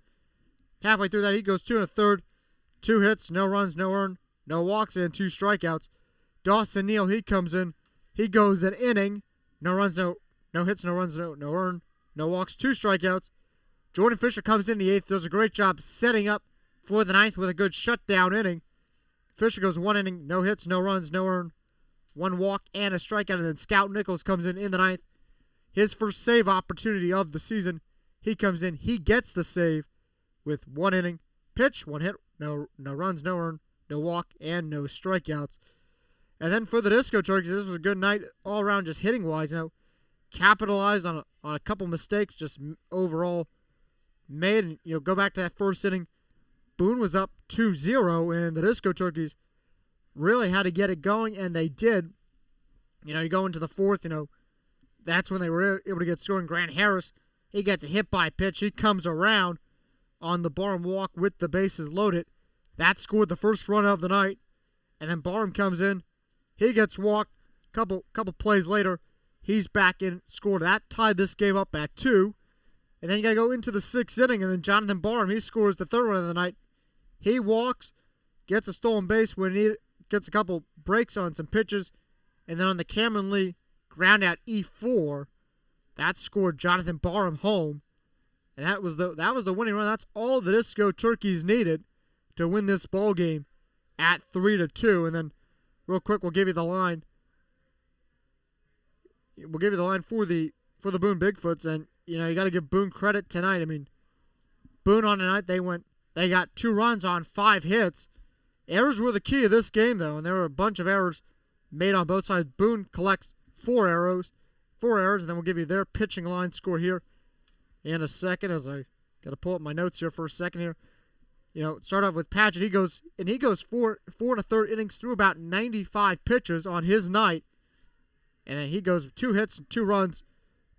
halfway through that. He goes 2 1/3, 2 hits, no runs, no earned, no walks, and 2 strikeouts. Dawson Neal, he comes in. He goes an inning, no runs, no hits, no runs, no earned, no walks, 2 strikeouts. Jordan Fisher comes in the 8th, does a great job setting up for the 9th with a good shutdown inning. Fisher goes 1 inning, no hits, no runs, no earned, 1 walk and a strikeout, and then Scout Nichols comes in the 9th. His first save opportunity of the season. He comes in, he gets the save with 1 inning, pitch, 1 hit, no runs, no earned, no walk, and no strikeouts. And then for the Disco Turkeys, this was a good night all around, just hitting wise. Capitalized on a couple mistakes, just overall made. Go back to that first inning. Boone was up 2-0, and the Disco Turkeys really had to get it going, and they did. You go into the 4th, that's when they were able to get scoring. Grant Harris, he gets a hit by pitch. He comes around on the Barham walk with the bases loaded. That scored the first run of the night. And then Barham comes in. He gets walked. Couple plays later, he's back in, scored. That tied this game up at 2. And then you got to go into the 6th inning, and then Jonathan Barham, he scores the 3rd run of the night. He walks, gets a stolen base when he gets a couple breaks on some pitches, and then on the Cameron Lee ground out E4, that scored Jonathan Barham home, and that was the winning run. That's all the Disco Turkeys needed to win this ball game at 3-2. And then, real quick, we'll give you the line. We'll give you the line for the Boone Big Foots, and you got to give Boone credit tonight. I mean, Boone on the night they got 2 runs on 5 hits. Errors were the key of this game, though, and there were a bunch of errors made on both sides. Boone collects 4 errors, and then we'll give you their pitching line score here in a second. As I got to pull up my notes here for a second here. Start off with Padgett. He goes 4 1/3 innings through about 95 pitches on his night. And then he goes 2 hits and 2 runs,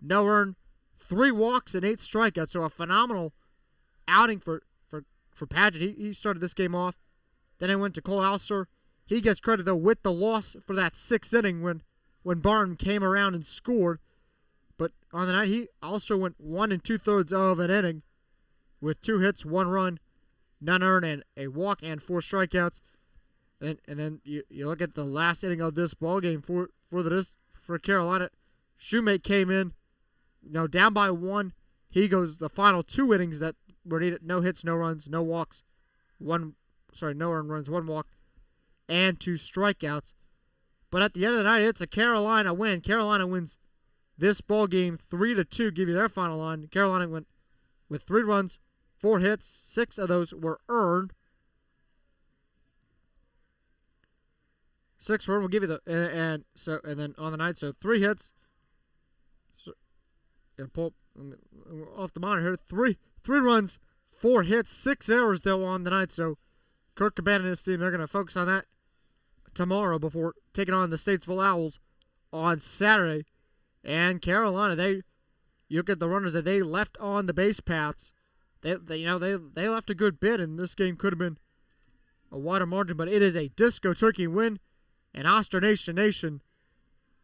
no earned, 3 walks and 8 strikeouts. So a phenomenal outing for Padgett. He started this game off. Then it went to Cole Alster. He gets credit, though, with the loss for that 6th inning when Barton came around and scored. But on the night, he also went 1 2/3 of an inning with 2 hits, 1 run, none earned, and a walk and 4 strikeouts. And then you look at the last inning of this ball game for Carolina. Shoemate came in, down by 1. He goes the final 2 innings that were needed. No hits, no runs, no walks, no earned runs, 1 walk, and 2 strikeouts. But at the end of the night, it's a Carolina win. Carolina wins this ball game 3-2. Give you their final line. Carolina went with 3 runs, 4 hits, 6 of those were earned. 6 run will give you the and then on the night, so 3 hits. Pull off the monitor here. 3 runs, 4 hits, 6 errors though on the night. So Kirk Cabana and his team, they're going to focus on that tomorrow before taking on the Statesville Owls on Saturday. And Carolina, you look at the runners that they left on the base paths. They left a good bit, and this game could have been a wider margin, but it is a Disco Turkey win. And Oster Nation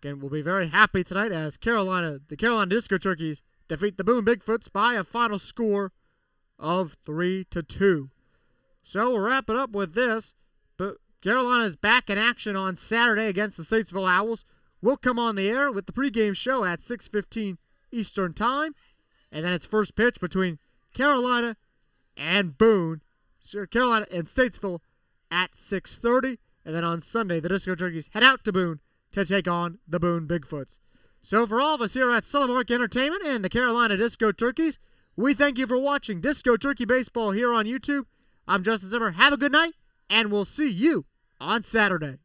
again will be very happy tonight as the Carolina Disco Turkeys defeat the Boone Big Foots by a final score of 3-2. So we'll wrap it up with this. But Carolina is back in action on Saturday against the Statesville Owls. We'll come on the air with the pregame show at 6:15 Eastern Time. And then it's first pitch between Carolina and Boone. So Carolina and Statesville at 6:30. And then on Sunday, the Disco Turkeys head out to Boone to take on the Boone Big Foots. So for all of us here at Sullimark Entertainment and the Carolina Disco Turkeys, we thank you for watching Disco Turkey Baseball here on YouTube. I'm Justin Zimmer. Have a good night, and we'll see you on Saturday.